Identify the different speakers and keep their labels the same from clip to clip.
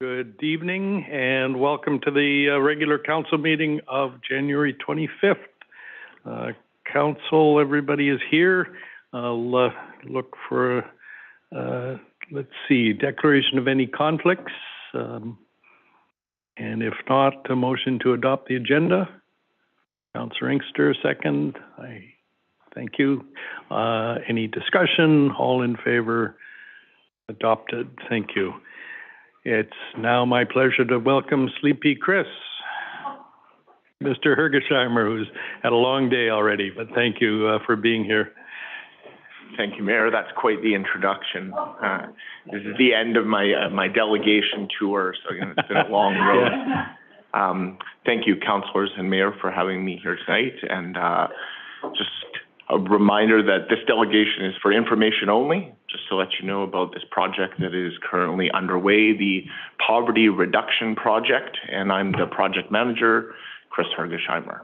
Speaker 1: Good evening and welcome to the regular council meeting of January 25th. Council, everybody is here. I'll look for, let's see, declaration of any conflicts. And if not, a motion to adopt the agenda. Councillor Inkster, second. Thank you. Any discussion? All in favor? Adopted. Thank you. It's now my pleasure to welcome Sleepy Chris, Mr. Hergesheimer, who's had a long day already, but thank you for being here.
Speaker 2: Thank you, Mayor. That's quite the introduction. This is the end of my delegation tour, so it's been a long road. Yeah. Thank you, councillors and Mayor, for having me here tonight. And just a reminder that this delegation is for information only, just to let you know about this project that is currently underway, the Poverty Reduction Project, and I'm the project manager, Chris Hergesheimer.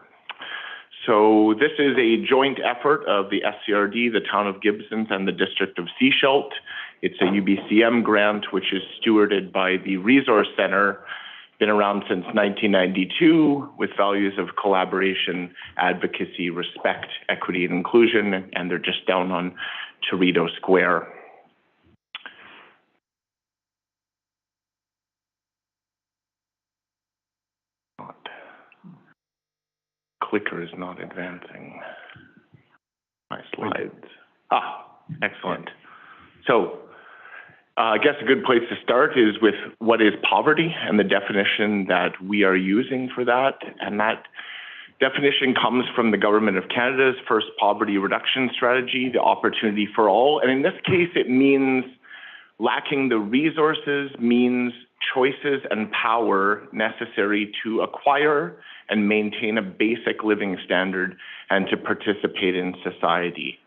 Speaker 2: So this is a joint effort of the SCRD, the Town of Gibsons, and the District of Sechelt. It's a UBCM grant, which is stewarded by the Resource Centre, been around since 1992 with values of collaboration, advocacy, respect, equity, and inclusion, and they're just down on Toreto Square. Clicker is not advancing my slides. Excellent. So I guess a good place to start is with what is poverty and the definition that we are using for that. And that definition comes from the Government of Canada's first poverty reduction strategy, the Opportunity for All. And in this case, it means lacking the resources, means, choices, and power necessary to acquire and maintain a basic living standard and to participate in society.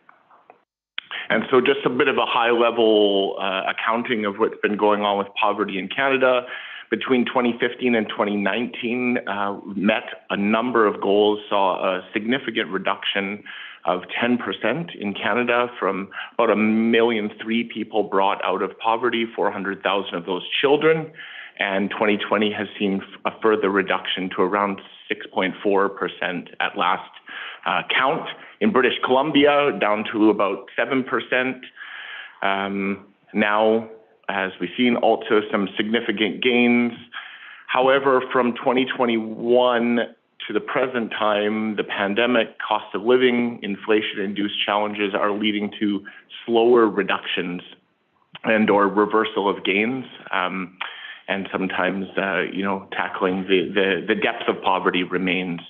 Speaker 2: And so just a bit of a high-level accounting of what's been going on with poverty in Canada. Between 2015 and 2019, met a number of goals, saw a significant reduction of 10% in Canada, from about 1.3 million people brought out of poverty, 400,000 of those children. And 2020 has seen a further reduction to around 6.4% at last count. In British Columbia, down to about 7%. Now, as we've seen, also some significant gains. However, from 2021 to the present time, the pandemic, cost of living, inflation-induced challenges are leading to slower reductions and or reversal of gains. And sometimes, tackling the depth of poverty remains.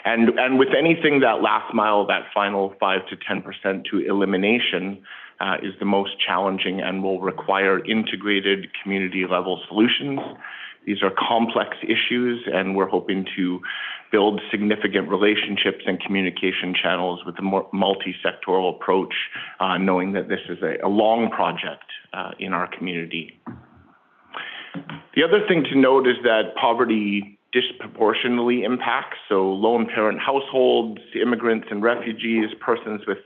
Speaker 2: And with anything that last mile, that final 5 to 10% to elimination is the most challenging and will require integrated community-level solutions. These are complex issues, and we're hoping to build significant relationships and communication channels with a more multi-sectoral approach, knowing that this is a long project in our community. The other thing to note is that poverty disproportionately impacts, so lone parent households, immigrants and refugees, persons with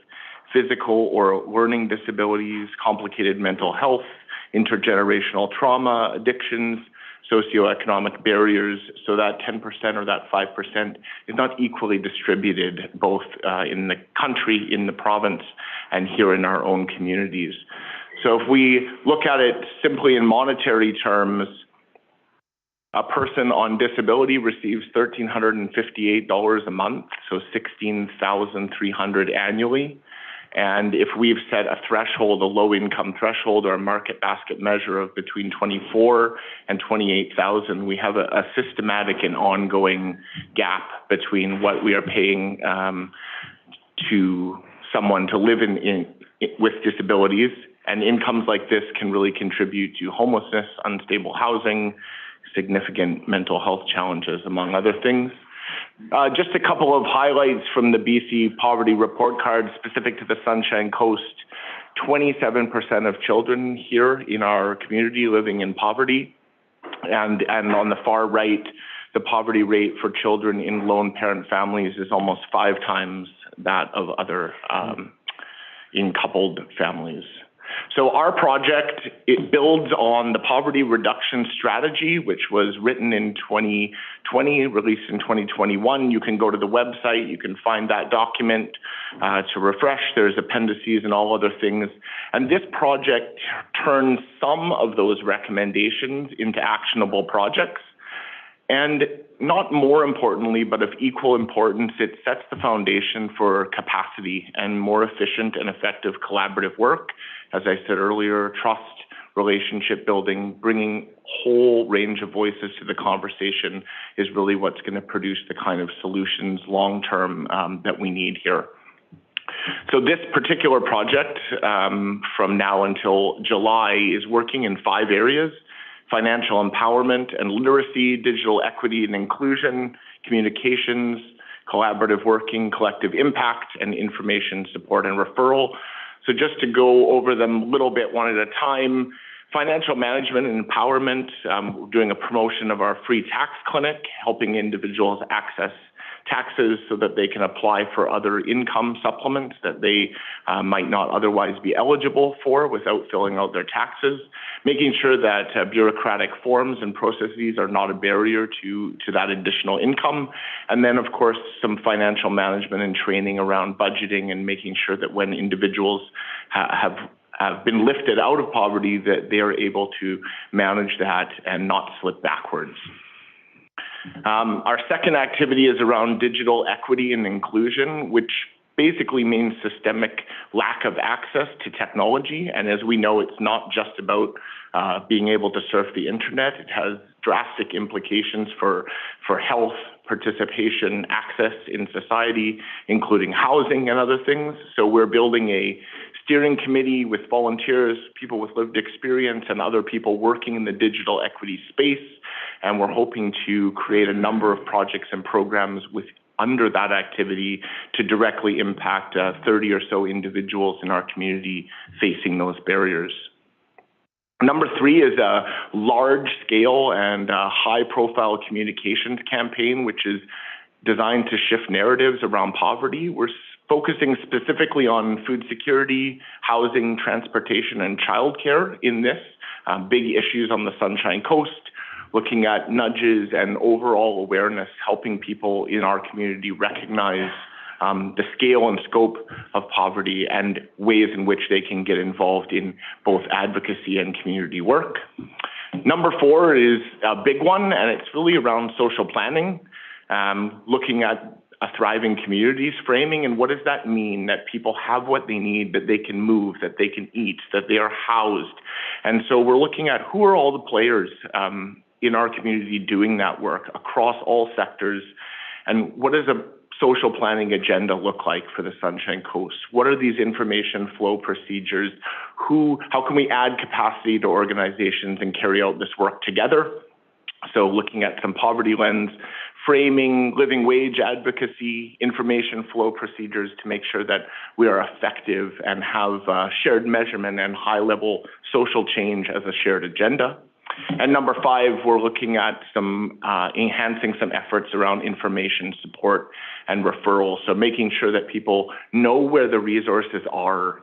Speaker 2: physical or learning disabilities, complicated mental health, intergenerational trauma, addictions, socioeconomic barriers, so that 10% or that 5% is not equally distributed both in the country, in the province, and here in our own communities. So if we look at it simply in monetary terms, a person on disability receives $1,358 a month, so $16,300 annually. And if we've set a threshold, a low-income threshold, or a market basket measure of between $24,000 and $28,000, we have a systematic and ongoing gap between what we are paying to someone to live with disabilities. And incomes like this can really contribute to homelessness, unstable housing, significant mental health challenges, among other things. Just a couple of highlights from the BC Poverty Report Card specific to the Sunshine Coast. 27% of children here in our community living in poverty. And on the far right, the poverty rate for children in lone parent families is almost 5 times that of other in coupled families. So our project, it builds on the poverty reduction strategy, which was written in 2020, released in 2021. You can go to the website, you can find that document to refresh. There's appendices and all other things. And this project turns some of those recommendations into actionable projects. And not more importantly, but of equal importance, it sets the foundation for capacity and more efficient and effective collaborative work. As I said earlier, trust, relationship building, bringing whole range of voices to the conversation is really what's going to produce the kind of solutions long-term that we need here. So this particular project from now until July is working in 5 areas: financial empowerment and literacy, digital equity and inclusion, communications, collaborative working, collective impact, and information support and referral. So just to go over them a little bit one at a time, financial management and empowerment, we're doing a promotion of our free tax clinic, helping individuals access taxes so that they can apply for other income supplements that they might not otherwise be eligible for without filling out their taxes, making sure that bureaucratic forms and processes are not a barrier to that additional income, and then, of course, some financial management and training around budgeting and making sure that when individuals have been lifted out of poverty, that they are able to manage that and not slip backwards. Our second activity is around digital equity and inclusion, which basically means systemic lack of access to technology. And as we know, it's not just about being able to surf the internet. It has drastic implications for health, participation, access in society, including housing and other things. So we're building a steering committee with volunteers, people with lived experience, and other people working in the digital equity space. And we're hoping to create a number of projects and programs under that activity to directly impact 30 or so individuals in our community facing those barriers. Number 3 is a large-scale and high-profile communications campaign, which is designed to shift narratives around poverty. We're focusing specifically on food security, housing, transportation, and childcare in this, big issues on the Sunshine Coast, looking at nudges and overall awareness, helping people in our community recognize the scale and scope of poverty and ways in which they can get involved in both advocacy and community work. Number 4 is a big one, and it's really around social planning, looking at a thriving communities framing, and what does that mean? That people have what they need, that they can move, that they can eat, that they are housed. And so we're looking at who are all the players in our community doing that work across all sectors, and what does a social planning agenda look like for the Sunshine Coast? What are these information flow procedures? How can we add capacity to organizations and carry out this work together? So looking at some poverty lens, framing, living wage advocacy, information flow procedures to make sure that we are effective and have shared measurement and high-level social change as a shared agenda. And number 5, we're looking at some enhancing some efforts around information support and referral. So making sure that people know where the resources are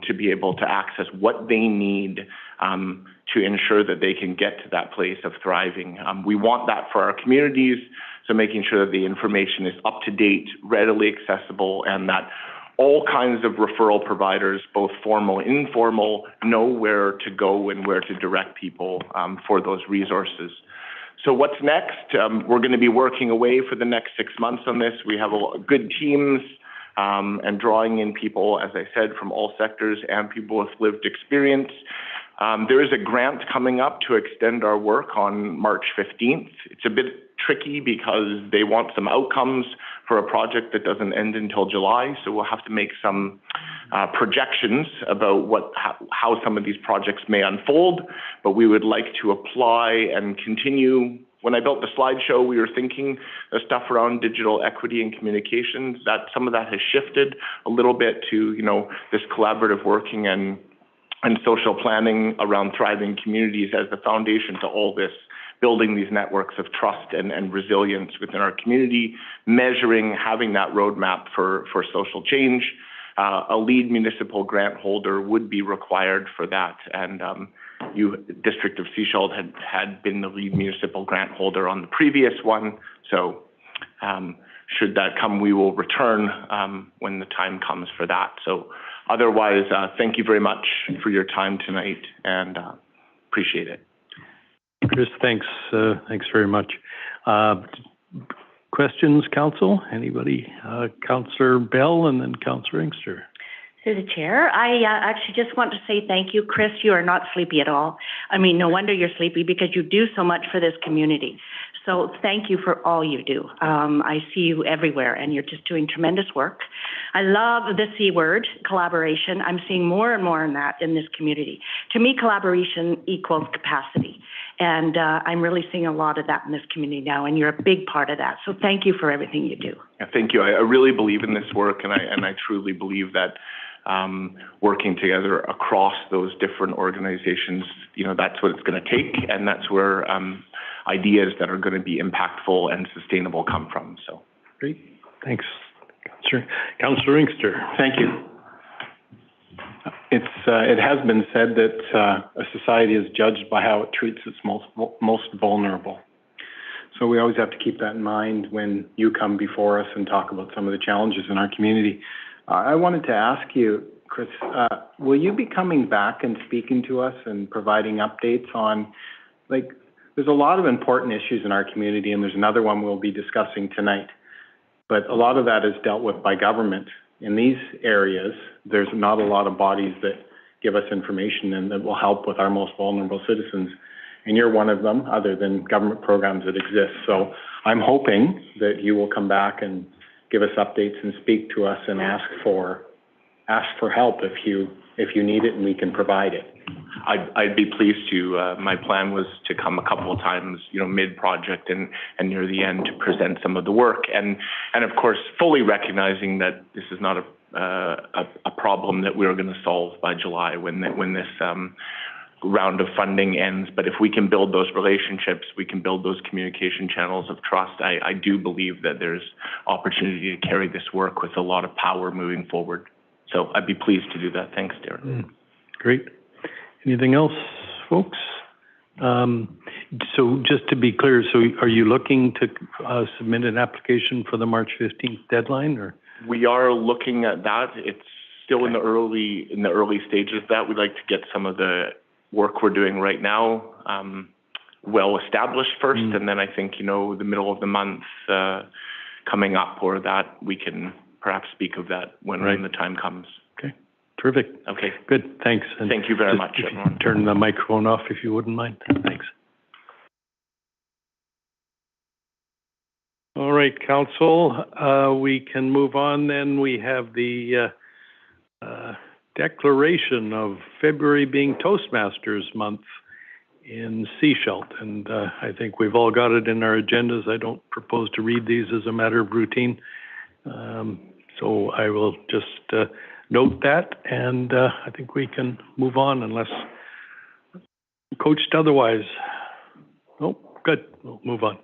Speaker 2: to be able to access what they need to ensure that they can get to that place of thriving. We want that for our communities, so making sure that the information is up to date, readily accessible, and that all kinds of referral providers, both formal and informal, know where to go and where to direct people for those resources. So what's next? We're going to be working away for the next 6 months on this. We have good teams and drawing in people, as I said, from all sectors and people with lived experience. There is a grant coming up to extend our work on March 15th. It's a bit tricky because they want some outcomes for a project that doesn't end until July, so we'll have to make some projections about how some of these projects may unfold, but we would like to apply and continue. When I built the slideshow, we were thinking the stuff around digital equity and communications, that some of that has shifted a little bit to, this collaborative working and social planning around thriving communities as the foundation to all this, building these networks of trust and resilience within our community, measuring, having that roadmap for social change. a lead municipal grant holder would be required for that. And District of Sechelt had been the lead municipal grant holder on the previous one. So should that come, we will return when the time comes for that. So otherwise, thank you very much for your time tonight, and appreciate it.
Speaker 1: Chris, thanks. Thanks very much. Questions, Council? Anybody? Councillor Bell and then Councillor Inkster.
Speaker 3: Through the chair, I actually just want to say thank you, Chris. You are not sleepy at all. I mean, no wonder you're sleepy because you do so much for this community. So thank you for all you do. I see you everywhere and you're just doing tremendous work. I love the C word, collaboration. I'm seeing more and more in that in this community. To me, collaboration equals capacity. And I'm really seeing a lot of that in this community now, and you're a big part of that. So thank you for everything you do.
Speaker 2: Yeah, thank you. I really believe in this work, and I truly believe that working together across those different organizations, that's what it's going to take, and that's where ideas that are going to be impactful and sustainable come from. So
Speaker 1: great. Thanks, Councillor Inkster.
Speaker 4: Thank you. It has been said that a society is judged by how it treats its most vulnerable. So we always have to keep that in mind when you come before us and talk about some of the challenges in our community. I wanted to ask you, Chris, will you be coming back and speaking to us and providing updates on, there's a lot of important issues in our community, and there's another one we'll be discussing tonight. But a lot of that is dealt with by government. In these areas, there's not a lot of bodies that give us information and that will help with our most vulnerable citizens. And you're one of them, other than government programs that exist. So I'm hoping that you will come back and give us updates and speak to us and ask for help if you need it and we can provide it.
Speaker 2: I'd be pleased to. My plan was to come a couple of times, mid-project and near the end to present some of the work, and of course fully recognizing that this is not a problem that we're going to solve by July when this round of funding ends. But if we can build those relationships, we can build those communication channels of trust. I do believe that there's opportunity to carry this work with a lot of power moving forward. So I'd be pleased to do that. Thanks, Darren.
Speaker 1: Great. Anything else, folks? So just to be clear, so are you looking to submit an application for the March 15th deadline, or? We
Speaker 2: are looking at that. It's still in the early stages of that. We'd like to get some of the work we're doing right now well established first, and then I think the middle of the month coming up, or that we can perhaps speak of that when the time comes.
Speaker 1: Okay, terrific.
Speaker 2: Okay,
Speaker 1: good. Thanks. And
Speaker 2: thank you very much, everyone.
Speaker 1: Turn the microphone off if you wouldn't mind. Thanks. All right, Council, we can move on then. We have the declaration of February being Toastmasters Month in Sechelt, and I think we've all got it in our agendas. I don't propose to read these as a matter of routine, so I will just note that, and I think we can move on unless coached otherwise. Nope, good. We'll move on.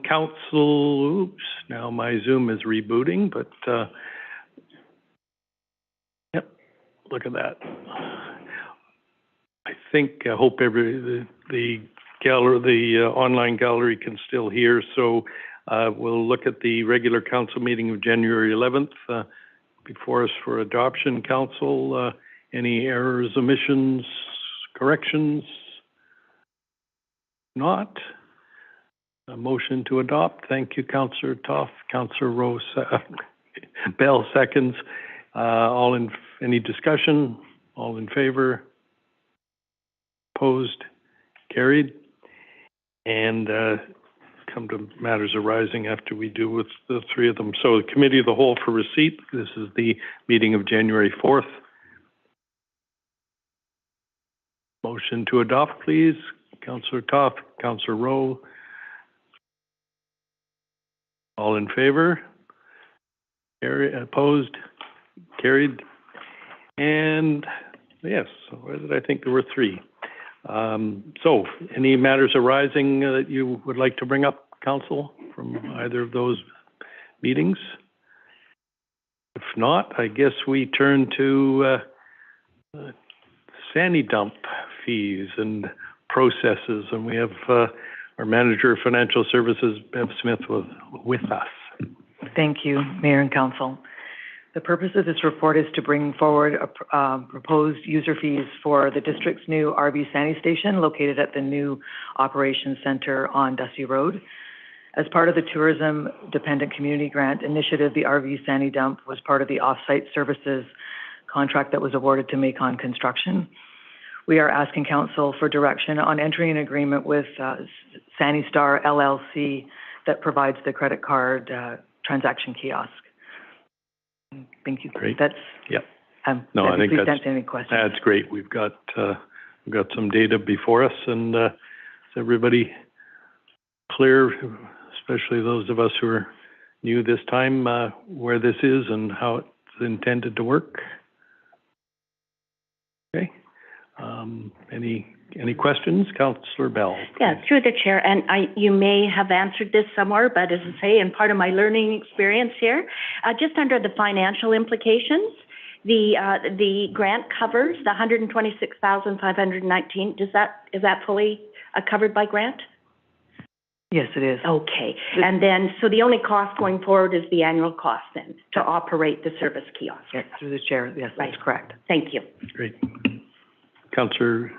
Speaker 1: Council, oops, now my Zoom is rebooting, but yep, look at that. I think, I hope the online gallery can still hear, so we'll look at the regular council meeting of January 11th before us for adoption. Council, any errors, omissions, corrections? Not. A motion to adopt. Thank you, Councillor Toff. Councillor Rose, Bell seconds. Any discussion? All in favor? Opposed? Carried. And come to matters arising after we do with the three of them. So the Committee of the Whole for receipt. This is the meeting of January 4th. Motion to adopt, please. Councillor Toff, Councillor Rowe. All in favor? Opposed? Carried. And yes, where did I think there were three? So any matters arising that you would like to bring up, Council, from either of those meetings? If not, I guess we turn to Sandy dump fees and processes, and we have our Manager of Financial Services, Bev Smith, with us.
Speaker 5: Thank you, Mayor and Council. The purpose of this report is to bring forward proposed user fees for the district's new RV Sandy Station located at the new Operations Center on Dusty Road. As part of the Tourism Dependent Community Grant Initiative, the RV Sandy Dump was part of the off-site services contract that was awarded to Macon Construction. We are asking Council for direction on entering an agreement with Sandy Star LLC that provides the credit card transaction kiosk. Thank you.
Speaker 1: Great.
Speaker 5: That's,
Speaker 1: yep.
Speaker 5: No, I think
Speaker 1: that's,
Speaker 5: answer any questions.
Speaker 1: That's great. We've got some data before us, and is everybody clear, especially those of us who are new this time, where this is and how it's intended to work? Okay. Any questions? Councillor Bell.
Speaker 3: Yeah, through the chair, and you may have answered this somewhere, but as I say, in part of my learning experience here, just under the financial implications, the grant covers the $126,519. Is that fully covered by grant?
Speaker 5: Yes, it is.
Speaker 3: Okay, and then so the only cost going forward is the annual cost then to operate the service kiosk.
Speaker 5: Yes, through the chair. Yes,
Speaker 3: right.
Speaker 5: That's correct.
Speaker 3: Thank you.
Speaker 1: Great. Councillor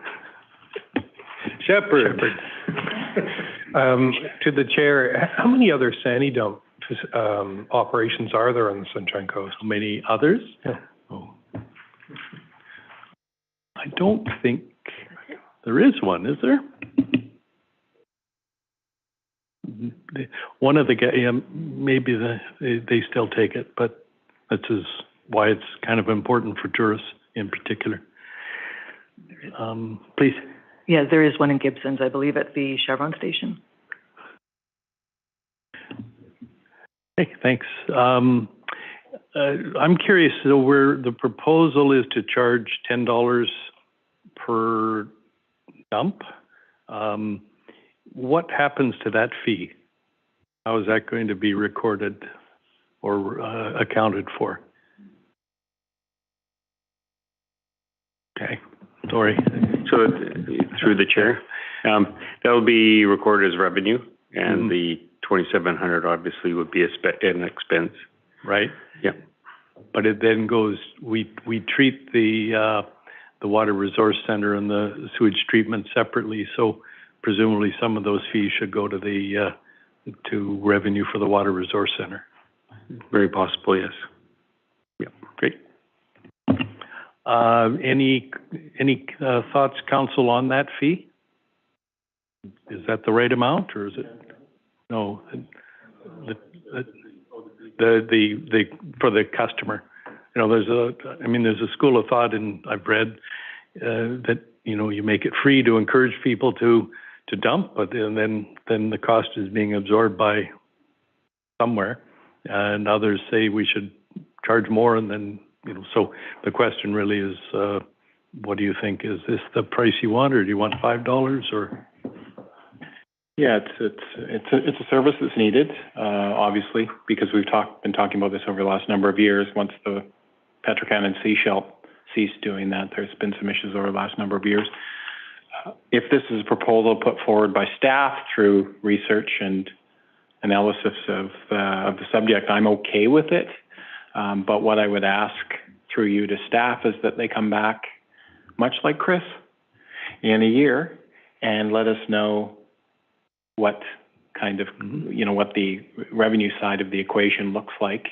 Speaker 1: Shepherd.
Speaker 6: To the chair, how many other Sandy dump operations are there on the Sunshine Coast?
Speaker 1: How many others?
Speaker 6: Yeah.
Speaker 1: Oh. I don't think there is one, is there? One of the guys, maybe they still take it, but that's why it's kind of important for tourists in particular. Please.
Speaker 5: Yeah, there is one in Gibson's, I believe, at the Chevron station.
Speaker 1: Hey, thanks. I'm curious, so where the proposal is to charge $10 per dump, what happens to that fee? How is that going to be recorded or accounted for? Okay, sorry.
Speaker 7: So through the chair, that will be recorded as revenue, and the $2,700 obviously would be an expense.
Speaker 1: Right.
Speaker 7: Yeah.
Speaker 1: But it then goes. We treat the Water Resource Center and the sewage treatment separately. So presumably some of those fees should go to the to revenue for the Water Resource Center.
Speaker 7: Very possible, yes.
Speaker 1: Yeah. Great. Any thoughts, council, on that fee? Is that the right amount, or is it? No. The for the customer. You know, there's a school of thought, and I've read that you make it free to encourage people to dump, but then the cost is being absorbed by somewhere, and others say we should charge more, and then. So the question really is, what do you think? Is this the price you want, or do you want $5 or?
Speaker 4: Yeah, it's a service that's needed, obviously, because we've been talking about this over the last number of years. Once the Petro-Canada and Sechelt ceased doing that, there's been some issues over the last number of years. If this is a proposal put forward by staff through research and analysis of the subject, I'm okay with it. But what I would ask through you to staff is that they come back, much like Chris, in a year and let us know what kind of, what the revenue side of the equation looks like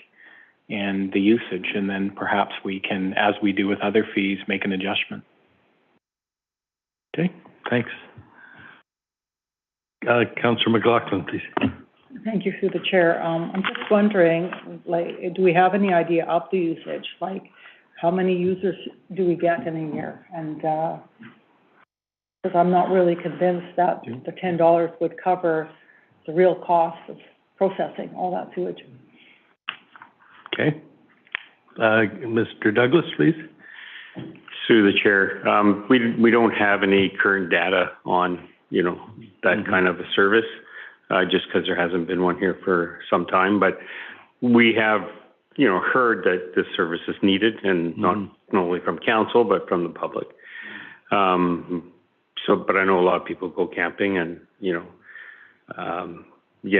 Speaker 4: and the usage. And then perhaps we can, as we do with other fees, make an adjustment.
Speaker 1: Okay, thanks. Councillor McLaughlin, please.
Speaker 8: Thank you, through the chair. I'm just wondering, do we have any idea of the usage? Like, how many users do we get in a year? And because I'm not really convinced that the $10 would cover the real cost of processing all that sewage.
Speaker 1: Okay. Mr. Douglas, please.
Speaker 7: Through the chair, we don't have any current data on, that kind of a service. Just because there hasn't been one here for some time. But we have heard that this service is needed, and not only from council, but from the public. But I know a lot of people go camping, and,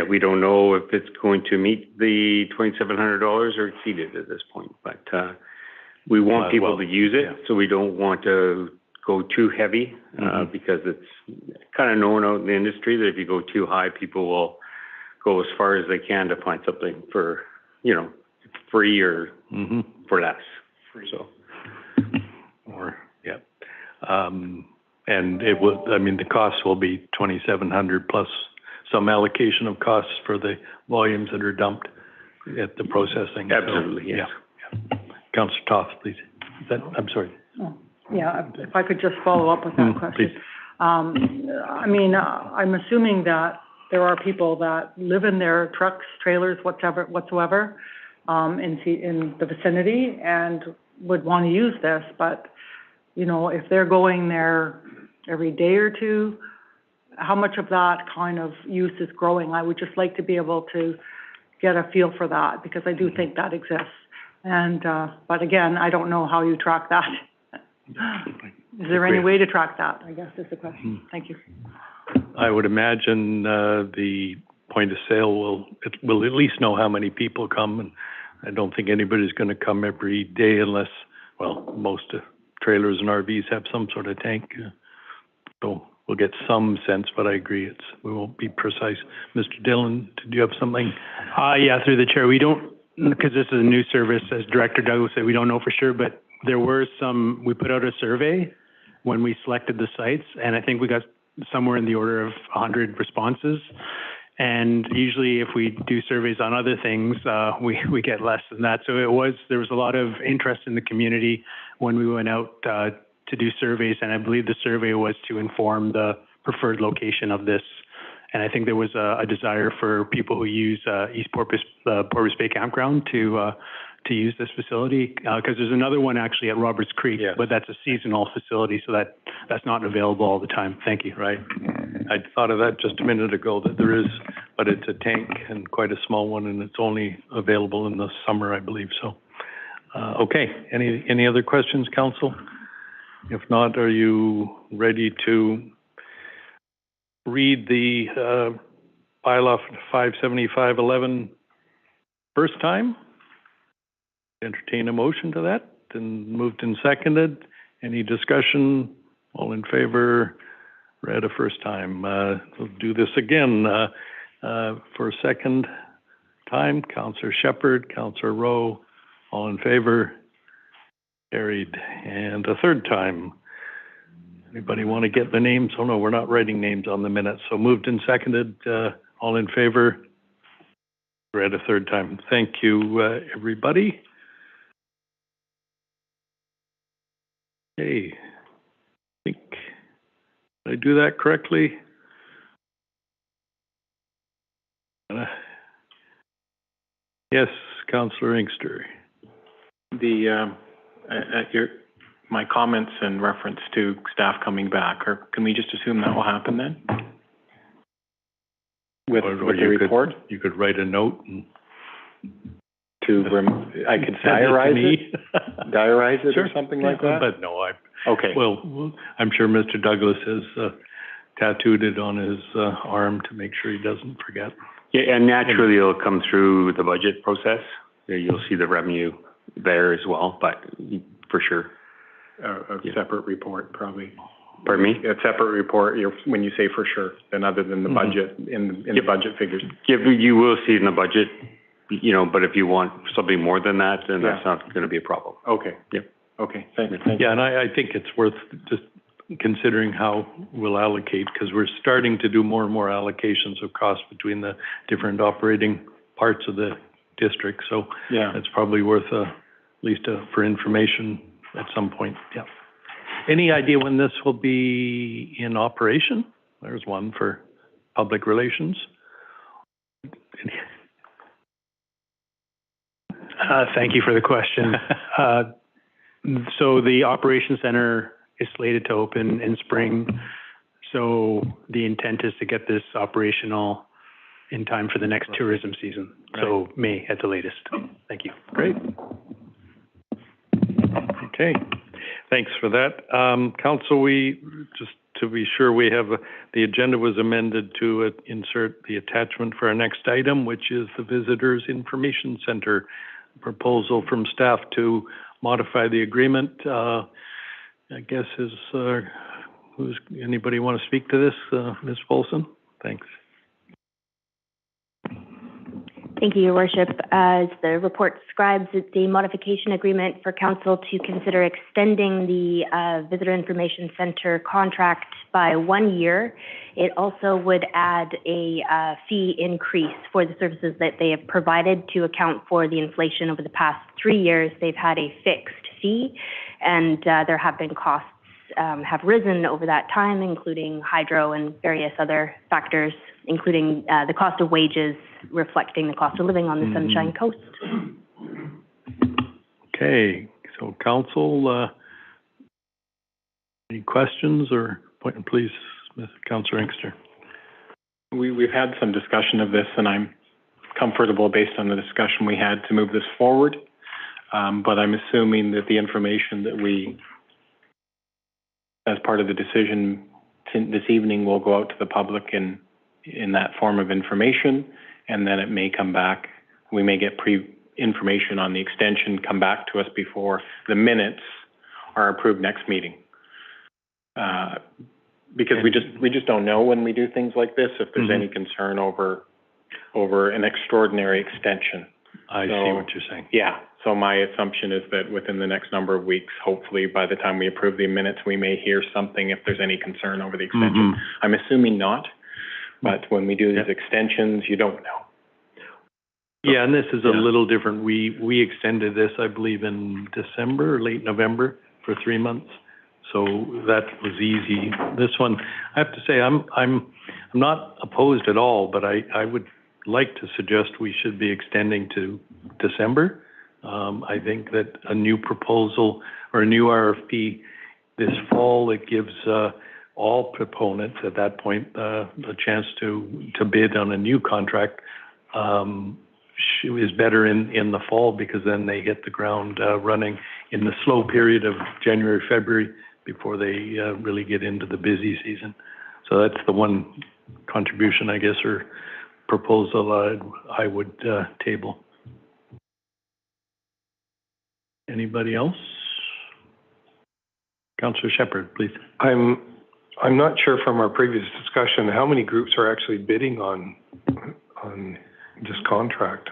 Speaker 7: we don't know if it's going to meet the $2,700 or exceed it at this point, but, we want people to use it, so we don't want to go too heavy, because it's kind of known out in the industry that if you go too high, people will go as far as they can to find something for, free or for less. So,
Speaker 1: and it will, the cost will be 2,700 plus some allocation of costs for the volumes that are dumped at the processing.
Speaker 7: Absolutely, yes.
Speaker 1: Yeah. Councillor Toth, please. I'm sorry.
Speaker 8: Oh, yeah, if I could just follow up with that question.
Speaker 1: Please.
Speaker 8: I'm assuming that there are people that live in their trucks, trailers, whatsoever, in the vicinity and would want to use this, but, if they're going there every day or two, how much of that kind of use is growing? I would just like to be able to get a feel for that, because I do think that exists. And, but again, I don't know how you track that. Is there any way to track that, I guess is the question. Thank you.
Speaker 1: I would imagine, the point of sale will at least know how many people come, and I don't think anybody's going to come every day unless, most trailers and RVs have some sort of tank. So we'll get some sense, but I agree, we won't be precise. Mr. Dillon, did you have something?
Speaker 9: Through the chair, we don't, because this is a new service, as Director Douglas said, we don't know for sure, but there were we put out a survey when we selected the sites, and I think we got somewhere in the order of 100 responses. And usually if we do surveys on other things, we get less than that. So there was a lot of interest in the community when we went out to do surveys, and I believe the survey was to inform the preferred location of this. And I think there was a desire for people who use East Porpoise Bay Campground to use this facility, because there's another one actually at Roberts Creek, but that's a seasonal facility, so that's not available all the time. Thank you.
Speaker 1: Right. I thought of that just a minute ago, that there is, but it's a tank and quite a small one, and it's only available in the summer, I believe. So, okay. Any other questions, Council? If not, are you ready to read the bylaw 57511 first time? Entertain a motion to that. Then moved and seconded. Any discussion? All in favor? Read a first time. We'll do this again for a second time. Councillor Shepherd, Councillor Rowe, all in favor? Carried. And a third time. Anybody want to get the names? Oh no, we're not writing names on the minutes. So moved and seconded. All in favor? Read a third time. Thank you, everybody. Okay, I think, did I do that correctly? Yes, Councillor Inkster.
Speaker 4: My comments in reference to staff coming back, or can we just assume that will happen then? With the report?
Speaker 1: You could write a note and
Speaker 4: I could diarize it or something like that?
Speaker 1: But no,
Speaker 4: okay.
Speaker 1: Well, I'm sure Mr. Douglas has tattooed it on his arm to make sure he doesn't forget.
Speaker 7: Yeah, and naturally it'll come through the budget process. You'll see the revenue there as well, but for sure.
Speaker 4: A separate report, probably.
Speaker 7: Pardon me?
Speaker 4: A separate report, when you say for sure, then other than the budget, in the budget figures.
Speaker 7: Yeah, you will see it in the budget, but if you want something more than that, then that's not going to be a problem.
Speaker 4: Okay.
Speaker 7: Yep.
Speaker 4: Okay, thank you.
Speaker 1: Yeah, and I think it's worth just considering how we'll allocate, because we're starting to do more and more allocations of costs between the different operating parts of the district. So it's probably worth at least for information at some point. Yeah. Any idea when this will be in operation? There's one for public relations.
Speaker 9: Thank you for the question. So the Operations Center is slated to open in spring. So the intent is to get this operational in time for the next tourism season. So May at the latest. Thank you.
Speaker 1: Great. Okay, thanks for that. Council, we, just to be sure, we have, the agenda was amended to insert the attachment for our next item, which is the Visitors Information Center proposal from staff to modify the agreement. I guess anybody want to speak to this? Ms. Folsom? Thanks.
Speaker 10: Thank you, Your Worship. As the report describes, it's a modification agreement for council to consider extending the Visitor Information Center contract by 1 year. It also would add a fee increase for the services that they have provided to account for the inflation over the past 3 years. They've had a fixed fee, and there have been costs have risen over that time, including hydro and various other factors, including the cost of wages reflecting the cost of living on the Sunshine Coast.
Speaker 1: Okay, so council, any questions or point, please, Councillor Inkster.
Speaker 4: We've had some discussion of this, and I'm comfortable based on the discussion we had to move this forward. But I'm assuming that the information that we, as part of the decision this evening, will go out to the public in that form of information, and then it may come back. We may get information on the extension come back to us before the minutes are approved next meeting. Because we just don't know when we do things like this if there's any concern over an extraordinary extension.
Speaker 1: I see what you're saying.
Speaker 4: Yeah. So my assumption is that within the next number of weeks, hopefully by the time we approve the minutes, we may hear something if there's any concern over the extension. I'm assuming not, but when we do these extensions, you don't know.
Speaker 1: Yeah, and this is a little different. We extended this, I believe, in December or late November for 3 months. So that was easy. This one, I have to say, I'm not opposed at all, but I would like to suggest we should be extending to December. I think that a new proposal or a new RFP this fall, it gives all proponents at that point a chance to bid on a new contract is better in the fall, because then they hit the ground running in the slow period of January, February, before they really get into the busy season. So that's the one contribution, I guess, or proposal I would table. Anybody else? Councillor Shepherd, please.
Speaker 6: I'm not sure from our previous discussion how many groups are actually bidding on this contract.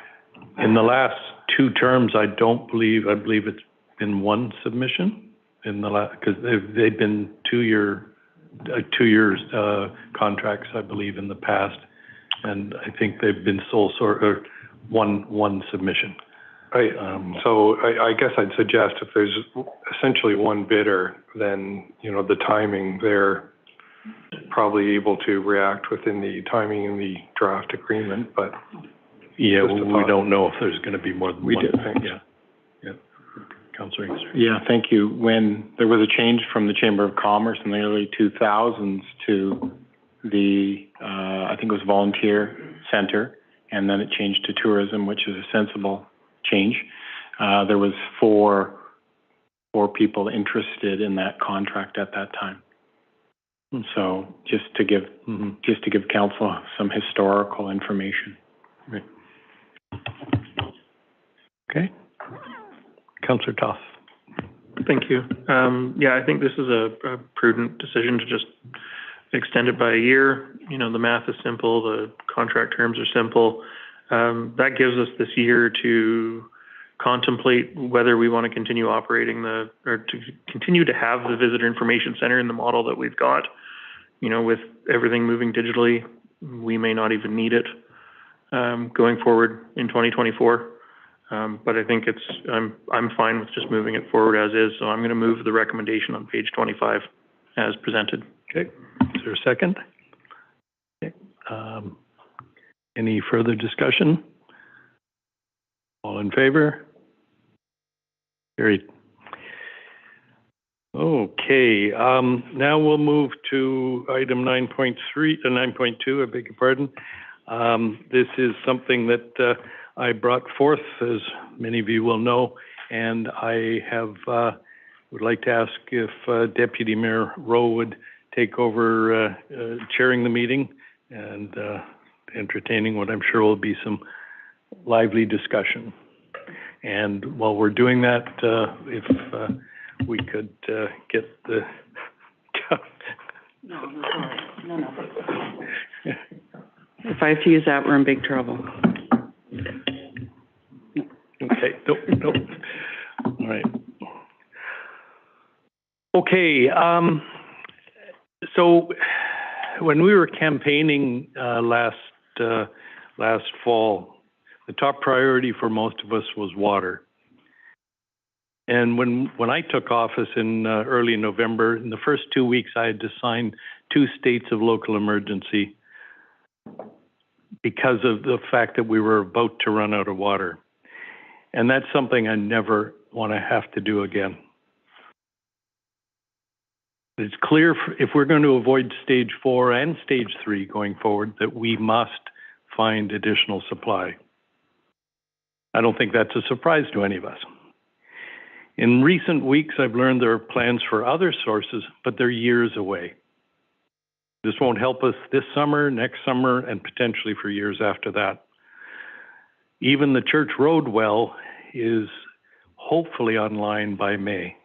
Speaker 1: In the last 2 terms, I believe it's been 1 submission in the last, because they've been 2 years contracts, I believe, in the past, and I think they've been sole source or one submission.
Speaker 6: Right. So I guess I'd suggest if there's essentially 1 bidder, then, the timing, they're probably able to react within the timing in the draft agreement, but.
Speaker 1: Yeah, we don't know if there's going to be more than 1.
Speaker 6: We did, thanks.
Speaker 1: Yeah. Councillor Inkster.
Speaker 4: Yeah, thank you. When there was a change from the Chamber of Commerce in the early 2000s to the, I think it was Volunteer Center, and then it changed to tourism, which is a sensible change. There was four people interested in that contract at that time. And so just to give council some historical information.
Speaker 1: Right. Okay. Councillor Toth.
Speaker 11: Thank you. Yeah, I think this is a prudent decision to just extend it by a year. The math is simple, the contract terms are simple. That gives us this year to contemplate whether we want to continue operating or to continue to have the Visitor Information Center in the model that we've got. With everything moving digitally, we may not even need it going forward in 2024. But I think I'm fine with just moving it forward as is. So I'm going to move the recommendation on page 25 as presented.
Speaker 1: Okay. Is there a second? Okay. Any further discussion? All in favor? Carried. Okay. Now we'll move to item 9.2, I beg your pardon. This is something that I brought forth, as many of you will know, and I have would like to ask if Deputy Mayor Rowe would take over chairing the meeting and entertaining what I'm sure will be some lively discussion. And while we're doing that, if we could get the...
Speaker 12: No. If I have to use that, we're in big trouble.
Speaker 1: Okay, nope. All right. Okay, so when we were campaigning last fall, the top priority for most of us was water. And when I took office in early November, in the first 2 weeks, I had to sign 2 states of local emergency because of the fact that we were about to run out of water. And that's something I never want to have to do again. It's clear if we're going to avoid stage 4 and stage 3 going forward that we must find additional supply. I don't think that's a surprise to any of us. In recent weeks, I've learned there are plans for other sources, but they're years away. This won't help us this summer, next summer, and potentially for years after that. Even the Church Road well is hopefully online by May.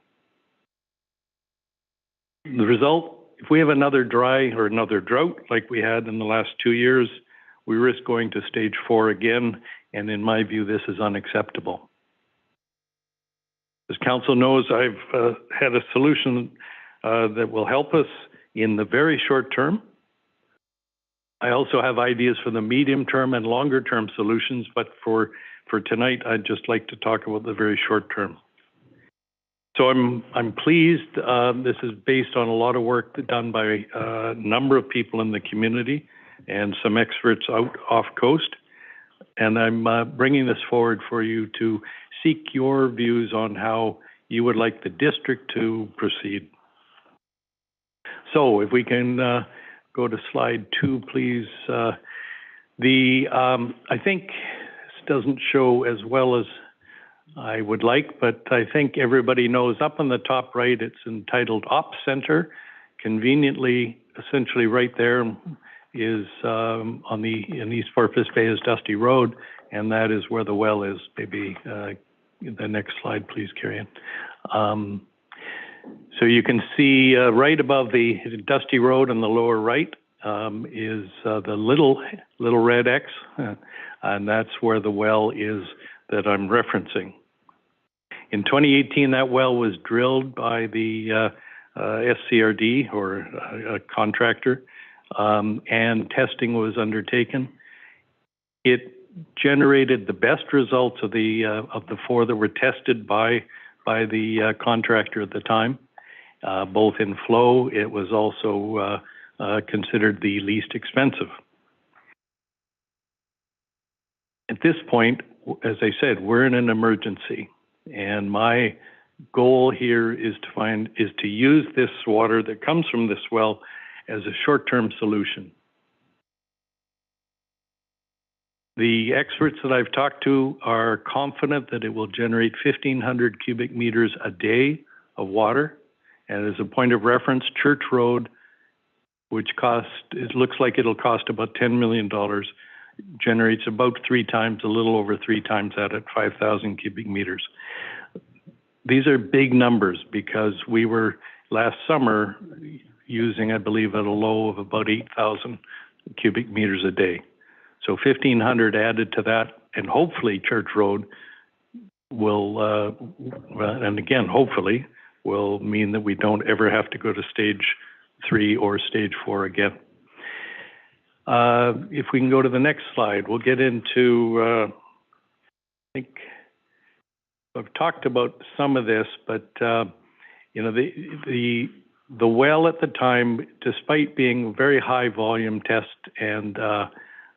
Speaker 1: The result, if we have another dry or another drought like we had in the last 2 years, we risk going to stage 4 again, and in my view, this is unacceptable. As Council knows, I've had a solution that will help us in the very short term. I also have ideas for the medium term and longer term solutions, but for tonight, I'd just like to talk about the very short term. So I'm pleased. This is based on a lot of work done by a number of people in the community and some experts out off coast. And I'm bringing this forward for you to seek your views on how you would like the district to proceed. So if we can go to slide 2, please. I think this doesn't show as well as I would like, but I think everybody knows up on the top right, it's entitled Ops Center. Conveniently, essentially right there is in East Porpoise Bay is Dusty Road, and that is where the well is. Maybe the next slide, please, Carrie Ann. So you can see right above the Dusty Road on the lower right is the little red X, and that's where the well is that I'm referencing. In 2018, that well was drilled by the SCRD, or a contractor, and testing was undertaken. It generated the best results of the 4 that were tested by the contractor at the time, both in flow. It was also considered the least expensive. At this point, as I said, we're in an emergency, and my goal here is to use this water that comes from this well as a short-term solution. The experts that I've talked to are confident that it will generate 1,500 cubic meters a day of water. And as a point of reference, Church Road, which it looks like it'll cost about $10 million, generates about 3 times, a little over 3 times that at 5,000 cubic meters. These are big numbers because we were last summer using, I believe, at a low of about 8,000 cubic meters a day. So 1,500 added to that, and hopefully Church Road will, and again, hopefully, will mean that we don't ever have to go to stage 3 or stage 4 again. If we can go to the next slide, we'll get into, I think I've talked about some of this, but you know, the well at the time, despite being very high volume test and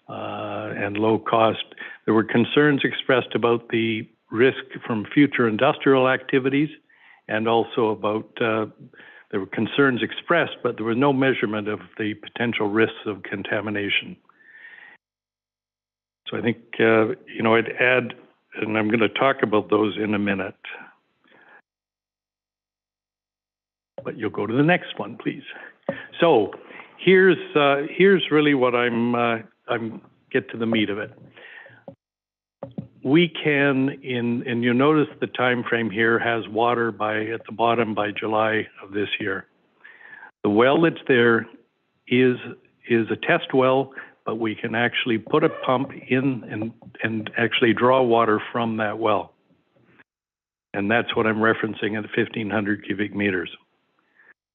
Speaker 1: low cost, there were concerns expressed about the risk from future industrial activities, and also about there were concerns expressed, but there was no measurement of the potential risks of contamination. So I think, I'd add, and I'm going to talk about those in a minute. But you'll go to the next one, please. So here's really what I'm get to the meat of it. We can, and you notice the time frame here has water at the bottom by July of this year. The well that's there is a test well, but we can actually put a pump in and actually draw water from that well. And that's what I'm referencing at 1,500 cubic meters.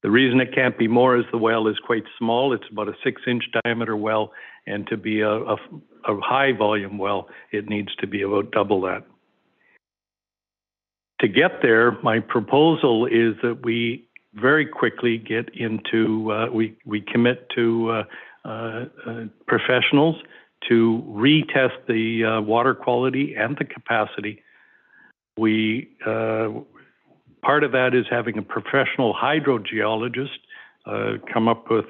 Speaker 1: The reason it can't be more is the well is quite small. It's about a 6-inch diameter well, and to be a high volume well, it needs to be about double that. To get there, my proposal is that we very quickly get into, we commit to professionals to retest the water quality and the capacity. Part of that is having a professional hydrogeologist come up with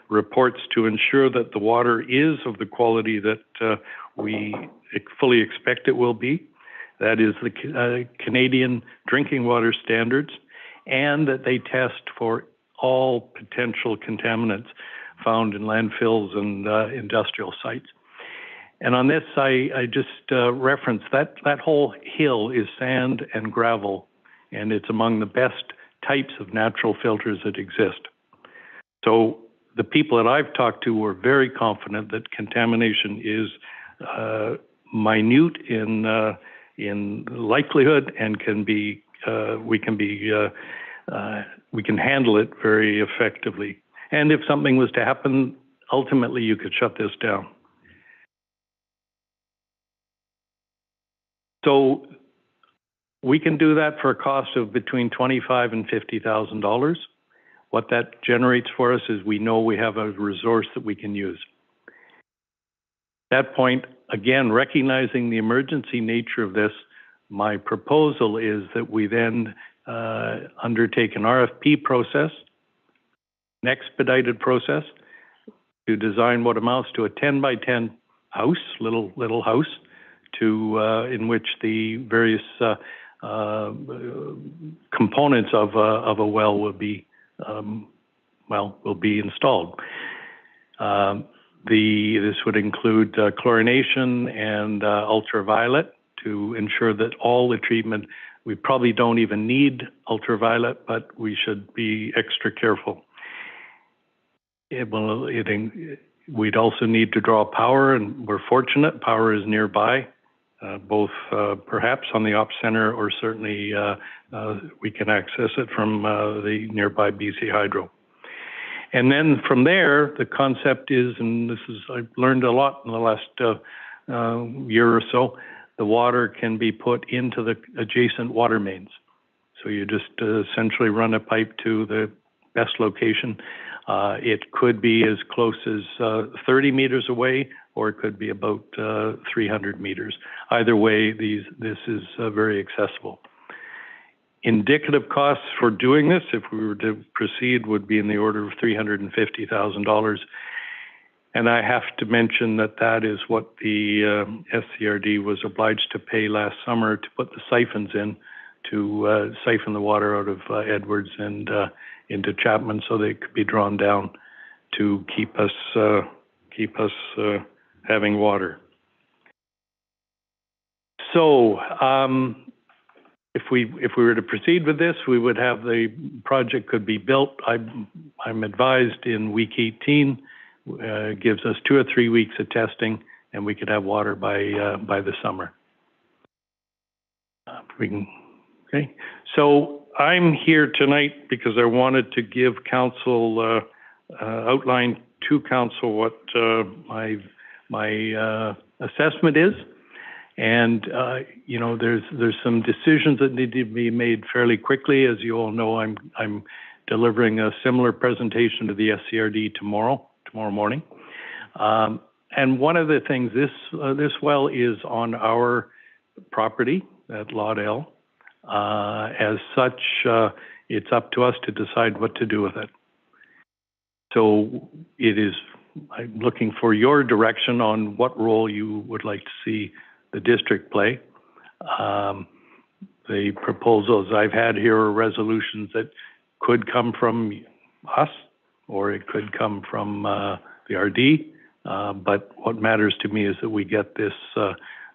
Speaker 1: reports to ensure that the water is of the quality that we fully expect it will be. That is the Canadian drinking water standards, and that they test for all potential contaminants found in landfills and industrial sites. And on this, I just reference that whole hill is sand and gravel, and it's among the best types of natural filters that exist. So the people that I've talked to were very confident that contamination is minute in likelihood and we can handle it very effectively. And if something was to happen, ultimately you could shut this down. So we can do that for a cost of between $25,000 and $50,000. What that generates for us is we know we have a resource that we can use. At that point, again, recognizing the emergency nature of this, my proposal is that we then undertake an RFP process, an expedited process, to design what amounts to a 10 by 10 house, little house, in which the various components of a well will be installed. This would include chlorination and ultraviolet to ensure that all the treatment, we probably don't even need ultraviolet, but we should be extra careful. We'd also need to draw power, and we're fortunate power is nearby, both perhaps on the Ops Center, or certainly we can access it from the nearby BC Hydro. And then from there, the concept is, and I've learned a lot in the last year or so, the water can be put into the adjacent water mains. So you just essentially run a pipe to the best location. It could be as close as 30 meters away, or it could be about 300 meters. Either way, this is very accessible. Indicative costs for doing this, if we were to proceed, would be in the order of $350,000. And I have to mention that is what the SCRD was obliged to pay last summer to put the siphons in, to siphon the water out of Edwards and into Chapman, so they could be drawn down to keep us having water. So if we were to proceed with this, we would have the project could be built. I'm advised in week 18, gives us 2 or 3 weeks of testing, and we could have water by the summer. Okay. So I'm here tonight because I wanted to give council outline to council what my assessment is, and there's some decisions that need to be made fairly quickly. As you all know, I'm delivering a similar presentation to the SCRD tomorrow morning, and one of the things, this well is on our property at Laudale. As such, it's up to us to decide what to do with it. So it is I'm looking for your direction on what role you would like to see the district play. The proposals I've had here are resolutions that could come from us, or it could come from the RD. But what matters to me is that we get this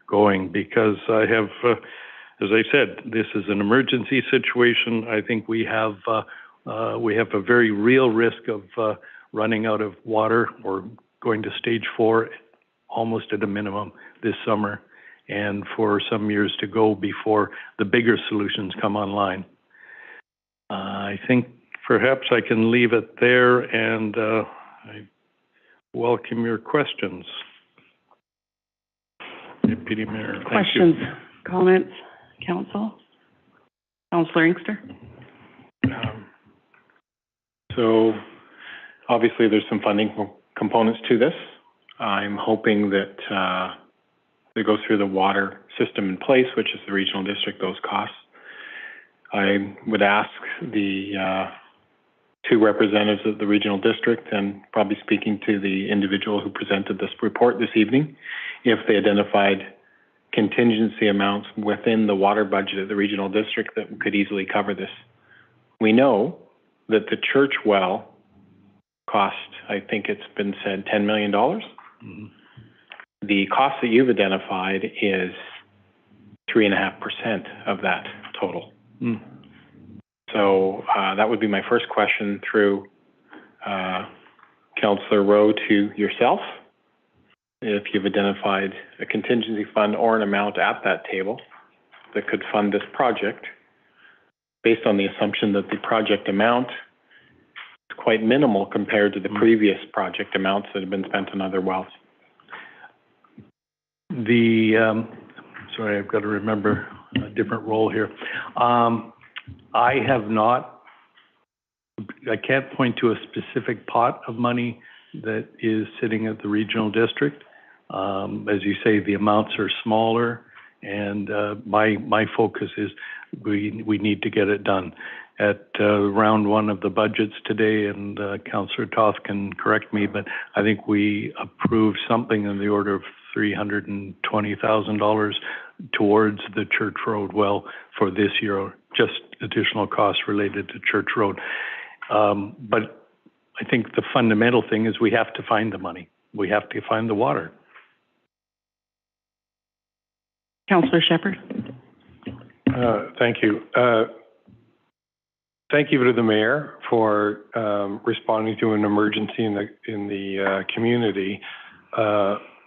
Speaker 1: going, because I have, as I said, this is an emergency situation. I think we have a very real risk of running out of water or going to stage 4 almost at a minimum this summer, and for some years to go before the bigger solutions come online. I think perhaps I can leave it there, and I welcome your questions. Deputy Mayor, thank
Speaker 12: Questions,
Speaker 1: you.
Speaker 12: comments, council? Councillor Inkster?
Speaker 4: So obviously there's some funding components to this. I'm hoping that they go through the water system in place, which is the regional district, those costs. I would ask the 2 representatives of the regional district, and probably speaking to the individual who presented this report this evening, if they identified contingency amounts within the water budget of the regional district that could easily cover this. We know that the church well cost, I think it's been said, $10 million. Mm-hmm. The cost that you've identified is 3.5% of that total. Mm. So that would be my first question through Councillor Rowe to yourself. If you've identified a contingency fund or an amount at that table that could fund this project, based on the assumption that the project amount is quite minimal compared to the previous project amounts that have been spent on other wells.
Speaker 1: Sorry, I've got to remember a different role here. I can't point to a specific pot of money that is sitting at the regional district. As you say, the amounts are smaller, and my focus is we need to get it done. At round 1 of the budgets today, and Councillor Toth can correct me, but I think we approved something in the order of $320,000 towards the Church Road well for this year, just additional costs related to Church Road. But I think the fundamental thing is we have to find the money. We have to find the water.
Speaker 12: Councillor Shepherd?
Speaker 6: Thank you. Thank you to the mayor for responding to an emergency in the community.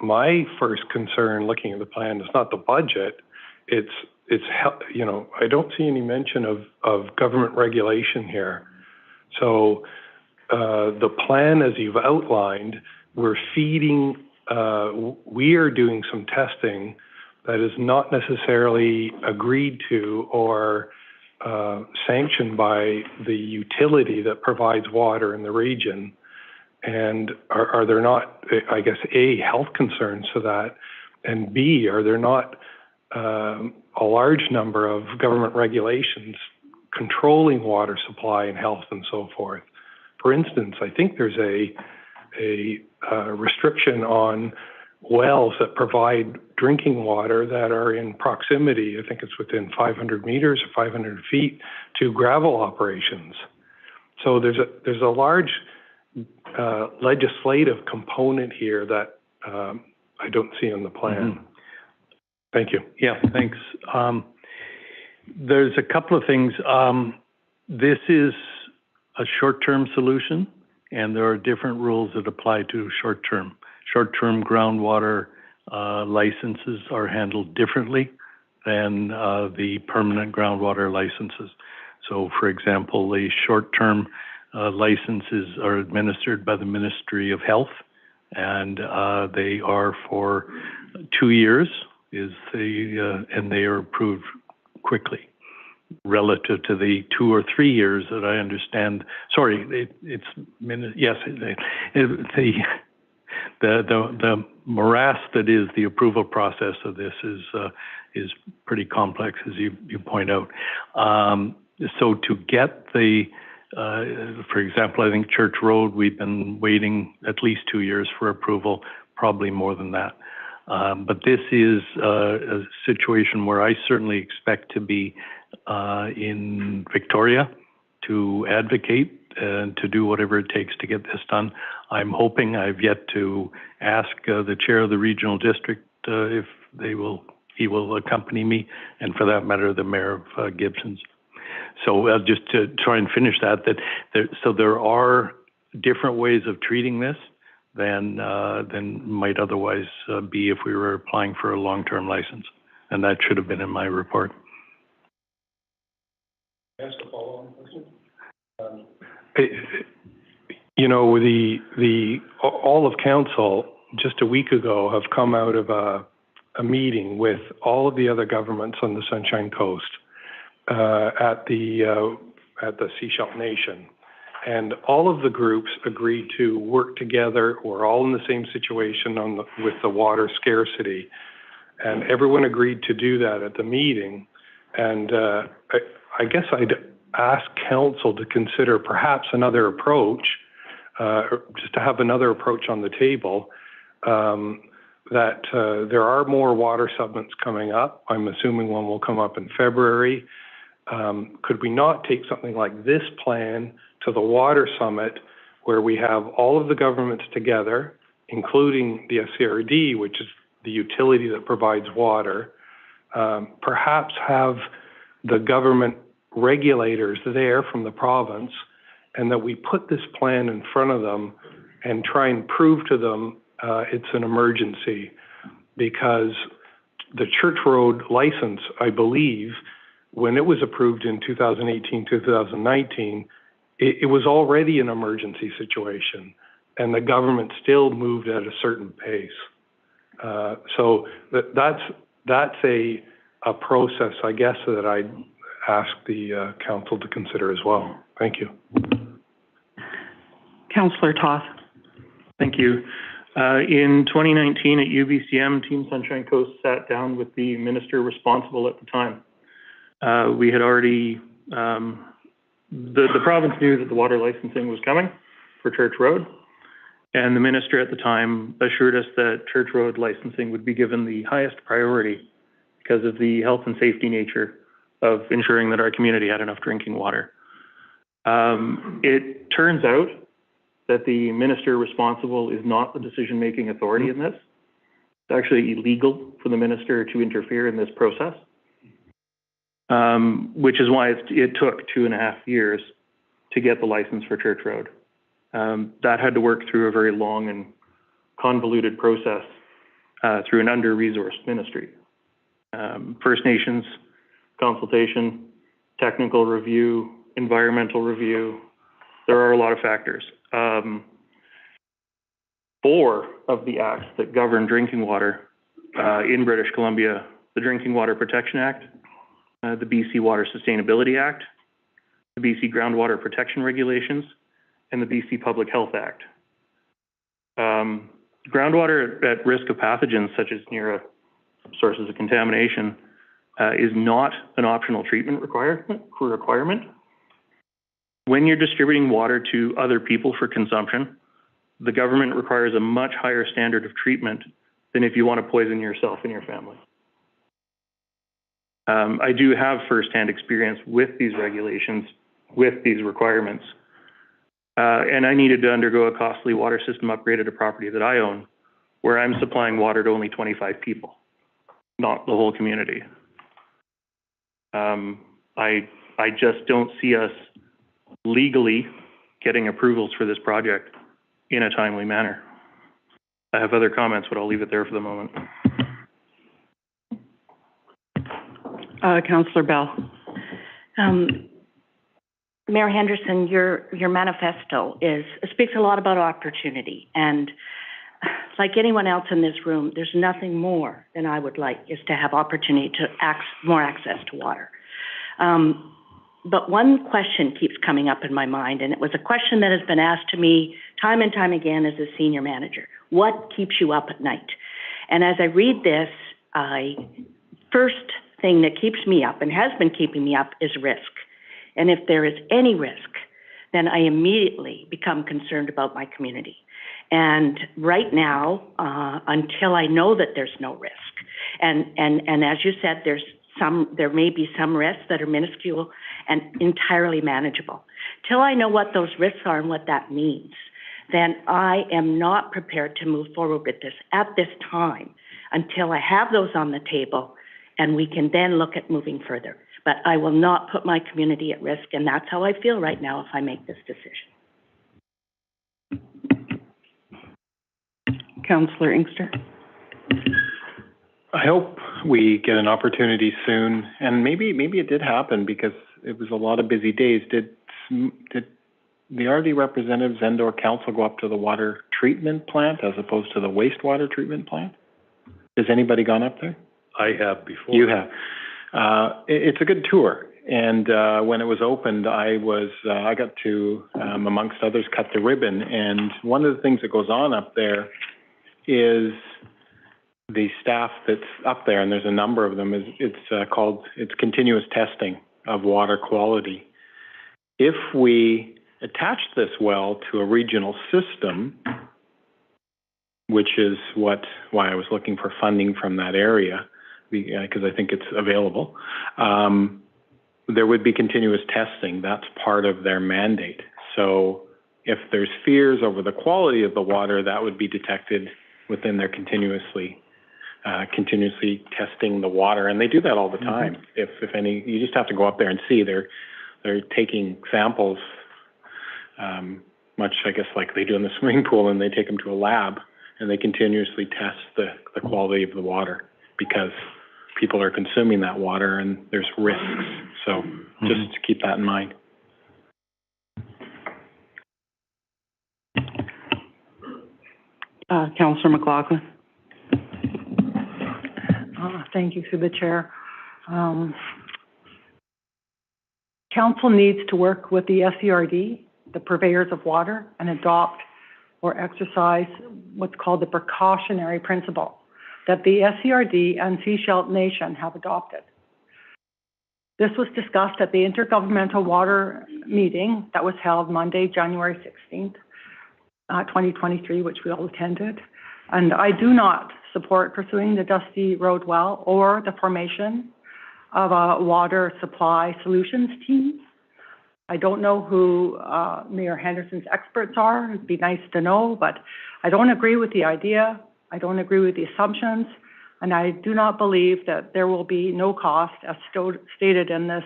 Speaker 6: My first concern, looking at the plan, is not the budget. It's you know, I don't see any mention of government regulation here. So the plan, as you've outlined, we're feeding. We are doing some testing that is not necessarily agreed to or sanctioned by the utility that provides water in the region. And are there not, I guess, A, health concerns to that, and B, are there not a large number of government regulations controlling water supply and health and so forth? For instance, I think there's a restriction on wells that provide drinking water that are in proximity, I think it's within 500 meters or 500 feet, to gravel operations. So there's a large legislative component here that I don't see in the plan. Mm-hmm. Thank you.
Speaker 1: Yeah, thanks. There's a couple of things. This is a short-term solution, and there are different rules that apply to short-term. Short-term groundwater licenses are handled differently than the permanent groundwater licenses. So, for example, the short-term licenses are administered by the Ministry of Health, and they are for 2 years, and they are approved quickly relative to the 2 or 3 years that I understand. Sorry, the morass that is the approval process of this is pretty complex, as you point out. So to get the For example, I think Church Road, we've been waiting at least 2 years for approval, probably more than that. But this is a situation where I certainly expect to be in Victoria to advocate and to do whatever it takes to get this done. I'm hoping, I've yet to ask the chair of the regional district if he will accompany me, and for that matter, the mayor of Gibsons. So just to try and finish that there are different ways of treating this than might otherwise be if we were applying for a long-term license, and that should have been in my report.
Speaker 6: Ask a follow-on question. You know, all of council just a week ago have come out of a meeting with all of the other governments on the Sunshine Coast at the Sechelt Nation, and all of the groups agreed to work together. We're all in the same situation with the water scarcity, and everyone agreed to do that at the meeting. And I guess I'd ask council to consider perhaps another approach, just to have another approach on the table, that there are more water summits coming up. I'm assuming one will come up in February. Could we not take something like this plan to the water summit, where we have all of the governments together, including the SCRD, which is the utility that provides water, perhaps have the government regulators there from the province, and that we put this plan in front of them and try and prove to them it's an emergency, because the Church Road license, I believe, when it was approved in 2018, 2019, it was already an emergency situation, and the government still moved at a certain pace. So that's a process, I guess, that I'd ask the council to consider as well. Thank you.
Speaker 12: Councillor Toth.
Speaker 11: Thank you. In 2019 at UBCM, Team Sunshine Coast sat down with the minister responsible at the time. We had already, the province knew that the water licensing was coming for Church Road, and the minister at the time assured us that Church Road licensing would be given the highest priority because of the health and safety nature of ensuring that our community had enough drinking water. It turns out that the minister responsible is not the decision-making authority in this. It's actually illegal for the minister to interfere in this process, which is why it took 2.5 years to get the license for Church Road. That had to work through a very long and convoluted process through an under-resourced ministry. First Nations consultation, technical review, environmental review. There are a lot of factors. 4 of the acts that govern drinking water in British Columbia, the Drinking Water Protection Act, the BC Water Sustainability Act, the BC Groundwater Protection Regulations, and the BC Public Health Act. Groundwater at risk of pathogens such as near sources of contamination is not an optional treatment requirement. When you're distributing water to other people for consumption, the government requires a much higher standard of treatment than if you want to poison yourself and your family. I do have firsthand experience with these regulations, with these requirements, and I needed to undergo a costly water system upgrade at a property that I own, where I'm supplying water to only 25 people, not the whole community. I just don't see us legally getting approvals for this project in a timely manner. I have other comments, but I'll leave it there for the moment.
Speaker 12: Councillor Bell.
Speaker 3: Mayor Henderson, your manifesto speaks a lot about opportunity, and like anyone else in this room, there's nothing more than I would like is to have opportunity to more access to water. But one question keeps coming up in my mind, and it was a question that has been asked to me time and time again as a senior manager. What keeps you up at night? And as I read this, first thing that keeps me up and has been keeping me up is risk. And if there is any risk then I immediately become concerned about my community. And right now, until I know that there's no risk, and as you said, there may be some risks that are minuscule and entirely manageable. Till I know what those risks are and what that means, then I am not prepared to move forward with this at this time until I have those on the table, and we can then look at moving further. But I will not put my community at risk, and that's how I feel right now if I make this decision.
Speaker 12: Councillor Inkster.
Speaker 4: I hope we get an opportunity soon, and maybe it did happen because it was a lot of busy days. Did the RD representatives and/or council go up to the water treatment plant as opposed to the wastewater treatment plant? Has anybody gone up there?
Speaker 6: I have before.
Speaker 4: You have. It's a good tour, and when it was opened, I got to, amongst others, cut the ribbon. And one of the things that goes on up there is the staff that's up there, and there's a number of them. It's continuous testing of water quality. If we attach this well to a regional system, which is why I was looking for funding from that area, because I think it's available, there would be continuous testing. That's part of their mandate. So if there's fears over the quality of the water, that would be detected within their continuously testing the water, and they do that all the time. If any, you just have to go up there and see. They're taking samples, much I guess like they do in the swimming pool, and they take them to a lab, and they continuously test the quality of the water because people are consuming that water and there's risks. So just to keep that in mind.
Speaker 12: Councillor McLaughlin.
Speaker 8: Thank you, through the chair. Council needs to work with the SERD, the purveyors of water, and adopt or exercise what's called the precautionary principle that the SERD and Sechelt Nation have adopted. This was discussed at the Intergovernmental Water meeting that was held Monday, January 16th, 2023, which we all attended. And I do not support pursuing the Dusty Road well or the formation of a water supply solutions team. I don't know who Mayor Henderson's experts are. It'd be nice to know, but I don't agree with the idea. I don't agree with the assumptions, and I do not believe that there will be no cost, as stated in this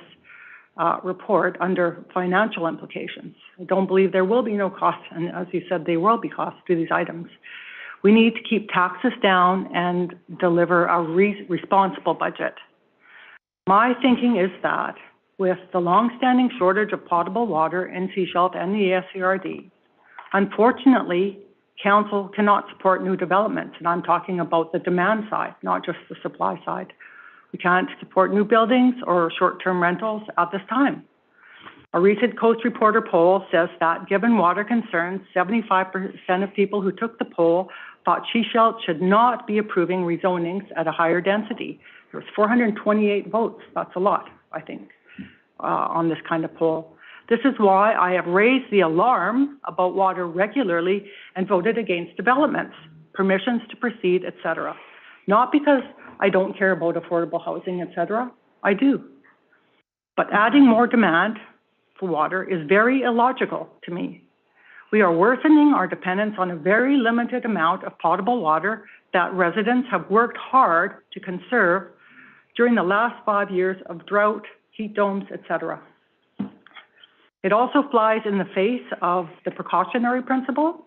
Speaker 8: report, under financial implications. I don't believe there will be no cost, and as you said, there will be costs to these items. We need to keep taxes down and deliver a responsible budget. My thinking is that with the long-standing shortage of potable water in Sechelt and the SERD, unfortunately, Council cannot support new developments, and I'm talking about the demand side, not just the supply side. We can't support new buildings or short-term rentals at this time. A recent Coast Reporter poll says that, given water concerns, 75% of people who took the poll thought Sechelt should not be approving rezonings at a higher density. There was 428 votes. That's a lot, I think, on this kind of poll. This is why I have raised the alarm about water regularly and voted against developments, permissions to proceed, etc. Not because I don't care about affordable housing, etc. I do. But adding more demand for water is very illogical to me. We are worsening our dependence on a very limited amount of potable water that residents have worked hard to conserve during the last 5 years of drought, heat domes, etc. It also flies in the face of the precautionary principle,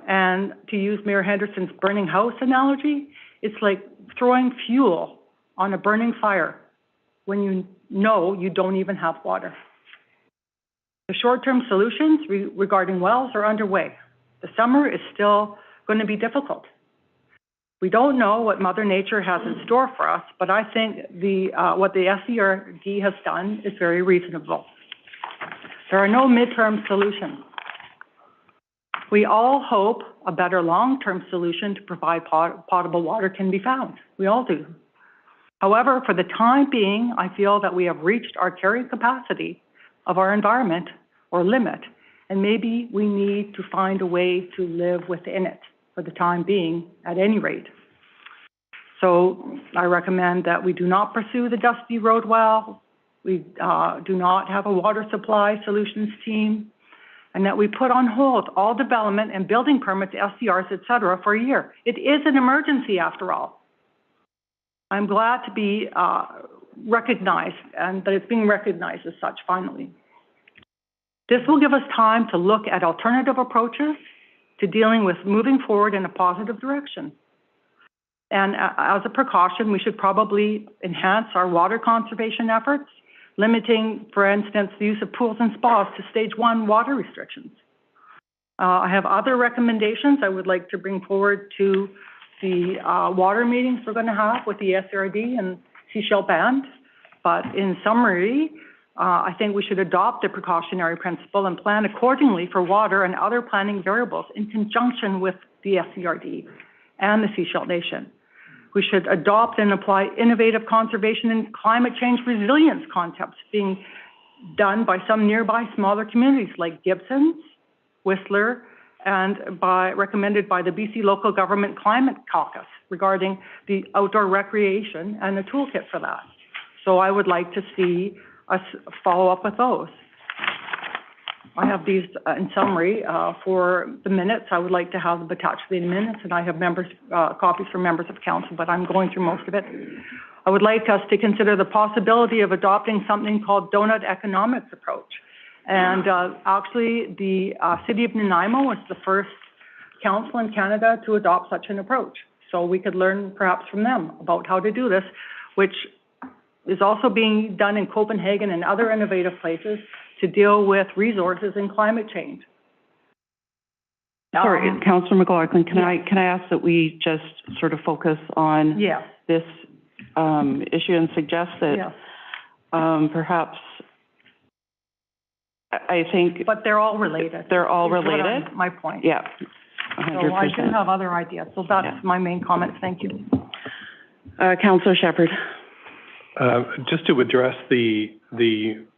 Speaker 8: and to use Mayor Henderson's burning house analogy, it's like throwing fuel on a burning fire when you know you don't even have water. The short-term solutions regarding wells are underway. The summer is still going to be difficult. We don't know what Mother Nature has in store for us, but I think what the SERD has done is very reasonable. There are no midterm solutions. We all hope a better long-term solution to provide potable water can be found. We all do. However, for the time being, I feel that we have reached our carrying capacity of our environment, or limit, and maybe we need to find a way to live within it for the time being, at any rate. So I recommend that we do not pursue the Dusty Road well, we do not have a water supply solutions team, and that we put on hold all development and building permits, SCRs, et cetera, for a year. It is an emergency after all. I'm glad to be recognized, and that it's being recognized as such finally. This will give us time to look at alternative approaches to dealing with moving forward in a positive direction. And as a precaution, we should probably enhance our water conservation efforts, limiting, for instance, the use of pools and spas to stage 1 water restrictions. I have other recommendations I would like to bring forward to the water meetings we're going to have with the SRD and Seashell Band. But in summary, I think we should adopt the precautionary principle and plan accordingly for water and other planning variables in conjunction with the SCRD and the Seashell Nation. We should adopt and apply innovative conservation and climate change resilience concepts being done by some nearby smaller communities like Gibsons, Whistler, and recommended by the BC Local Government Climate Caucus regarding the outdoor recreation and a toolkit for that. So I would like to see us follow up with those. I have these in summary for the minutes. I would like to have them attached to the minutes, and I have copies for members of council, but I'm going through most of it. I would like us to consider the possibility of adopting something called donut economics approach. And actually, the city of Nanaimo was the first council in Canada to adopt such an approach. So we could learn perhaps from them about how to do this, which is also being done in Copenhagen and other innovative places to deal with resources and climate change.
Speaker 12: Sorry, Councillor McLaughlin, can I ask that we just sort of focus on this issue and suggest that perhaps, I think... But
Speaker 8: they're all related.
Speaker 12: They're all related?
Speaker 8: My point.
Speaker 12: Yeah, 100%.
Speaker 8: So I do have other ideas, so that's my main comment. Thank you.
Speaker 12: Councillor Shepherd.
Speaker 6: Just to address the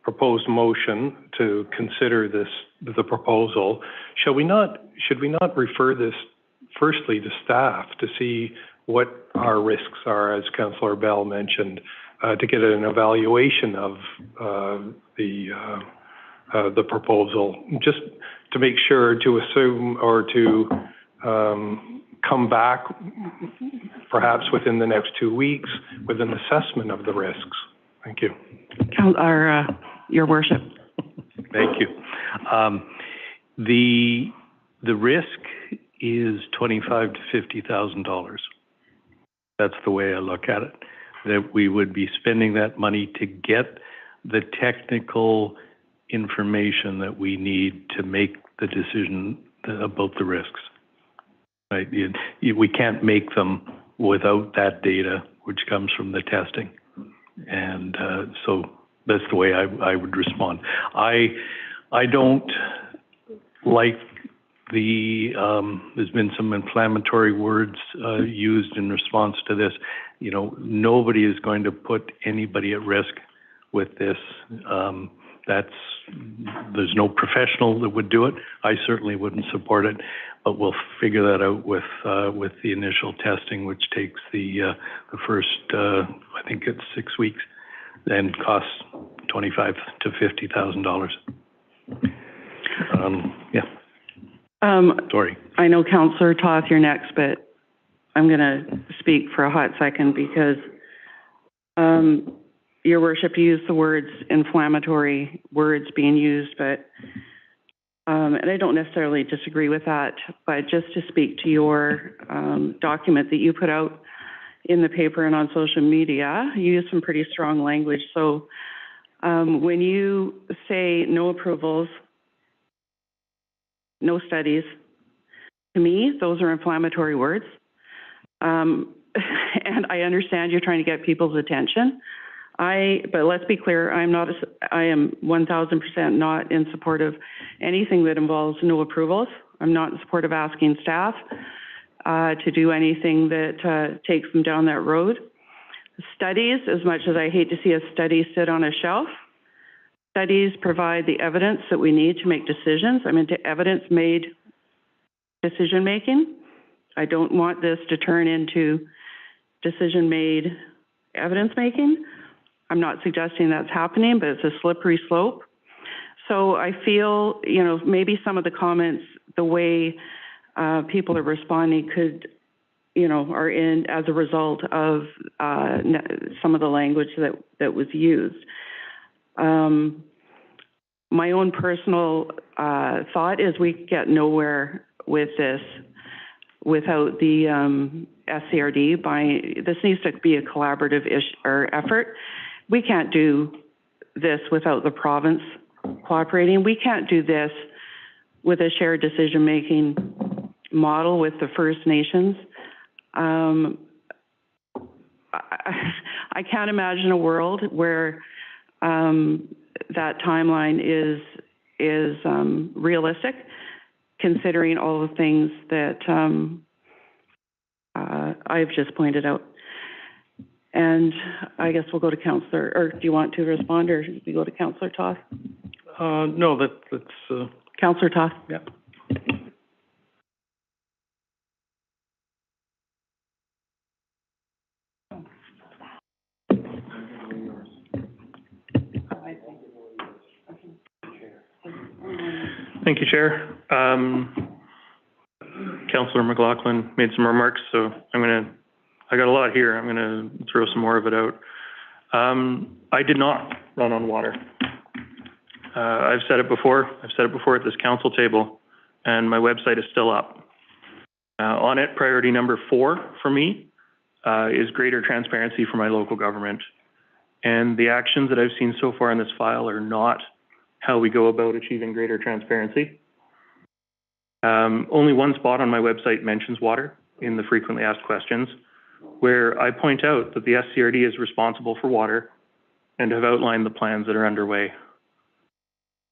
Speaker 6: proposed motion to consider the proposal, should we not refer this firstly to staff to see what our risks are, as Councillor Bell mentioned, to get an evaluation of the proposal, just to make sure to assume or to come back perhaps within the next 2 weeks with an assessment of the risks. Thank you.
Speaker 12: Your Worship.
Speaker 9: Thank you. The risk is $25,000 to $50,000. That's the way I look at it. That we would be spending that money to get the technical information that we need to make the decision about the risks. Right? We can't make them without that data, which comes from the testing. And so that's the way I would respond. I don't like there's been some inflammatory words used in response to this. You know, nobody is going to put anybody at risk with this. There's no professional that would do it. I certainly wouldn't support it, but we'll figure that out with the initial testing, which takes the first, I think it's 6 weeks, and costs $25,000 to $50,000. Sorry.
Speaker 12: I know Councillor Toth, you're next, but I'm going to speak for a hot second because Your Worship used the words inflammatory words being used, but and I don't necessarily disagree with that, but just to speak to your document that you put out in the paper and on social media, you used some pretty strong language. So when you say no approvals, no studies, to me, those are inflammatory words. And I understand you're trying to get people's attention. But let's be clear, I am 1,000% not in support of anything that involves no approvals. I'm not in support of asking staff to do anything that takes them down that road. Studies, as much as I hate to see a study sit on a shelf, studies provide the evidence that we need to make decisions. I'm into evidence-made decision-making. I don't want this to turn into decision-made evidence-making. I'm not suggesting that's happening, but it's a slippery slope. So I feel, you know, maybe some of the comments, the way people are responding could, you know, are in as a result of some of the language that was used. My own personal thought is we get nowhere with this without the SCRD. This needs to be a collaborative effort. We can't do this without the province cooperating. We can't do this with a shared decision-making model with the First Nations. I can't imagine a world where that timeline is realistic, considering all the things that I've just pointed out. And I guess we'll go to Councillor, or do you want to respond, or do we go to Councillor Toth?
Speaker 1: No, that's
Speaker 12: Councillor Toth?
Speaker 1: Yeah.
Speaker 11: Thank you, Chair. Councillor McLaughlin made some remarks, so I got a lot here. I'm gonna throw some more of it out. I did not run on water. I've said it before. I've said it before at this council table, and my website is still up. On it, priority number 4 for me is greater transparency for my local government. And the actions that I've seen so far in this file are not how we go about achieving greater transparency. Only one spot on my website mentions water in the frequently asked questions, where I point out that the SCRD is responsible for water and have outlined the plans that are underway.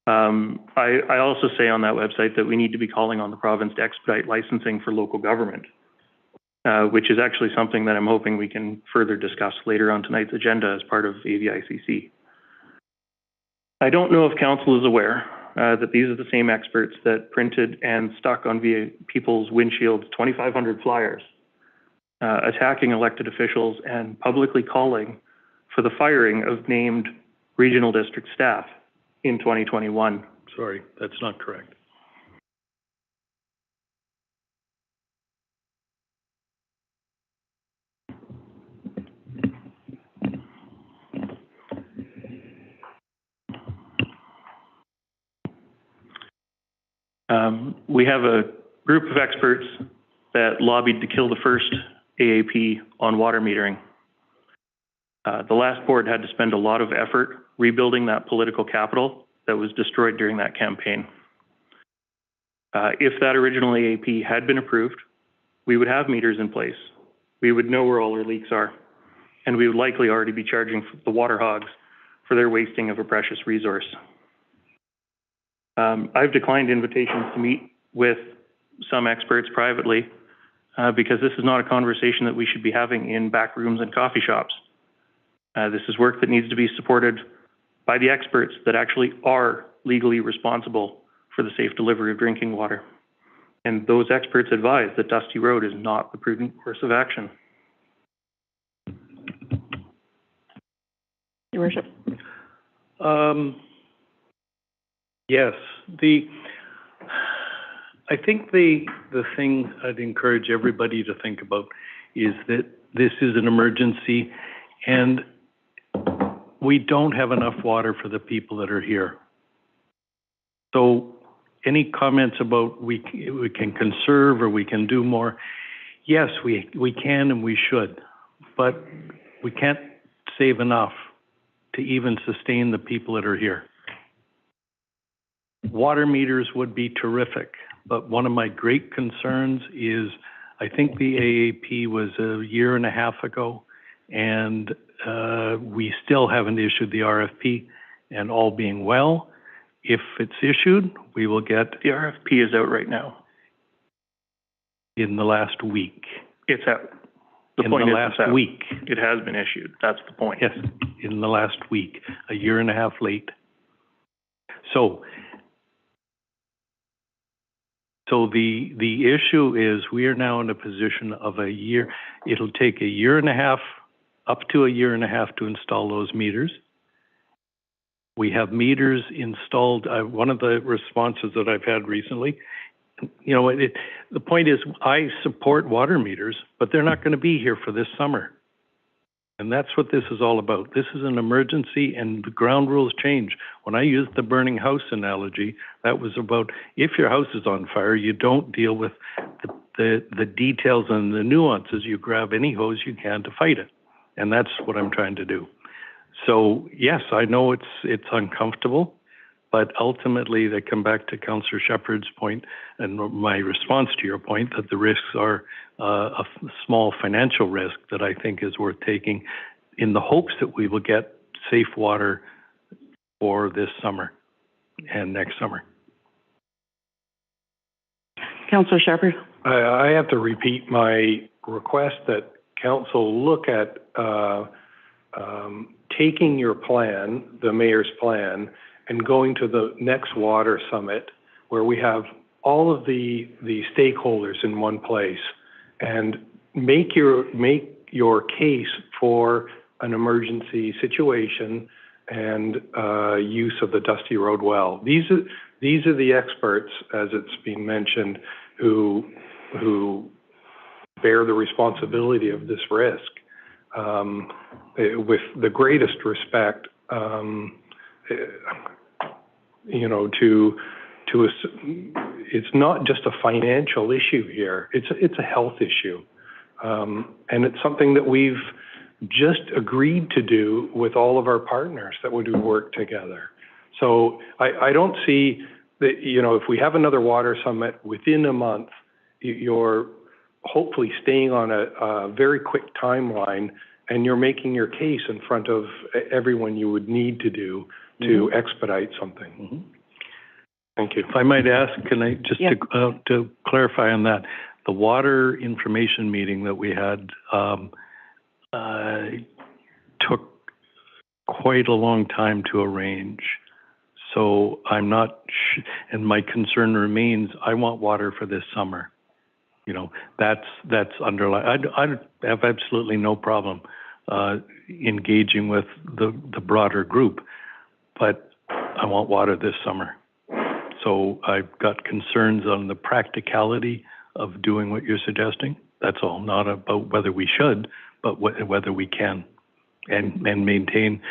Speaker 11: I also say on that website that we need to be calling on the province to expedite licensing for local government, which is actually something that I'm hoping we can further discuss later on tonight's agenda as part of AVICC. I don't know if council is aware that these are the same experts that printed and stuck on people's windshields 2,500 flyers, attacking elected officials and publicly calling for the firing of named regional district staff in 2021.
Speaker 1: Sorry, that's not correct.
Speaker 11: We have a group of experts that lobbied to kill the first AAP on water metering. The last board had to spend a lot of effort rebuilding that political capital that was destroyed during that campaign. If that original AAP had been approved, we would have meters in place. We would know where all our leaks are, and we would likely already be charging the water hogs for their wasting of a precious resource. I've declined invitations to meet with some experts privately because this is not a conversation that we should be having in back rooms and coffee shops. This is work that needs to be supported by the experts that actually are legally responsible for the safe delivery of drinking water. And those experts advise that Dusty Road is not the prudent course of action.
Speaker 12: Your Worship.
Speaker 1: Yes, I think the thing I'd encourage everybody to think about is that this is an emergency and we don't have enough water for the people that are here. So any comments about we can conserve or we can do more, yes, we can and we should, but we can't save enough to even sustain the people that are here. Water meters would be terrific, but one of my great concerns is I think the AAP was a year and a half ago, and we still haven't issued the RFP, and all being well, if it's issued, we will get...
Speaker 11: The RFP is out right now.
Speaker 1: In the last week.
Speaker 11: It's out.
Speaker 1: In the last week.
Speaker 11: It has been issued. That's the point.
Speaker 1: Yes, in the last week, a year and a half late. So the issue is we are now in a position of a year. It'll take a year and a half, up to a year and a half to install those meters. We have meters installed. One of the responses that I've had recently, you know, the point is I support water meters, but they're not going to be here for this summer. And that's what this is all about. This is an emergency, and the ground rules change. When I used the burning house analogy, that was about if your house is on fire, you don't deal with the details and the nuances. You grab any hose you can to fight it. And that's what I'm trying to do. So, yes, I know it's uncomfortable, but ultimately they come back to Councillor Shepherd's point and my response to your point that the risks are a small financial risk that I think is worth taking in the hopes that we will get safe water for this summer and next summer.
Speaker 12: Councillor Shepherd.
Speaker 6: I have to repeat my request that council look at taking your plan, the mayor's plan, and going to the next water summit where we have all of the stakeholders in one place and make your case for an emergency situation and use of the Dusty Road well. These are the experts, as it's been mentioned, who bear the responsibility of this risk. With the greatest respect, you know, it's not just a financial issue here. It's a health issue, and it's something that we've just agreed to do with all of our partners that would work together. So I don't see that, you know, if we have another water summit within a month, you're hopefully staying on a very quick timeline, and you're making your case in front of everyone you would need to do to expedite something.
Speaker 1: Mm-hmm.
Speaker 6: Thank you.
Speaker 1: If I might ask, can I just to clarify on that, the water information meeting that we had took quite a long time to arrange. So I'm not, and my concern remains, I want water for this summer. You know, that's underlying. I have absolutely no problem engaging with the broader group, but I want water this summer. So I've got concerns on the practicality of doing what you're suggesting. That's all, not about whether we should, but whether we can, and maintain.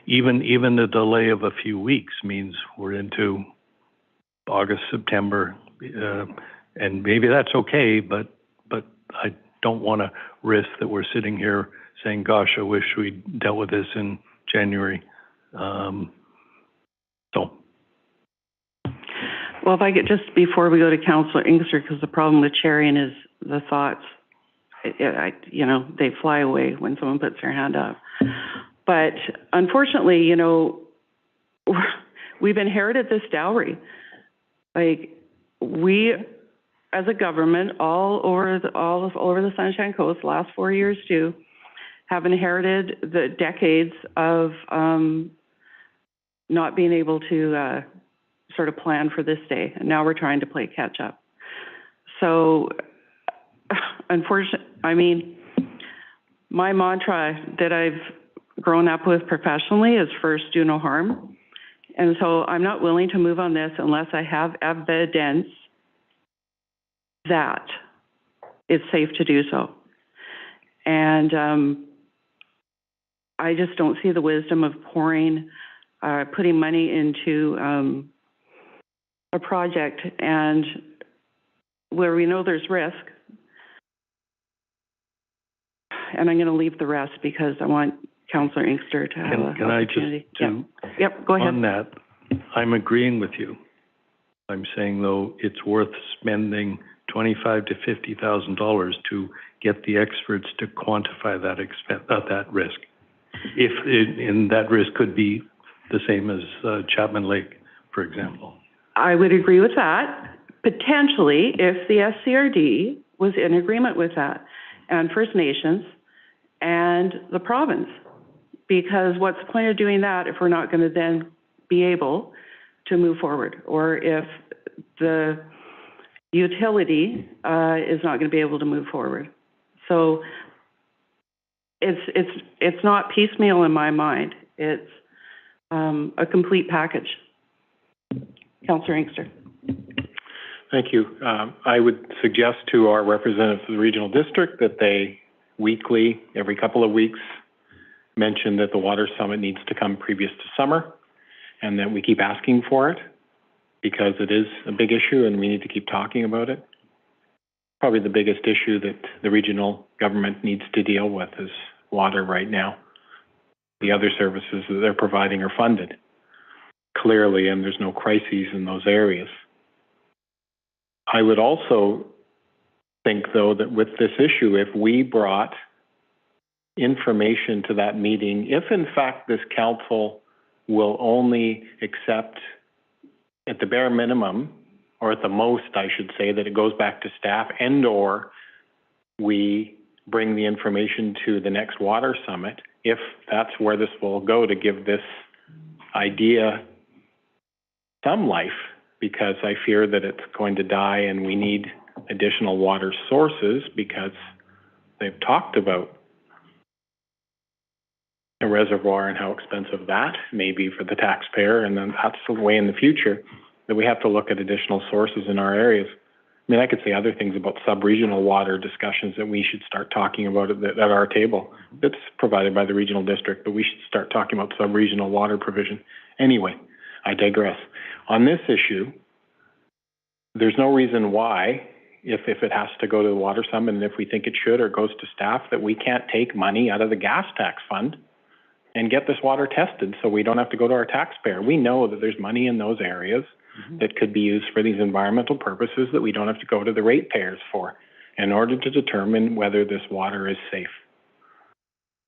Speaker 1: Even the delay of a few weeks means we're into August, September, and maybe that's okay, but I don't want to risk that we're sitting here saying, gosh, I wish we'd dealt with this in January.
Speaker 12: Well, if I could just, before we go to Councillor Inkster, because the problem with chairing is the thoughts, you know, they fly away when someone puts their hand up. But unfortunately, you know, we've inherited this dowry. Like, we, as a government, all over the Sunshine Coast, the last 4 years too, have inherited the decades of not being able to sort of plan for this day, and now we're trying to play catch up. So, unfortunately, I mean, my mantra that I've grown up with professionally is first, do no harm. And so I'm not willing to move on this unless I have evidence that it's safe to do so. And I just don't see the wisdom of putting money into a project and where we know there's risk. And I'm going to leave the rest because I want Councillor Inkster to have an opportunity. Yep, go ahead.
Speaker 1: On that, I'm agreeing with you. I'm saying, though, it's worth spending $25,000 to $50,000 to get the experts to quantify that risk. And that risk could be the same as Chapman Lake, for example.
Speaker 12: I would agree with that, potentially, if the SCRD was in agreement with that, and First Nations and the province. Because what's the point of doing that if we're not going to then be able to move forward, or if the utility is not going to be able to move forward. So it's not piecemeal in my mind. It's a complete package. Councillor Inkster.
Speaker 4: Thank you. I would suggest to our representatives of the regional district that they weekly, every couple of weeks, mention that the water summit needs to come previous to summer, and that we keep asking for it because it is a big issue and we need to keep talking about it. Probably the biggest issue that the regional government needs to deal with is water right now. The other services that they're providing are funded clearly, and there's no crises in those areas. I would also think, though, that with this issue, if we brought information to that meeting, if in fact this council will only accept at the bare minimum, or at the most, I should say, that it goes back to staff, and or we bring the information to the next water summit, if that's where this will go, to give this idea some life, because I fear that it's going to die and we need additional water sources, because they've talked about a reservoir and how expensive that may be for the taxpayer, and then that's the way in the future that we have to look at additional sources in our areas. I mean, I could say other things about sub-regional water discussions that we should start talking about at our table. That's provided by the regional district, but we should start talking about sub-regional water provision. Anyway, I digress. On this issue, there's no reason why, if it has to go to the water summit, and if we think it should or goes to staff, that we can't take money out of the gas tax fund and get this water tested so we don't have to go to our taxpayer. We know that there's money in those areas that could be used for these environmental purposes that we don't have to go to the ratepayers for in order to determine whether this water is safe.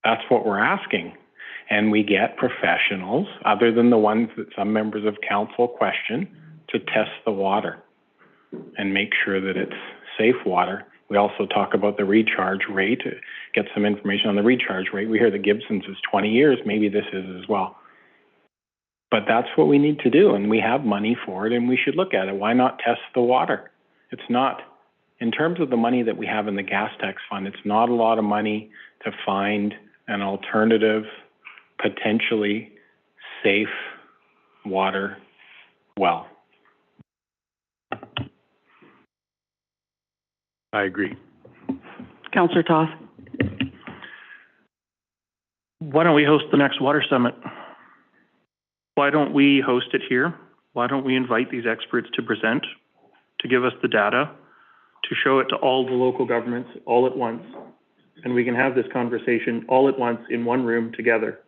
Speaker 4: That's what we're asking. And we get professionals, other than the ones that some members of council question, to test the water and make sure that it's safe water. We also talk about the recharge rate, get some information on the recharge rate. We hear that Gibson's is 20 years, maybe this is as well. But that's what we need to do, and we have money for it, and we should look at it. Why not test the water? It's not, in terms of the money that we have in the gas tax fund, it's not a lot of money to find an alternative, potentially safe water well.
Speaker 9: I agree.
Speaker 12: Councillor Toth.
Speaker 11: Why don't we host the next water summit? Why don't we host it here? Why don't we invite these experts to present, to give us the data, to show it to all the local governments all at once, and we can have this conversation all at once in one room together,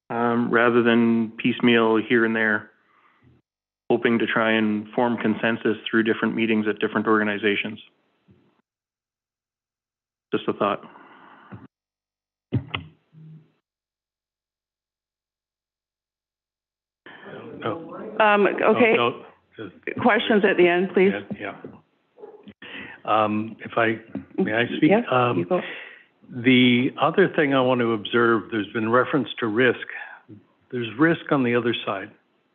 Speaker 11: rather than piecemeal here and there, hoping to try and form consensus through different meetings at different organizations. Just a thought.
Speaker 12: Okay.
Speaker 1: No.
Speaker 12: Questions at the end, please.
Speaker 1: Yeah. May I speak?
Speaker 12: Yes, you go.
Speaker 1: The other thing I want to observe, there's been reference to risk. There's risk on the other side.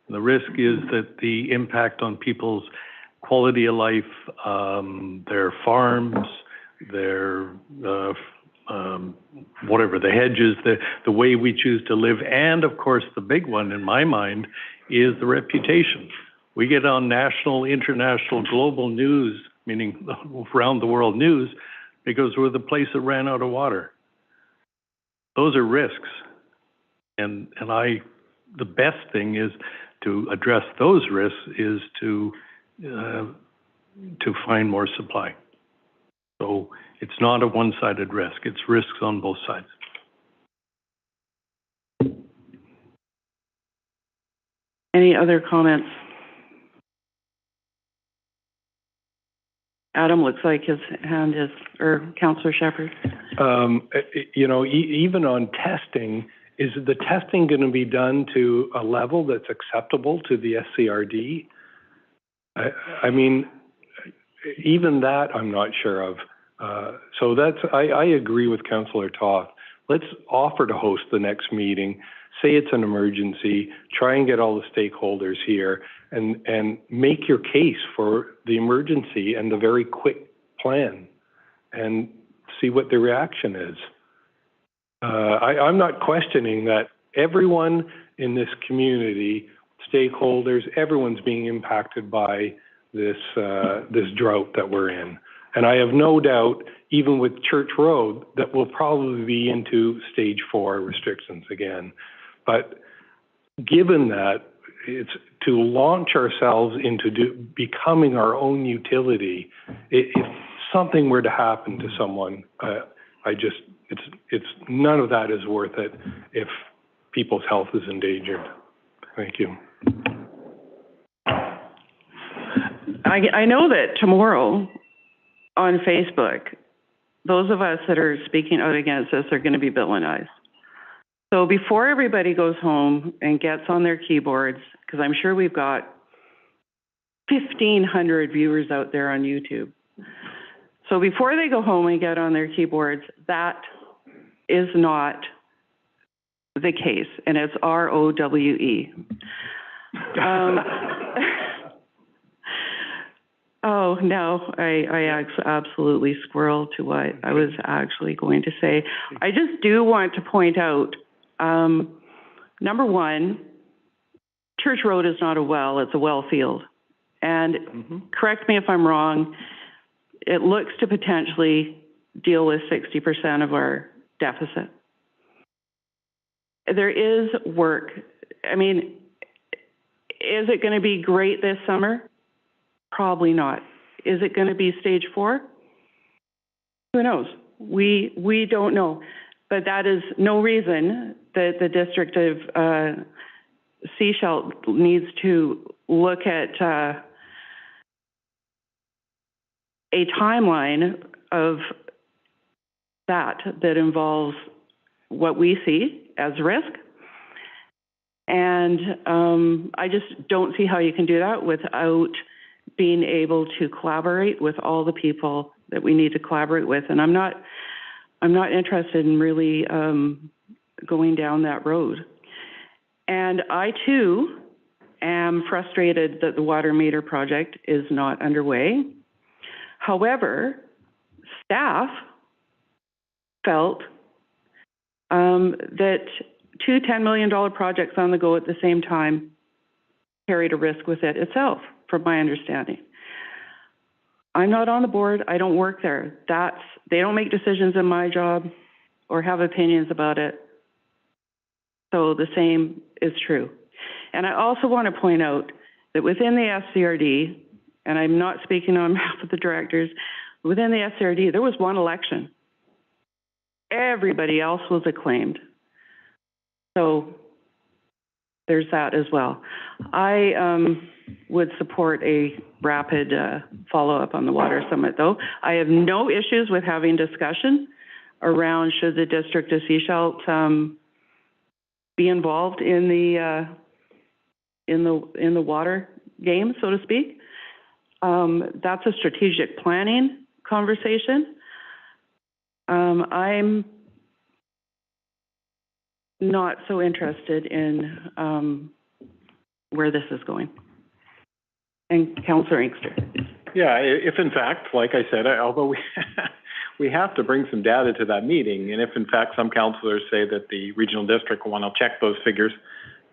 Speaker 1: The risk is that the impact on people's quality of life, their farms, their whatever, the hedges, the way we choose to live, and of course the big one in my mind is the reputation. We get on national, international, global news, meaning around the world news, because we're the place that ran out of water. Those are risks. And the best thing is to address those risks is to find more supply. So it's not a one-sided risk. It's risks on both sides.
Speaker 12: Any other comments? Adam, looks like his hand is, or Councillor Shepherd.
Speaker 6: Even on testing, is the testing going to be done to a level that's acceptable to the SCRD? I mean, even that I'm not sure of. So I agree with Councillor Toth. Let's offer to host the next meeting, say it's an emergency, try and get all the stakeholders here, and make your case for the emergency and the very quick plan, and see what the reaction is. I'm not questioning that everyone in this community, stakeholders, everyone's being impacted by this drought that we're in. And I have no doubt, even with Church Road, that we'll probably be into stage 4 restrictions again. But given that, it's to launch ourselves into becoming our own utility. If something were to happen to someone, it's none of that is worth it if people's health is endangered. Thank you.
Speaker 12: I know that tomorrow on Facebook, those of us that are speaking out against this are going to be villainized. So before everybody goes home and gets on their keyboards, because I'm sure we've got 1,500 viewers out there on YouTube. So before they go home and get on their keyboards, that is not the case, and it's ROWE. Oh, no, I absolutely squirreled to what I was actually going to say. I just do want to point out, number one, Church Road is not a well, it's a well field. And correct me if I'm wrong, it looks to potentially deal with 60% of our deficit. There is work. I mean, is it going to be great this summer? Probably not. Is it going to be stage 4? Who knows? We don't know. But that is no reason that the district of Sechelt needs to look at a timeline of that involves what we see as risk. And I just don't see how you can do that without being able to collaborate with all the people that we need to collaborate with. And I'm not interested in really going down that road. And I too am frustrated that the water meter project is not underway. However, staff felt that two $10 million projects on the go at the same time carried a risk with it itself, from my understanding. I'm not on the board. I don't work there. They don't make decisions in my job or have opinions about it. So the same is true. And I also want to point out that within the SCRD, and I'm not speaking on behalf of the directors, within the SCRD, there was one election. Everybody else was acclaimed. So there's that as well. I would support a rapid follow-up on the Water Summit, though. I have no issues with having discussion around should the District of Sechelt be involved in the water game, so to speak. That's a strategic planning conversation. I'm not so interested in where this is going. And Councillor Inkster.
Speaker 4: Yeah, if in fact, like I said, although we have to bring some data to that meeting, and if in fact some councillors say that the regional district will want to check those figures,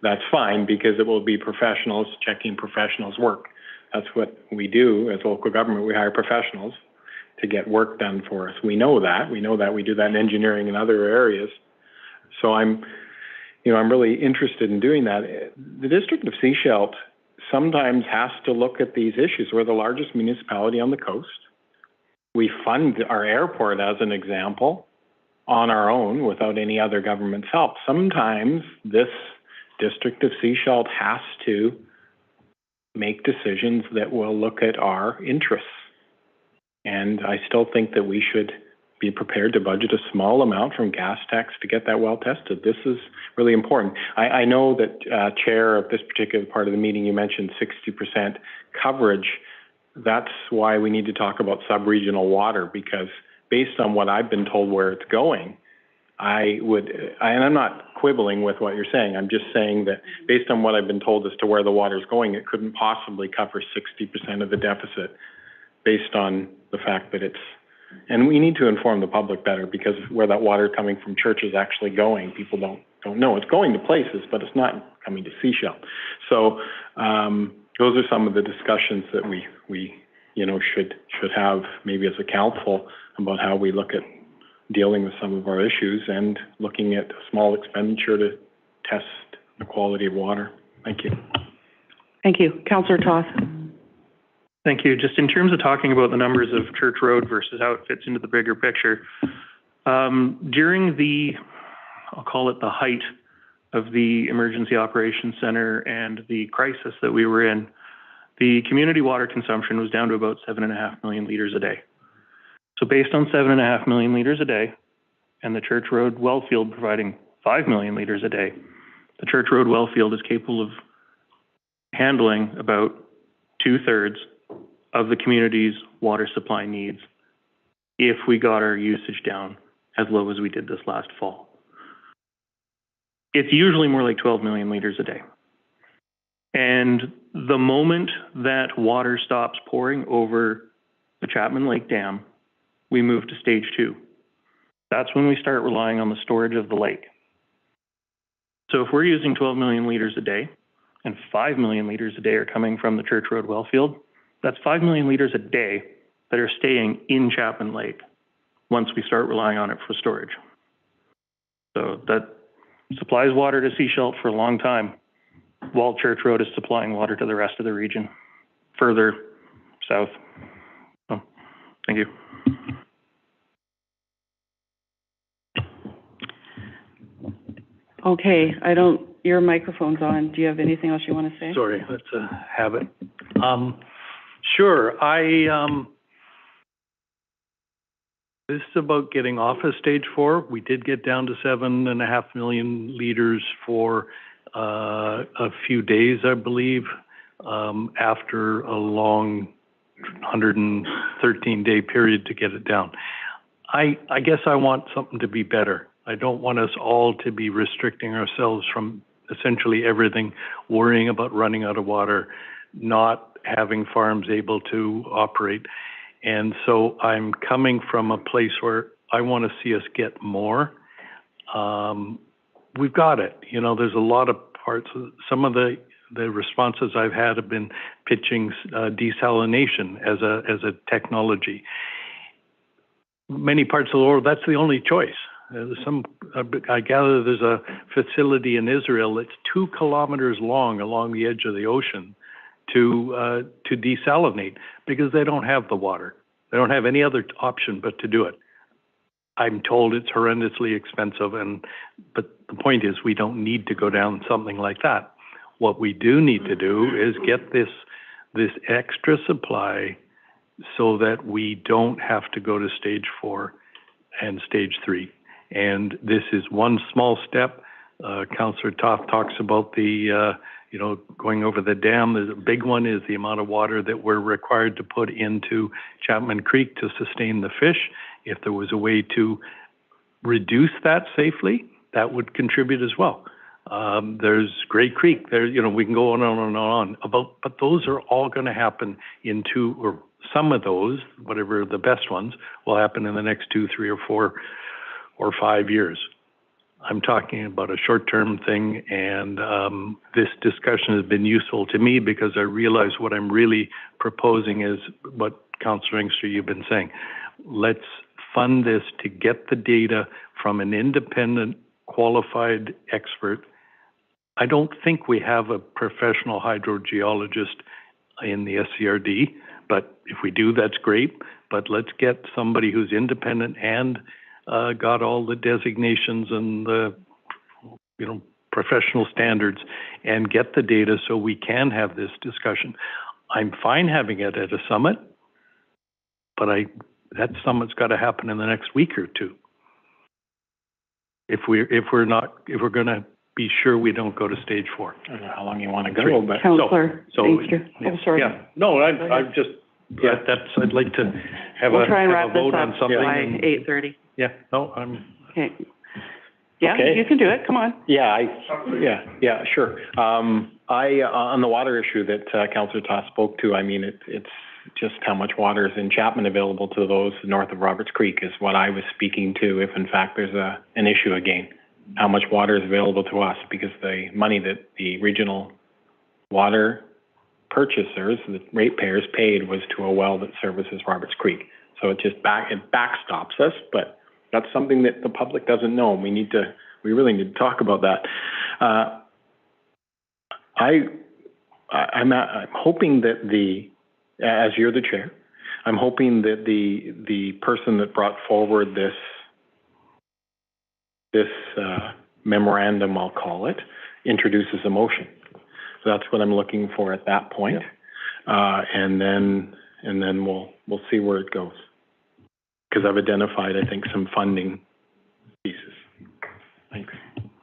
Speaker 4: that's fine, because it will be professionals checking professionals' work. That's what we do as local government. We hire professionals to get work done for us. We know that. We do that in engineering and other areas. So I'm really interested in doing that. The District of Sechelt sometimes has to look at these issues. We're the largest municipality on the coast. We fund our airport, as an example, on our own without any other government's help. Sometimes this District of Sechelt has to make decisions that will look at our interests. And I still think that we should be prepared to budget a small amount from gas tax to get that well tested. This is really important. I know that, Chair, of this particular part of the meeting, you mentioned 60% coverage. That's why we need to talk about sub-regional water, because based on what I've been told where it's going, and I'm not quibbling with what you're saying, I'm just saying that based on what I've been told as to where the water's going, it couldn't possibly cover 60% of the deficit based on the fact that and we need to inform the public better, because where that water coming from Church is actually going, people don't know. It's going to places, but it's not coming to Sechelt. So, those are some of the discussions that we should have maybe as a council about how we look at dealing with some of our issues and looking at a small expenditure to test the quality of water. Thank you.
Speaker 12: Thank you. Councillor Toth.
Speaker 11: Thank you. Just in terms of talking about the numbers of Church Road versus how it fits into the bigger picture, during I'll call it the height of the Emergency Operations Center and the crisis that we were in, the community water consumption was down to about 7.5 million liters a day. So based on 7.5 million liters a day, and the Church Road well field providing 5 million liters a day, the Church Road well field is capable of handling about 2/3 of the community's water supply needs if we got our usage down as low as we did this last fall. It's usually more like 12 million liters a day. And the moment that water stops pouring over the Chapman Lake Dam, we move to stage 2. That's when we start relying on the storage of the lake. So if we're using 12 million liters a day and 5 million liters a day are coming from the Church Road well field, that's 5 million liters a day that are staying in Chapman Lake once we start relying on it for storage. So that supplies water to Sechelt for a long time, while Church Road is supplying water to the rest of the region further south. So, thank you.
Speaker 12: Okay, your microphone's on. Do you have anything else you want to say?
Speaker 1: Sorry, that's a habit. Sure, this is about getting off of stage 4. We did get down to 7.5 million liters for a few days, I believe, after a long 113-day period to get it down. I guess I want something to be better. I don't want us all to be restricting ourselves from essentially everything, worrying about running out of water, not having farms able to operate. And so I'm coming from a place where I want to see us get more. We've got it. There's a lot of parts. Some of the responses I've had have been pitching desalination as a technology. Many parts of the world, that's the only choice. I gather there's a facility in Israel that's 2 kilometers long along the edge of the ocean to desalinate because they don't have the water. They don't have any other option but to do it. I'm told it's horrendously expensive, but the point is we don't need to go down something like that. What we do need to do is get this extra supply so that we don't have to go to stage 4 and stage 3. And this is one small step. Councillor Toth talks about the going over the dam. The big one is the amount of water that we're required to put into Chapman Creek to sustain the fish. If there was a way to reduce that safely, that would contribute as well. There's Grey Creek. We can go on and on but those are all going to happen or some of those, whatever the best ones, will happen in the next 2, 3, or 4, or 5 years. I'm talking about a short-term thing, and this discussion has been useful to me because I realize what I'm really proposing is what Councillor Inkster, you've been saying. Let's fund this to get the data from an independent, qualified expert. I don't think we have a professional hydrogeologist in the SCRD, but if we do, that's great. But let's get somebody who's independent and got all the designations and the professional standards and get the data so we can have this discussion. I'm fine having it at a summit, but that summit's got to happen in the next week or 2. If we're going to be sure we don't go to stage 4.
Speaker 4: I don't know how long you want to go, but
Speaker 12: Councillor, thank you. I'm sorry.
Speaker 1: Yeah, no, I've just I'd like to have
Speaker 12: we'll try and wrap
Speaker 1: a vote
Speaker 12: this
Speaker 1: on
Speaker 12: up
Speaker 1: something
Speaker 12: by 8:30.
Speaker 1: Yeah, no, I'm.
Speaker 12: Okay. Yeah,
Speaker 4: Okay.
Speaker 12: you can do it, come on.
Speaker 4: Yeah, sure. On the water issue that, Councillor Toss spoke to, I mean, it's just how much water is in Chapman available to those north of Roberts Creek is what I was speaking to, if in fact there's an issue again. How much water is available to us, because the money that the regional water purchasers, the ratepayers paid, was to a well that services Roberts Creek. So it just backstops us, but that's something that the public doesn't know. We really need to talk about that. I'm hoping that as you're the chair, I'm hoping that the person that brought forward this memorandum, I'll call it, introduces a motion. So that's what I'm looking for at that point. And then we'll see where it goes. Because I've identified, I think, some funding pieces. Thanks.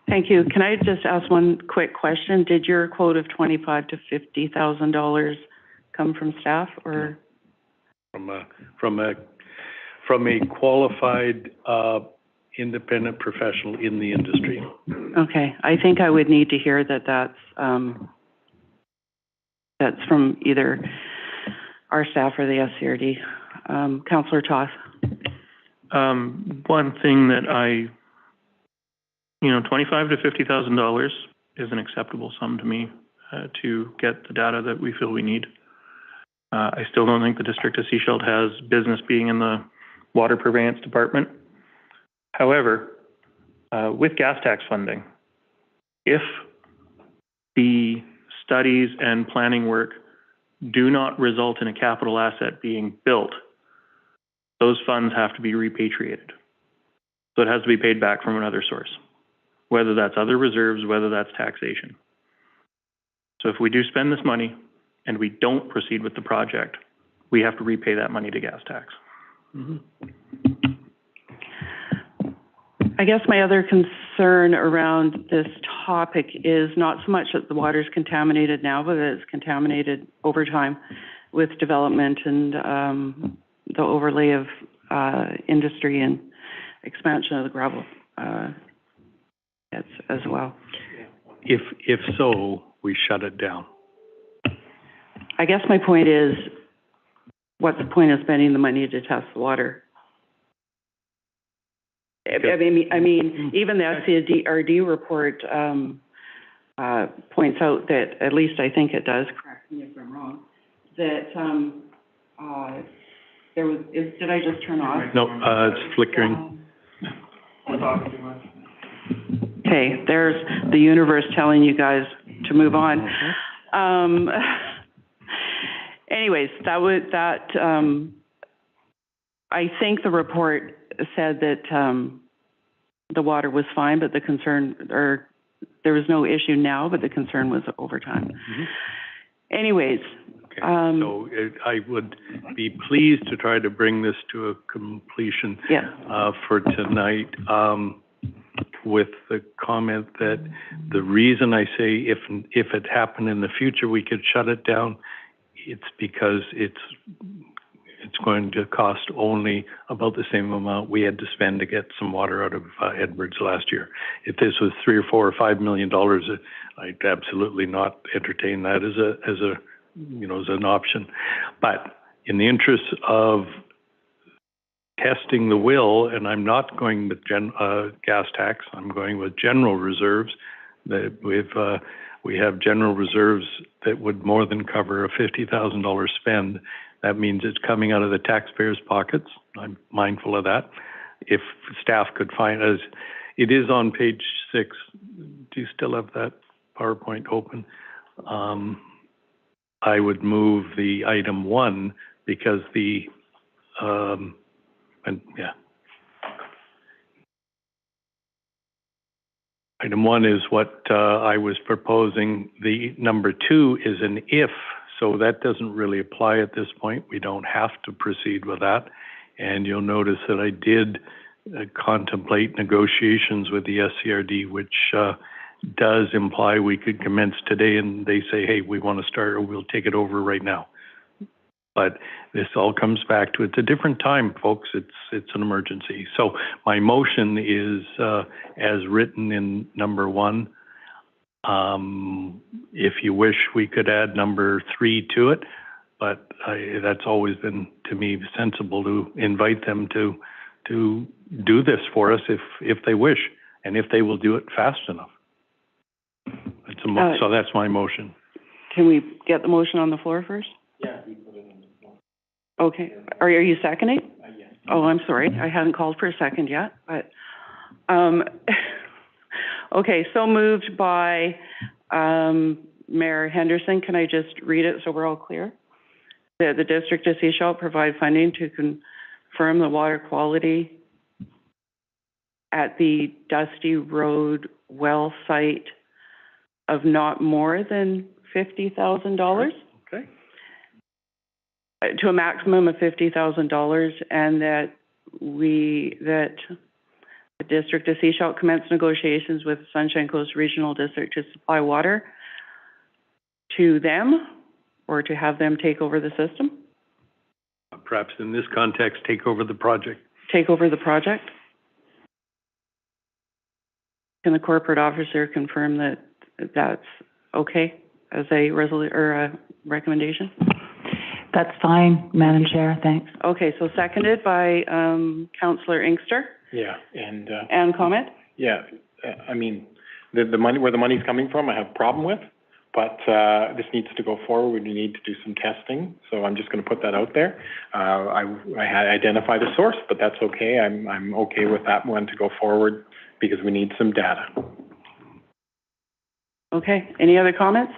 Speaker 12: Thank you. Can I just ask one quick question? Did your quote of $25,000 to $50,000 come from staff or?
Speaker 1: From a qualified, independent professional in the industry.
Speaker 12: Okay, I think I would need to hear that's from either our staff or the SCRD. Councillor Toth.
Speaker 11: One thing that $25,000 to $50,000 is an acceptable sum to me to get the data that we feel we need. I still don't think the District of Sechelt has business being in the water purveyance department. However, with gas tax funding, if the studies and planning work do not result in a capital asset being built, those funds have to be repatriated. So it has to be paid back from another source, whether that's other reserves, whether that's taxation. So if we do spend this money and we don't proceed with the project, we have to repay that money to gas tax.
Speaker 1: Mm-hmm.
Speaker 12: I guess my other concern around this topic is not so much that the water is contaminated now, but that it's contaminated over time with development and the overlay of industry and expansion of the gravel as well.
Speaker 1: If so, we shut it down.
Speaker 12: I guess my point is, what's the point of spending the money to test the water? I mean, even the SCRD report points out that, at least I think it does, correct me if I'm wrong, that there was, did I just turn off?
Speaker 1: No, it's flickering.
Speaker 12: Okay, there's the universe telling you guys to move on. Anyways, I think the report said that the water was fine, but the concern, or there was no issue now, but the concern was over time.
Speaker 1: Mm-hmm.
Speaker 12: Anyways.
Speaker 1: Okay, so I would be pleased to try to bring this to a completion for tonight, with the comment that the reason I say if it happened in the future, we could shut it down, it's because it's going to cost only about the same amount we had to spend to get some water out of Edwards last year. If this was $3 or $4 or $5 million, I'd absolutely not entertain that as an option. But in the interest of testing the will, and I'm not going with gas tax, I'm going with general reserves. That we have general reserves that would more than cover a $50,000 spend. That means it's coming out of the taxpayers' pockets. I'm mindful of that. If staff could find us, it is on page 6. Do you still have that PowerPoint open? I would move the item 1 because Item 1 is what I was proposing. The number 2 is an if, so that doesn't really apply at this point. We don't have to proceed with that. And you'll notice that I did contemplate negotiations with the SCRD, which does imply we could commence today, and they say, hey, we want to start, or we'll take it over right now. But this all comes back to, it's a different time, folks. It's an emergency. So my motion is, as written in number 1. If you wish, we could add number 3 to it, but that's always been, to me, sensible to invite them to do this for us if they wish, and if they will do it fast enough. So that's my motion.
Speaker 12: Can we get the motion on the floor first?
Speaker 4: Yeah, we put it on the floor.
Speaker 12: Okay. Are you seconding?
Speaker 4: Yes.
Speaker 12: Oh, I'm sorry. I hadn't called for a second yet, but, okay, so moved by, Mayor Henderson. Can I just read it so we're all clear? That the district of Sea shall provide funding to confirm the water quality at the Dusty Road well site of not more than $50,000.
Speaker 1: Okay.
Speaker 12: To a maximum of $50,000, and that the district of Sea shall commence negotiations with Sunshine Coast Regional District to supply water to them, or to have them take over the system?
Speaker 1: Perhaps in this context, take over the project.
Speaker 12: Take over the project? Can the corporate officer confirm that that's okay as a recommendation?
Speaker 13: That's fine, Madam Chair, thanks.
Speaker 12: Okay, so seconded by Councillor Inkster.
Speaker 4: Yeah, and
Speaker 12: And comment?
Speaker 4: yeah, I mean, the money, where the money's coming from, I have a problem with, but this needs to go forward. We need to do some testing, so I'm just going to put that out there. I had identified a source, but that's okay. I'm okay with that one to go forward because we need some data.
Speaker 12: Okay, any other comments?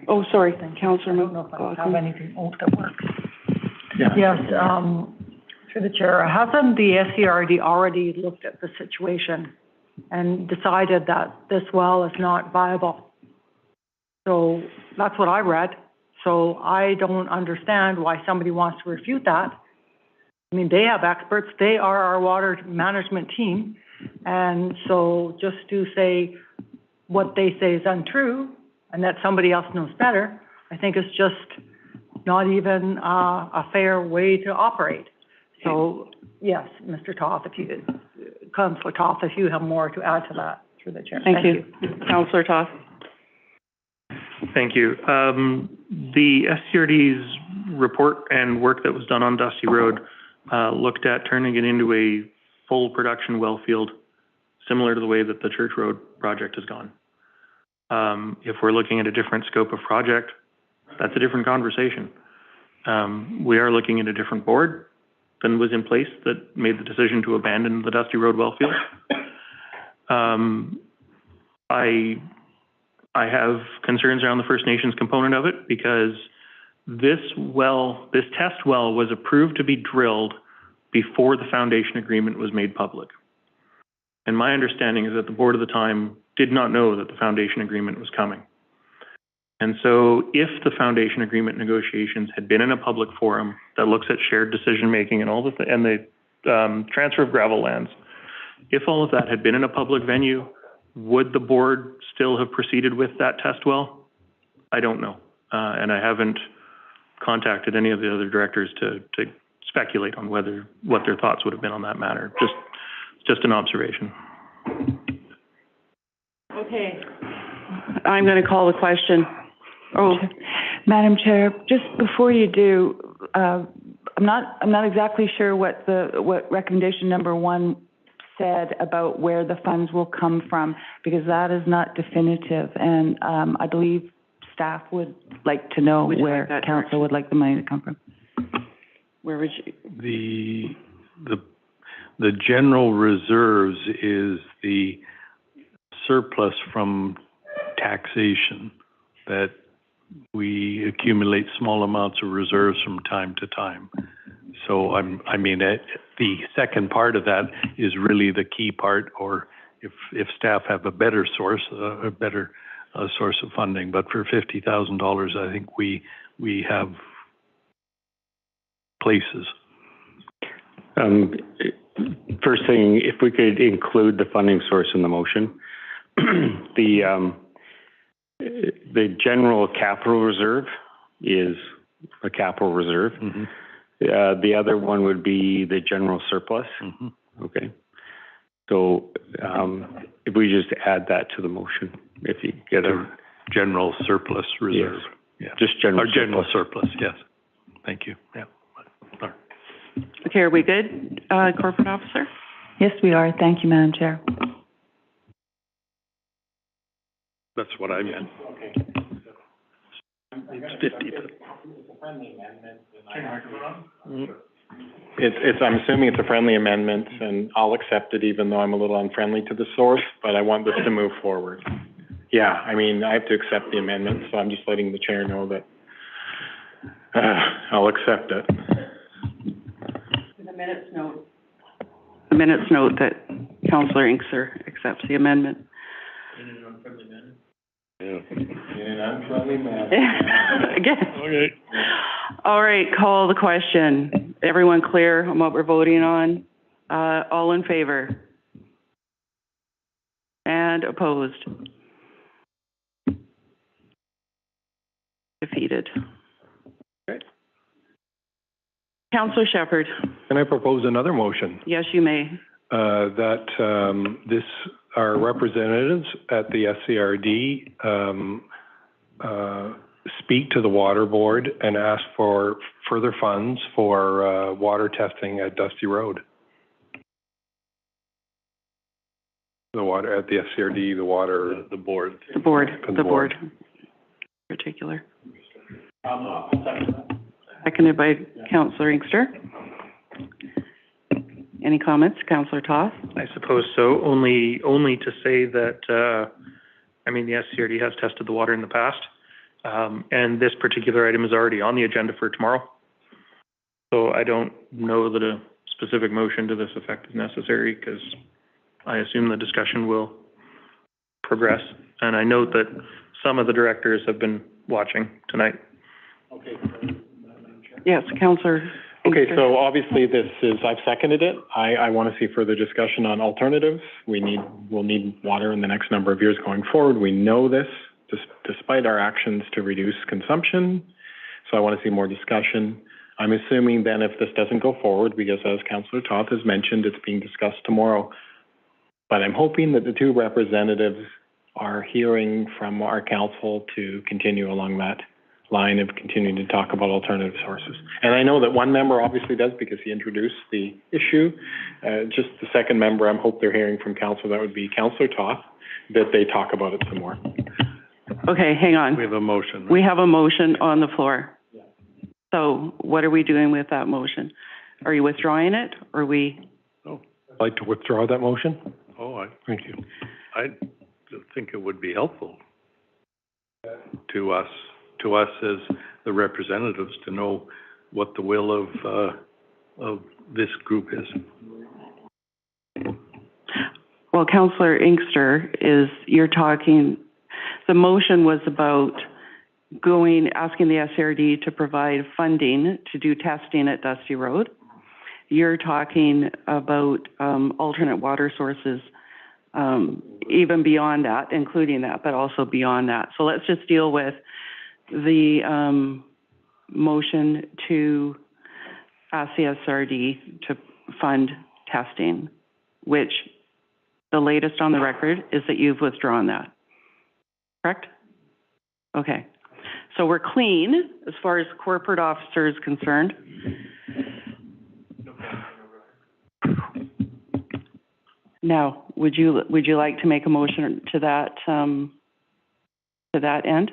Speaker 12: Oh, sorry, Councillor.
Speaker 8: I don't know if I have anything that works. Yes, through the chair, hasn't the SCRD already looked at the situation and decided that this well is not viable? So that's what I read. So I don't understand why somebody wants to refute that. I mean, they have experts. They are our water management team. And so just to say what they say is untrue and that somebody else knows better, I think is just not even a fair way to operate. So, yes, Mr. Toth, Councillor Toth, if you have more to add to that, through the chair.
Speaker 12: Thank you. Councillor Toth.
Speaker 11: Thank you. The SCRD's report and work that was done on Dusty Road looked at turning it into a full production well field, similar to the way that the Church Road project has gone. If we're looking at a different scope of project, that's a different conversation. We are looking at a different board than was in place that made the decision to abandon the Dusty Road well field. I have concerns around the First Nations component of it because this test well was approved to be drilled before the foundation agreement was made public. And my understanding is that the board at the time did not know that the foundation agreement was coming. And so if the foundation agreement negotiations had been in a public forum that looks at shared decision-making and all and the transfer of gravel lands, if all of that had been in a public venue, would the board still have proceeded with that test well? I don't know. And I haven't contacted any of the other directors to speculate on what their thoughts would have been on that matter. Just an observation.
Speaker 12: Okay. I'm going to call the question. Oh,
Speaker 13: Madam Chair, just before you do, I'm not exactly sure what recommendation number 1 said about where the funds will come from, because that is not definitive, and I believe staff would like to know where council would like the money to come from.
Speaker 12: Where would you?
Speaker 1: The general reserves is the surplus from taxation that we accumulate small amounts of reserves from time to time. So the second part of that is really the key part, or if staff have a better source, a better source of funding. But for $50,000, I think we have places.
Speaker 7: First thing, if we could include the funding source in the motion. The general capital reserve is a capital reserve. The other one would be the general surplus. Okay. So, if we just add that to the motion, if you get a
Speaker 1: General surplus reserve.
Speaker 7: yes, just general surplus.
Speaker 1: General surplus, yes. Thank you, yeah.
Speaker 12: Okay, are we good, corporate officer?
Speaker 13: Yes, we are. Thank you, Madam Chair.
Speaker 1: That's what I meant. It's 50.
Speaker 4: I'm assuming it's a friendly amendment, and I'll accept it even though I'm a little unfriendly to the source, but I want this to move forward. Yeah, I mean, I have to accept the amendment, so I'm just letting the chair know that, I'll accept it.
Speaker 12: The minutes note that Councillor Inkster accepts the amendment.
Speaker 1: In an unfriendly manner?
Speaker 4: In an unfriendly manner.
Speaker 12: Again.
Speaker 1: Okay.
Speaker 12: All right, call the question. Everyone clear on what we're voting on? All in favor? And opposed? Defeated.
Speaker 1: Okay.
Speaker 12: Councillor Shepherd.
Speaker 6: Can I propose another motion?
Speaker 12: Yes, you may.
Speaker 6: That our representatives at the SCRD speak to the water board and ask for further funds for water testing at Dusty Road. The water at the SCRD, the board.
Speaker 12: The board. Particular. Seconded by Councillor Inkster. Any comments, Councillor Toth?
Speaker 11: I suppose so, only to say that, the SCRD has tested the water in the past, and this particular item is already on the agenda for tomorrow. So I don't know that a specific motion to this effect is necessary, because I assume the discussion will progress. And I note that some of the directors have been watching tonight.
Speaker 4: Okay.
Speaker 12: Yes, Councillor.
Speaker 4: Okay, so obviously I've seconded it. I want to see further discussion on alternatives. We'll need water in the next number of years going forward. We know this, despite our actions to reduce consumption. So I want to see more discussion. I'm assuming then if this doesn't go forward, because as Councillor Toth has mentioned, it's being discussed tomorrow. But I'm hoping that the two representatives are hearing from our council to continue along that line of continuing to talk about alternative sources. And I know that one member obviously does because he introduced the issue. Just the second member, I hope they're hearing from council, that would be Councillor Toth, that they talk about it some more.
Speaker 12: Okay, hang on.
Speaker 1: We have a motion. Right?
Speaker 12: We have a motion on the floor. So what are we doing with that motion? Are you withdrawing it, or we?
Speaker 6: Oh, I'd like to withdraw that motion.
Speaker 1: Thank you. I think it would be helpful to us as the representatives to know what the will of this group is.
Speaker 12: Well, Councillor Inkster, you're talking, the motion was about asking the SRD to provide funding to do testing at Dusty Road. You're talking about alternate water sources, even beyond that, including that, but also beyond that. So let's just deal with the motion to ask the SRD to fund testing, which the latest on the record is that you've withdrawn that. Correct? Okay. So we're clean as far as corporate officer is concerned. Now, would you like to make a motion to that end?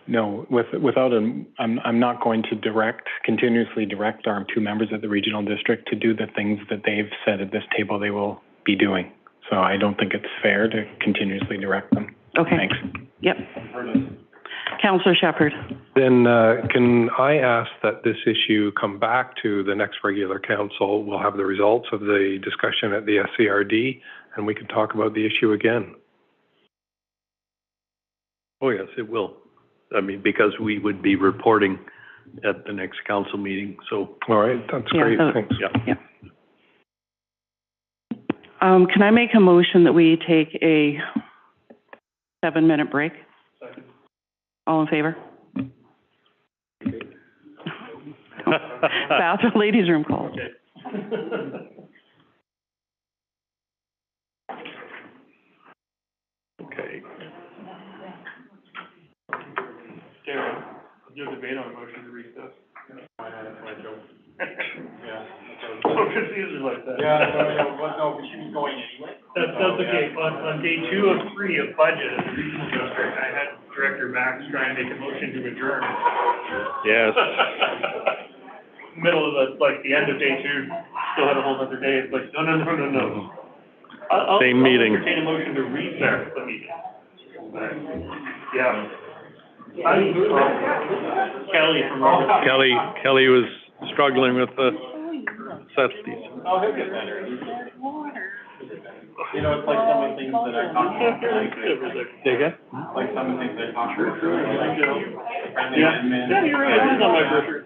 Speaker 4: No, I'm not going to continuously direct our two members of the regional district to do the things that they've said at this table they will be doing. So I don't think it's fair to continuously direct them.
Speaker 12: Okay.
Speaker 4: Thanks.
Speaker 12: Yep. Councillor Shepherd.
Speaker 6: Then can I ask that this issue come back to the next regular council? We'll have the results of the discussion at the SCRD, and we can talk about the issue again.
Speaker 1: Oh, yes, it will. Because we would be reporting at the next council meeting, so.
Speaker 6: All right, that's great, thanks.
Speaker 12: Yeah. Can I make a motion that we take a 7-minute break? All in favor? Bathroom, ladies' room call.
Speaker 1: Okay.
Speaker 11: Darren, do a debate on a motion to recess.
Speaker 4: Yeah.
Speaker 11: So confused like that.
Speaker 4: No, but she was going anyway.
Speaker 11: That's okay. On day 2 of 3 of budget as a regional district, I had Director Max try and make a motion to adjourn.
Speaker 1: Yes.
Speaker 11: Middle of the end of day 2, still had a whole other day. It's like, no.
Speaker 1: Same meeting.
Speaker 11: I'll entertain a motion to recess the meeting. Yeah. Kelly from Robert.
Speaker 1: Kelly was struggling with the necessities.
Speaker 4: Oh, he'll get better. You know, it's like some of the things that I talked about.
Speaker 1: Dig it?
Speaker 4: Like some of the things I talked about.
Speaker 11: Yeah, you're right. It's on my brochure.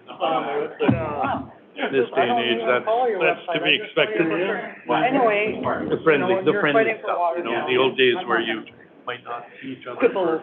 Speaker 1: This day and age, that's to be expected.
Speaker 8: Anyway,
Speaker 1: The friendly
Speaker 8: you're fighting for
Speaker 1: stuff,
Speaker 8: water.
Speaker 1: the old days where you might not see each other.
Speaker 8: Quibble.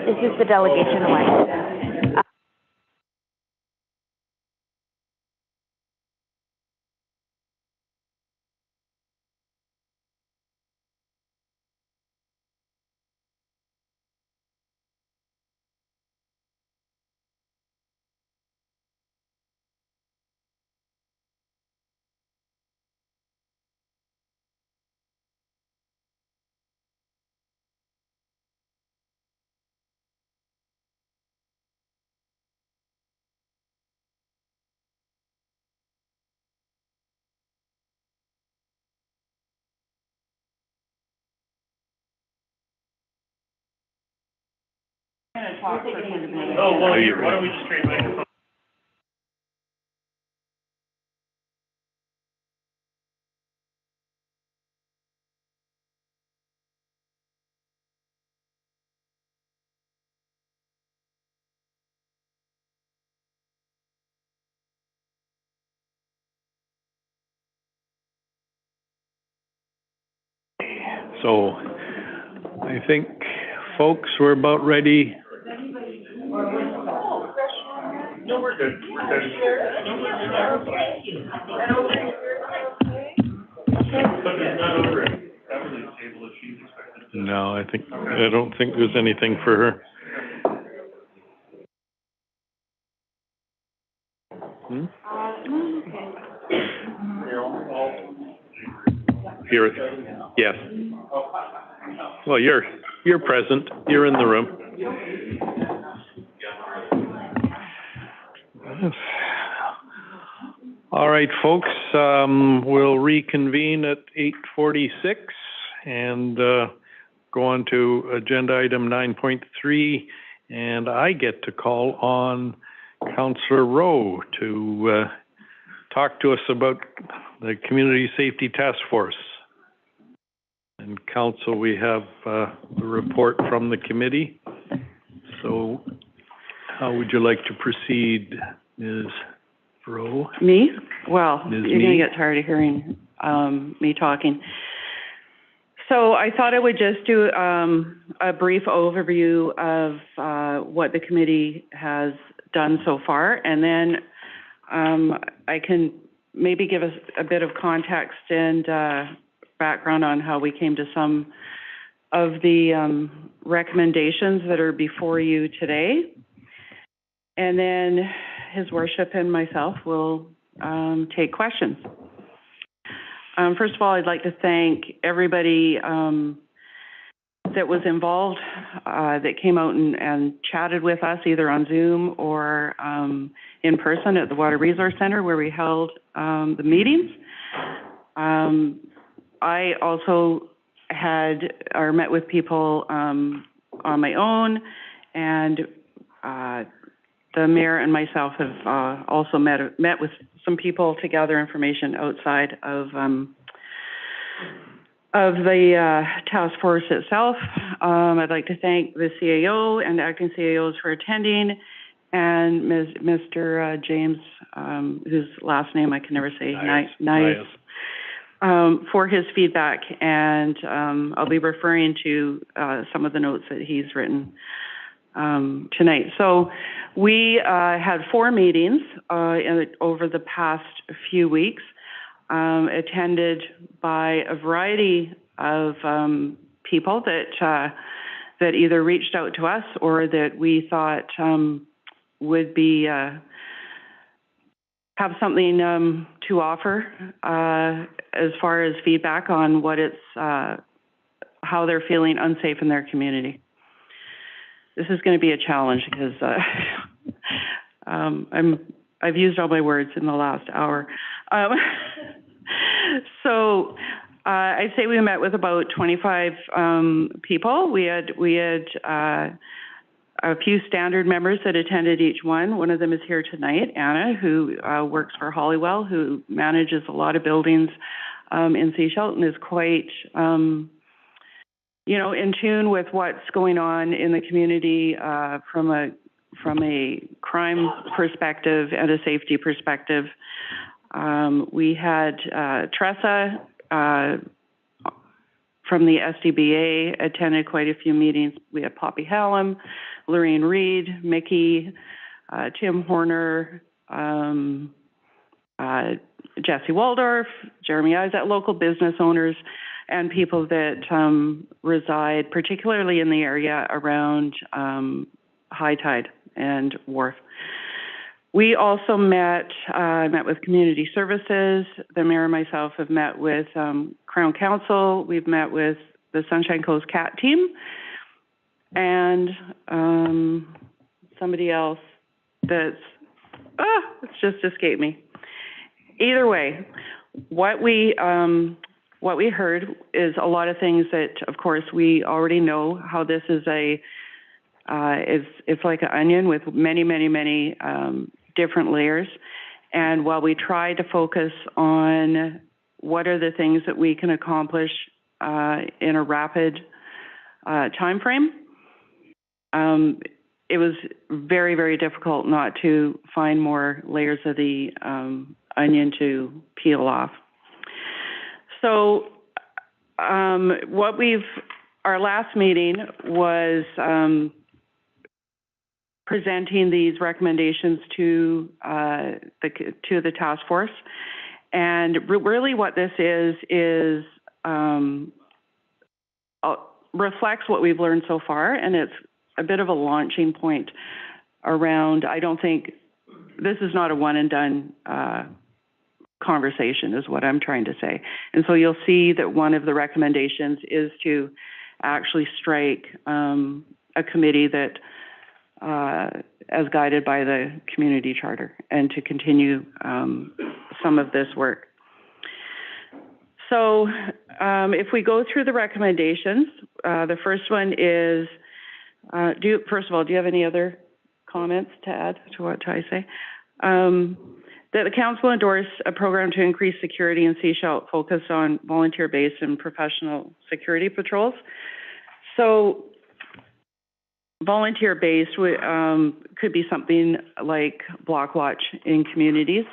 Speaker 10: This is the delegation one.
Speaker 12: talk for 10 minutes.
Speaker 11: Oh, well, here, why don't we just trade microphones?
Speaker 1: So, I think, folks, we're about ready.
Speaker 11: No, we're good.
Speaker 1: No, I don't think there's anything for her. Here, yes. Well, you're present, you're in the room. All right, folks, we'll reconvene at 8:46 and go on to agenda item 9.3, and I get to call on Councillor Rowe to talk to us about the Community Safety Task Force. And Council, we have a report from the committee. So how would you like to proceed, Ms. Rowe?
Speaker 12: Me? Well,
Speaker 1: Ms.
Speaker 12: you're going to get tired of hearing me talking. So I thought I would just do a brief overview of what the committee has done so far, and then I can maybe give us a bit of context and background on how we came to some of the recommendations that are before you today. And then His Worship and myself will take questions. First of all, I'd like to thank everybody that was involved, that came out and chatted with us either on Zoom or in person at the Water Resource Center where we held the meetings. I also met with people on my own, and the mayor and myself have also met with some people to gather information outside of the task force itself. I'd like to thank the CAO and acting CAOs for attending, and Mr. James, whose last name I can never say, Nice. For his feedback, and I'll be referring to some of the notes that he's written tonight. So we had 4 meetings over the past few weeks, attended by a variety of people that either reached out to us or that we thought would be have something to offer as far as feedback on what it's how they're feeling unsafe in their community. This is going to be a challenge because I've used all my words in the last hour. So I'd say we met with about 25 people. We had a few standard members that attended each one. One of them is here tonight, Anna, who works for Hollywell, who manages a lot of buildings in Sechelt and is quite, in tune with what's going on in the community from a crime perspective and a safety perspective. We had Tressa from the SDBA attended quite a few meetings. We had Poppy Hallam, Lorraine Reed, Mickey, Tim Horner, Jesse Waldorf, Jeremy Isaac, local business owners, and people that reside particularly in the area around High Tide and Wharf. We also met with Community Services. The mayor and myself have met with Crown Council. We've met with the Sunshine Coast CAT team and somebody else that's, it's just escaped me. Either way, what we heard is a lot of things that, of course, we already know, how this is a It's like an onion with many, many, many different layers. And while we try to focus on what are the things that we can accomplish in a rapid time frame, it was very, very difficult not to find more layers of the onion to peel off. So our last meeting was presenting these recommendations to the task force. And really what this is reflects what we've learned so far, and it's a bit of a launching point around, I don't think, this is not a one and done conversation is what I'm trying to say. And so you'll see that one of the recommendations is to actually strike a committee that as guided by the community charter, and to continue some of this work. So if we go through the recommendations, the first one is, first of all, do you have any other comments to add to what I say? That the council endorse a program to increase security in Sechelt focused on volunteer-based and professional security patrols. So volunteer-based could be something like block watch in communities.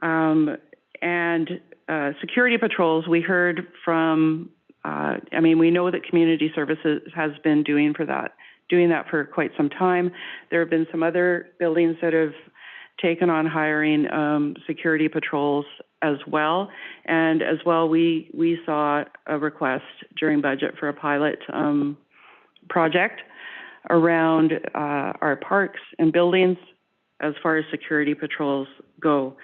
Speaker 12: And security patrols, we heard from, we know that community services has been doing that for quite some time. There have been some other buildings that have taken on hiring security patrols as well. And as well, we saw a request during budget for a pilot project around our parks and buildings as far as security patrols go.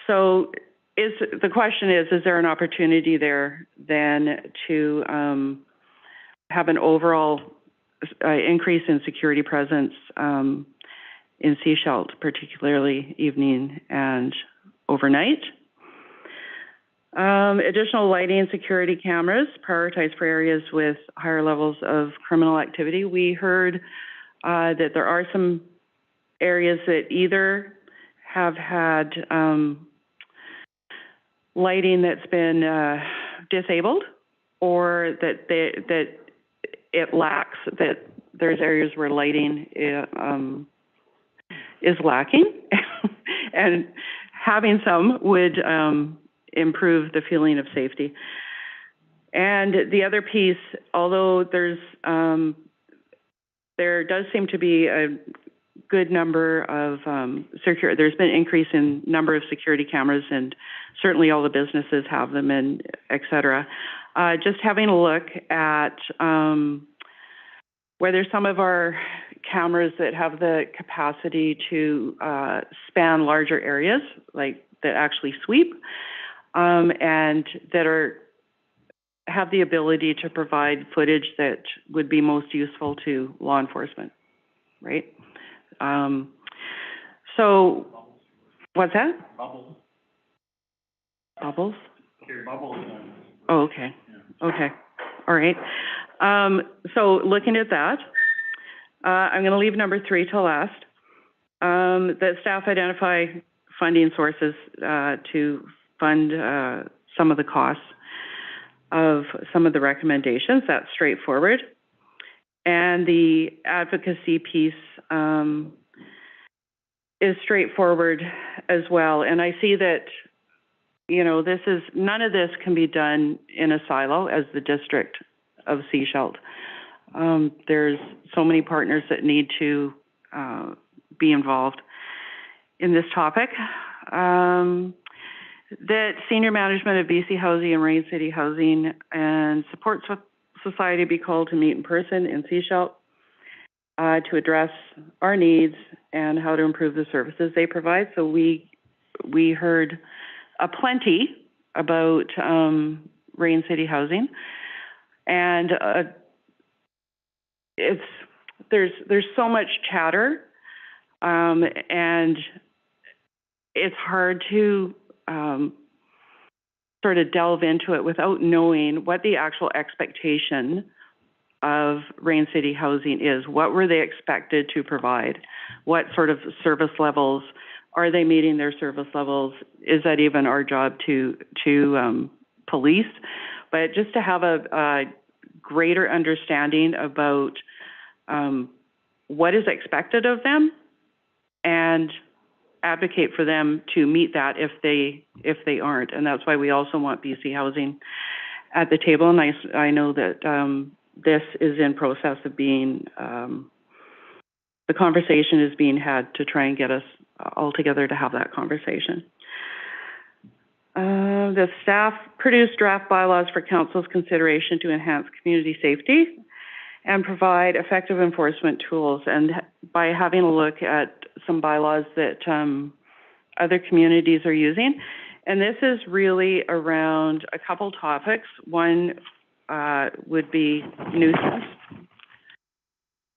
Speaker 12: So the question is there an opportunity there then to have an overall increase in security presence in Sechelt, particularly evening and overnight? Additional lighting and security cameras prioritized for areas with higher levels of criminal activity. We heard that there are some areas that either have had lighting that's been disabled, or that it lacks, that there's areas where lighting is lacking, and having some would improve the feeling of safety. And the other piece, although there does seem to be a good number of there's been an increase in number of security cameras, and certainly all the businesses have them, and et cetera. Just having a look at whether some of our cameras that have the capacity to span larger areas, like that actually sweep, and that have the ability to provide footage that would be most useful to law enforcement, right? So, what's that? Bubbles. Bubbles? Bubbles. Oh, okay. Okay. All right. So looking at that, I'm going to leave number 3 till last. That staff identify funding sources to fund some of the costs of some of the recommendations. That's straightforward. And the advocacy piece is straightforward as well. And I see that, none of this can be done in a silo as the District of Sechelt. There's so many partners that need to be involved in this topic. That senior management of BC Housing and Rain City Housing and Support Society be called to meet in person in Sechelt to address our needs and how to improve the services they provide. So we heard aplenty about Rain City Housing, and there's so much chatter, and it's hard to sort of delve into it without knowing what the actual expectation of Rain City Housing is. What were they expected to provide? What sort of service levels? Are they meeting their service levels? Is that even our job to police? But just to have a greater understanding about what is expected of them and advocate for them to meet that if they aren't. And that's why we also want BC Housing at the table. And I know that this is in process of being, the conversation is being had to try and get us all together to have that conversation. The staff produced draft bylaws for council's consideration to enhance community safety and provide effective enforcement tools. And by having a look at some bylaws that other communities are using, and this is really around a couple topics. One would be nuisance.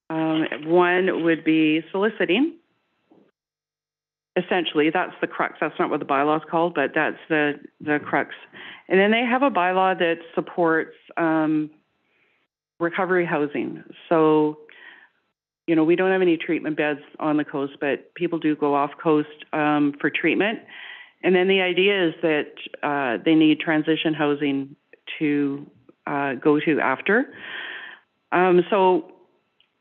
Speaker 12: One would be soliciting. Essentially, that's the crux. That's not what the bylaw is called, but that's the crux. And then they have a bylaw that supports recovery housing. So, you know, we don't have any treatment beds on the coast, but people do go off coast for treatment. And then the idea is that they need transition housing to go to after. So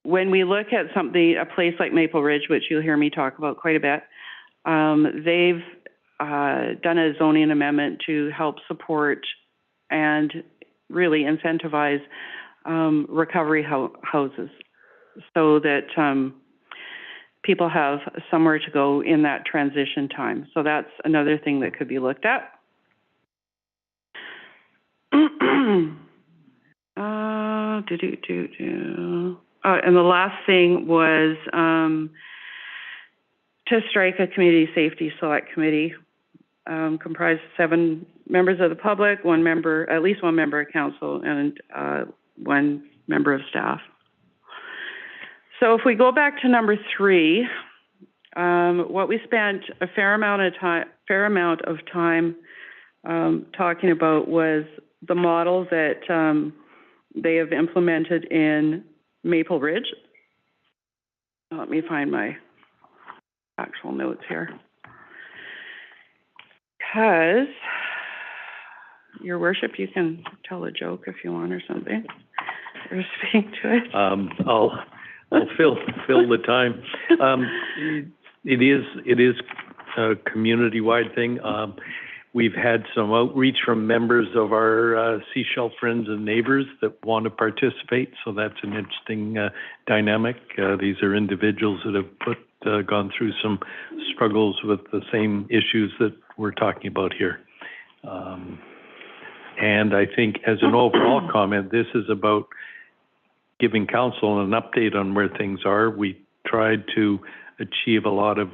Speaker 12: when we look at a place like Maple Ridge, which you'll hear me talk about quite a bit, they've done a zoning amendment to help support and really incentivize recovery houses so that people have somewhere to go in that transition time. So that's another thing that could be looked at. And the last thing was to strike a community safety select committee comprised of 7 members of the public, at least one member of council, and 1 member of staff. So if we go back to number 3, what we spent a fair amount of time talking about was the model that they have implemented in Maple Ridge. Let me find my actual notes here. Because, Your Worship, you can tell a joke if you want or something, or speak to it.
Speaker 1: I'll fill the time. It is a community-wide thing. We've had some outreach from members of our Seashell friends and neighbors that want to participate, so that's an interesting dynamic. These are individuals that have gone through some struggles with the same issues that we're talking about here. And I think as an overall comment, this is about giving council an update on where things are. We tried to achieve a lot of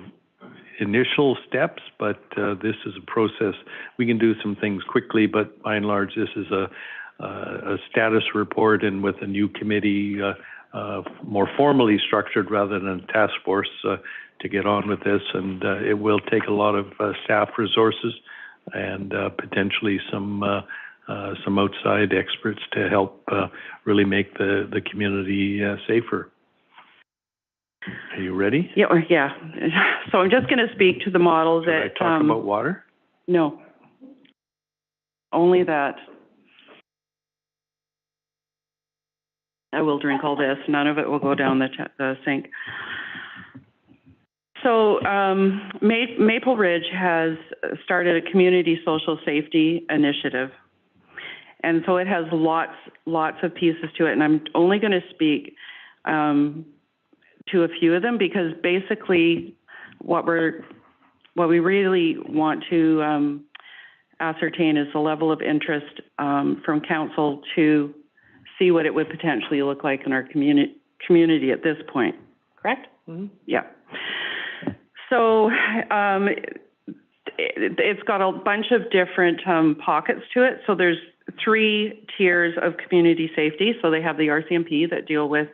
Speaker 1: initial steps, but this is a process. We can do some things quickly, but by and large, this is a status report, and with a new committee more formally structured rather than a task force to get on with this. And it will take a lot of staff resources and potentially some outside experts to help really make the community safer. Are you ready?
Speaker 12: Yeah. So I'm just going to speak to the model that...
Speaker 1: Should I talk about water?
Speaker 12: No. Only that. I will drink all this. None of it will go down the sink. So Maple Ridge has started a community social safety initiative. And so it has lots of pieces to it. And I'm only going to speak to a few of them, because basically what we really want to ascertain is the level of interest from council to see what it would potentially look like in our community at this point. Correct? Mm-hmm. Yeah. So it's got a bunch of different pockets to it. So there's 3 tiers of community safety. So they have the RCMP that deal with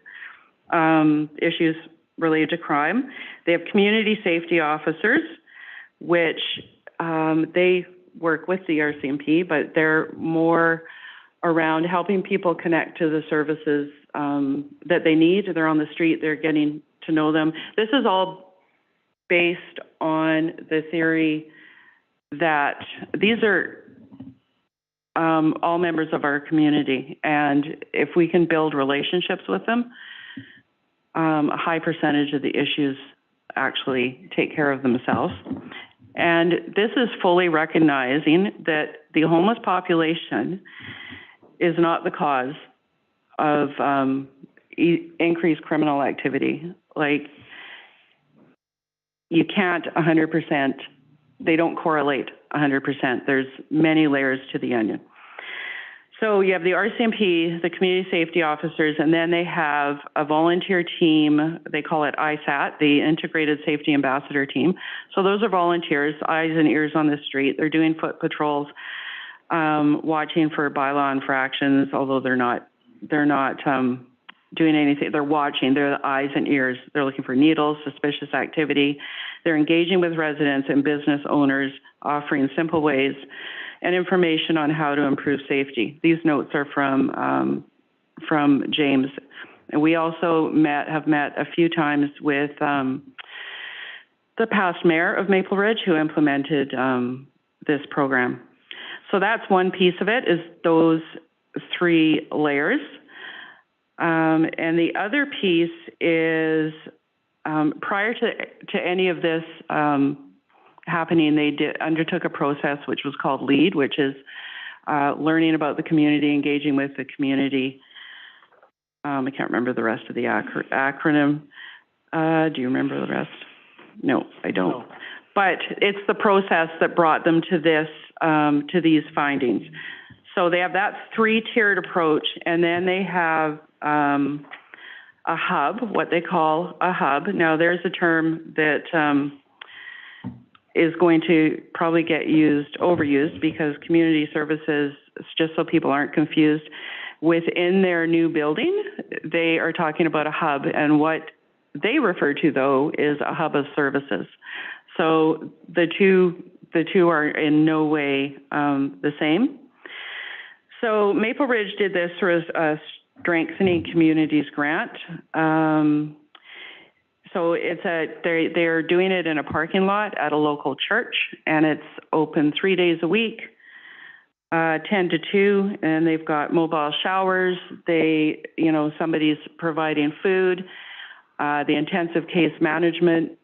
Speaker 12: issues related to crime. They have community safety officers, which they work with the RCMP, but they're more around helping people connect to the services that they need. They're on the street, they're getting to know them. This is all based on the theory that these are all members of our community, and if we can build relationships with them, a high percentage of the issues actually take care of themselves. And this is fully recognizing that the homeless population is not the cause of increased criminal activity. Like, you can't 100%, they don't correlate 100%. There's many layers to the onion. So you have the RCMP, the community safety officers, and then they have a volunteer team. They call it ISAT, the Integrated Safety Ambassador Team. So those are volunteers, eyes and ears on the street. They're doing foot patrols, watching for bylaw infractions, although they're not doing anything. They're watching. They're the eyes and ears. They're looking for needles, suspicious activity. They're engaging with residents and business owners, offering simple ways and information on how to improve safety. These notes are from James. And we also have met a few times with the past mayor of Maple Ridge who implemented this program. So that's one piece of it, is those 3 layers. And the other piece is, prior to any of this happening, they undertook a process which was called LEAD, which is learning about the community, engaging with the community. I can't remember the rest of the acronym. Do you remember the rest? No, I don't. No. But it's the process that brought them to this, to these findings. So they have that 3-tiered approach, and then they have a hub, what they call a hub. Now, there's a term that is going to probably get overused, because community services, just so people aren't confused, within their new building, they are talking about a hub, and what they refer to, though, is a hub of services. So the two are in no way the same. So Maple Ridge did this through a Strengthening Communities grant. So they're doing it in a parking lot at a local church, and it's open 3 days a week, 10 to 2, and they've got mobile showers. Somebody's providing food. The intensive case management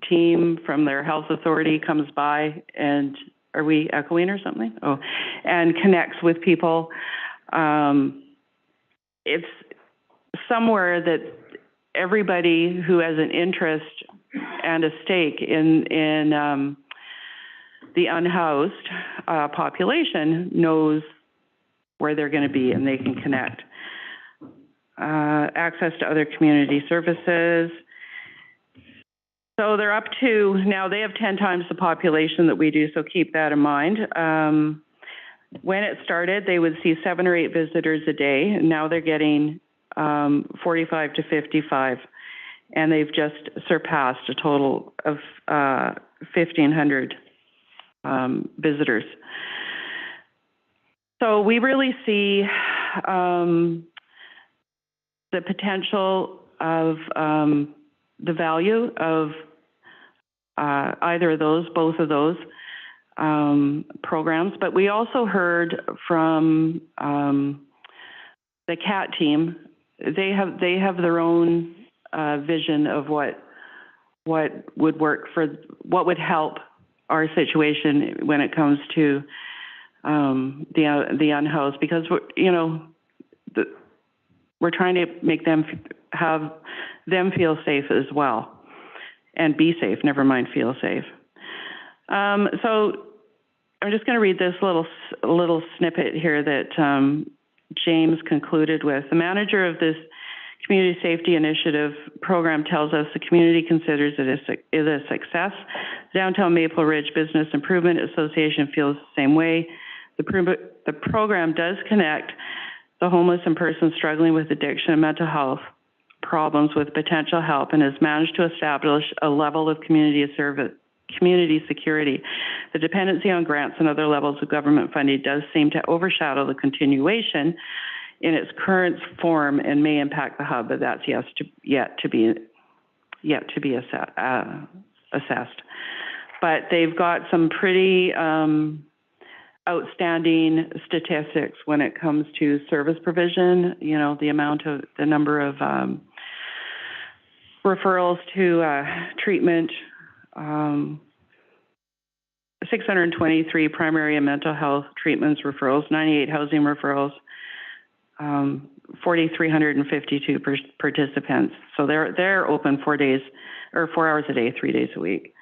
Speaker 12: team from their health authority comes by, and are we echoing or something? Oh, and connects with people. It's somewhere that everybody who has an interest and a stake in the unhoused population knows where they're going to be, and they can connect. Access to other community services. So they're up to, now they have 10 times the population that we do, so keep that in mind. When it started, they would see 7 or 8 visitors a day, and now they're getting 45 to 55, and they've just surpassed a total of 1,500 visitors. So we really see the potential of the value of either of those, both of those programs. But we also heard from the CAT team. They have their own vision of what would work for, what would help our situation when it comes to the unhoused, because we're trying to make them feel safe as well, and be safe, never mind feel safe. So I'm just going to read this little snippet here that James concluded with. The manager of this Community Safety Initiative program tells us the community considers it a success. Downtown Maple Ridge Business Improvement Association feels the same way. The program does connect the homeless and persons struggling with addiction and mental health problems with potential help, and has managed to establish a level of community security. The dependency on grants and other levels of government funding does seem to overshadow the continuation in its current form and may impact the hub, but that's yet to be assessed. But they've got some pretty outstanding statistics when it comes to service provision, the number of referrals to treatment, 623 primary and mental health treatments referrals, 98 housing referrals, 4,352 participants. So they're open 4 hours a day, 3 days a week.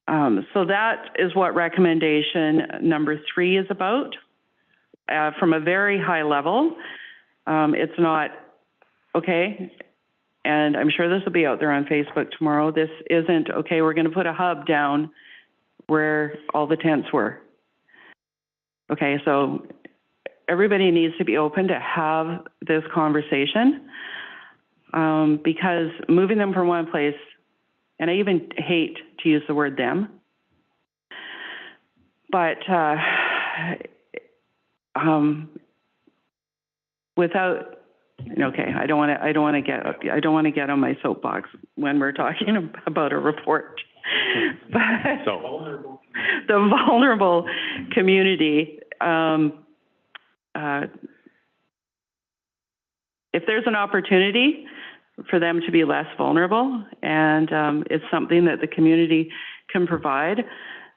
Speaker 12: So that is what recommendation number 3 is about. From a very high level, it's not, okay, and I'm sure this will be out there on Facebook tomorrow, this isn't, okay, we're going to put a hub down where all the tents were. Okay, so everybody needs to be open to have this conversation, because moving them from one place, and I even hate to use the word them, but without, okay, I don't want to get on my soapbox when we're talking about a report. But the vulnerable community, if there's an opportunity for them to be less vulnerable, and it's something that the community can provide,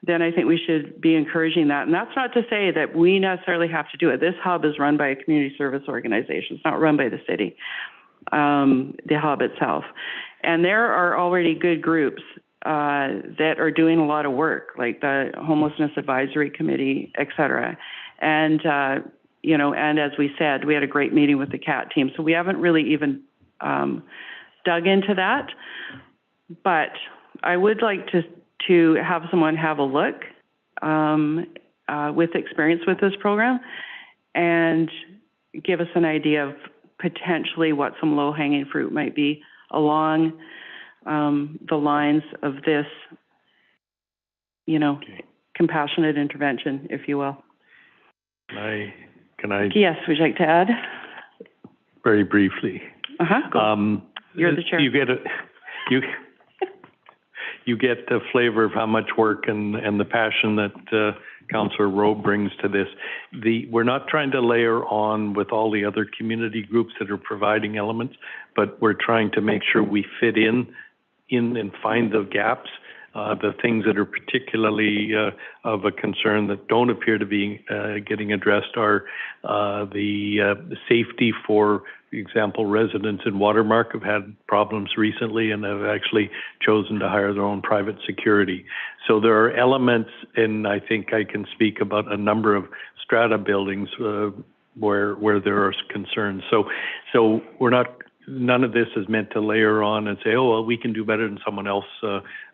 Speaker 12: then I think we should be encouraging that. And that's not to say that we necessarily have to do it. This hub is run by a community service organization. It's not run by the city, the hub itself. And there are already good groups that are doing a lot of work, like the Homelessness Advisory Committee, et cetera. And, and as we said, we had a great meeting with the CAT team. So we haven't really even dug into that. But I would like to have someone have a look with experience with this program and give us an idea of potentially what some low-hanging fruit might be along the lines of this, compassionate intervention, if you will. Can I? Yes, would you like to add?
Speaker 1: Very briefly.
Speaker 12: You're the chair.
Speaker 1: You get the flavor of how much work and the passion that Councillor Rowe brings to this. We're not trying to layer on with all the other community groups that are providing elements, but we're trying to make sure we fit in and find the gaps. The things that are particularly of a concern that don't appear to be getting addressed are the safety. For example, residents in Watermark have had problems recently and have actually chosen to hire their own private security. So there are elements, and I think I can speak about a number of strata buildings where there are concerns. So we're not. None of this is meant to layer on and say, oh, well, we can do better than someone else.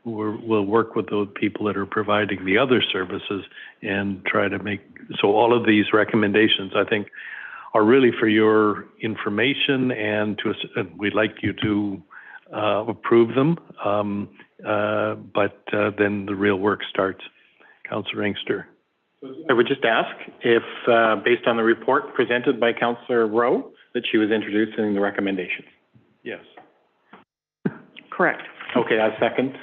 Speaker 1: We'll work with those people that are providing the other services and try to make, so all of these recommendations, I think, are really for your information, and we'd like you to approve them, but then the real work starts. Councillor Inkster.
Speaker 4: I would just ask if, based on the report presented by Councillor Rowe, that she was introducing the recommendations.
Speaker 1: Yes.
Speaker 12: Correct.
Speaker 4: Okay, I second.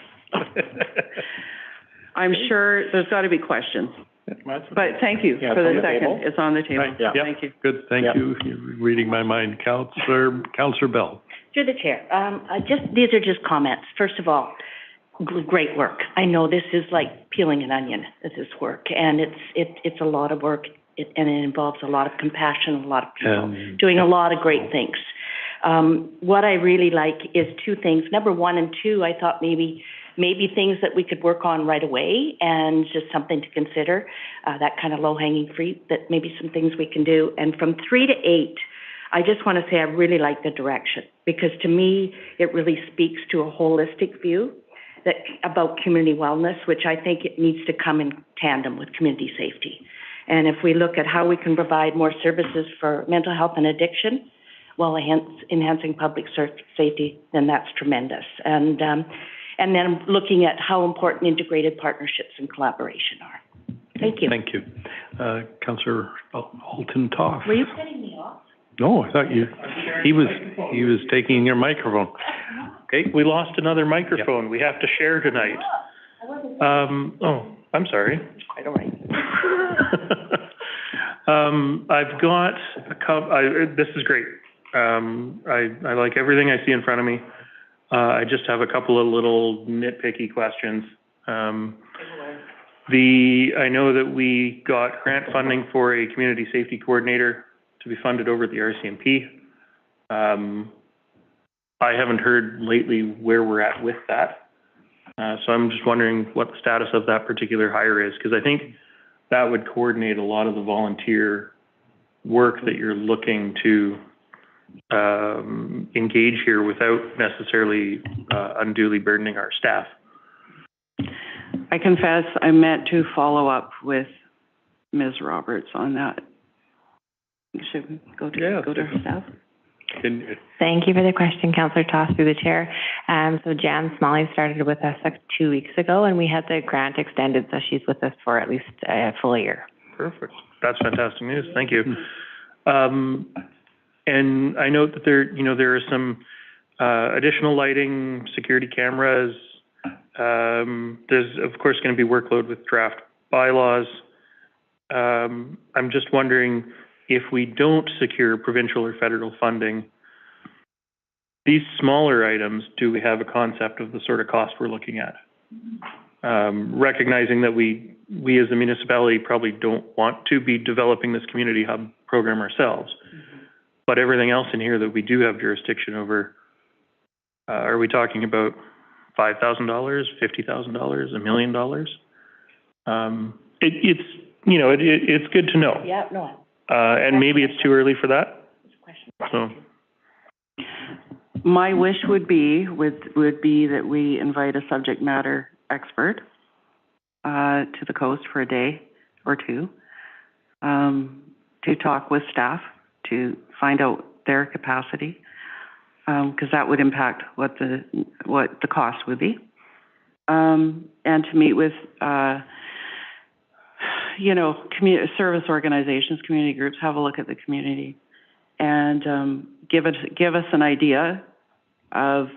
Speaker 12: I'm sure there's got to be questions. But thank you for the second. It's on the table.
Speaker 1: Right. Yeah.
Speaker 12: Thank you.
Speaker 1: Good. Thank you. You're reading my mind. Councillor Bell.
Speaker 3: Through the chair, these are just comments. First of all, great work. I know this is like peeling an onion, this work, and it's a lot of work, and it involves a lot of compassion, a lot of people doing a lot of great things. What I really like is two things. Number 1 and 2, I thought maybe things that we could work on right away, and just something to consider, that kind of low-hanging fruit, that maybe some things we can do. And from 3 to 8, I just want to say I really like the direction, because to me, it really speaks to a holistic view about community wellness, which I think it needs to come in tandem with community safety. And if we look at how we can provide more services for mental health and addiction, while enhancing public safety, then that's tremendous. And then looking at how important integrated partnerships and collaboration are. Thank you.
Speaker 1: Thank you. Councillor Alton Toff.
Speaker 3: Were you cutting me off?
Speaker 1: No, I thought he was taking your microphone.
Speaker 11: Okay, we lost another microphone. We have to share tonight. I'm sorry.
Speaker 3: Quite all right.
Speaker 11: I've got this is great. I like everything I see in front of me. I just have a couple of little nitpicky questions. I know that we got grant funding for a community safety coordinator to be funded over at the RCMP. I haven't heard lately where we're at with that. So I'm just wondering what the status of that particular hire is, because I think that would coordinate a lot of the volunteer work that you're looking to engage here without necessarily unduly burdening our staff.
Speaker 12: I confess I meant to follow up with Ms. Roberts on that. Should we go to her staff?
Speaker 14: Thank you for the question, Councillor Toss, through the chair. So Jan Smalley started with us 2 weeks ago, and we had the grant extended, so she's with us for at least a full year.
Speaker 11: Perfect. That's fantastic news. Thank you. And I note that there are some additional lighting, security cameras. There's of course going to be workload with draft bylaws. I'm just wondering, if we don't secure provincial or federal funding, these smaller items, do we have a concept of the sort of cost we're looking at? Recognizing that we as a municipality probably don't want to be developing this community hub program ourselves, but everything else in here that we do have jurisdiction over, are we talking about $5,000, $50,000, $1 million? It's good to know.
Speaker 3: Yeah, no.
Speaker 11: And maybe it's too early for that. So,
Speaker 12: my wish would be that we invite a subject matter expert to the coast for a day or two to talk with staff to find out their capacity, because that would impact what the cost would be, and to meet with service organizations, community groups, have a look at the community, and give us an idea of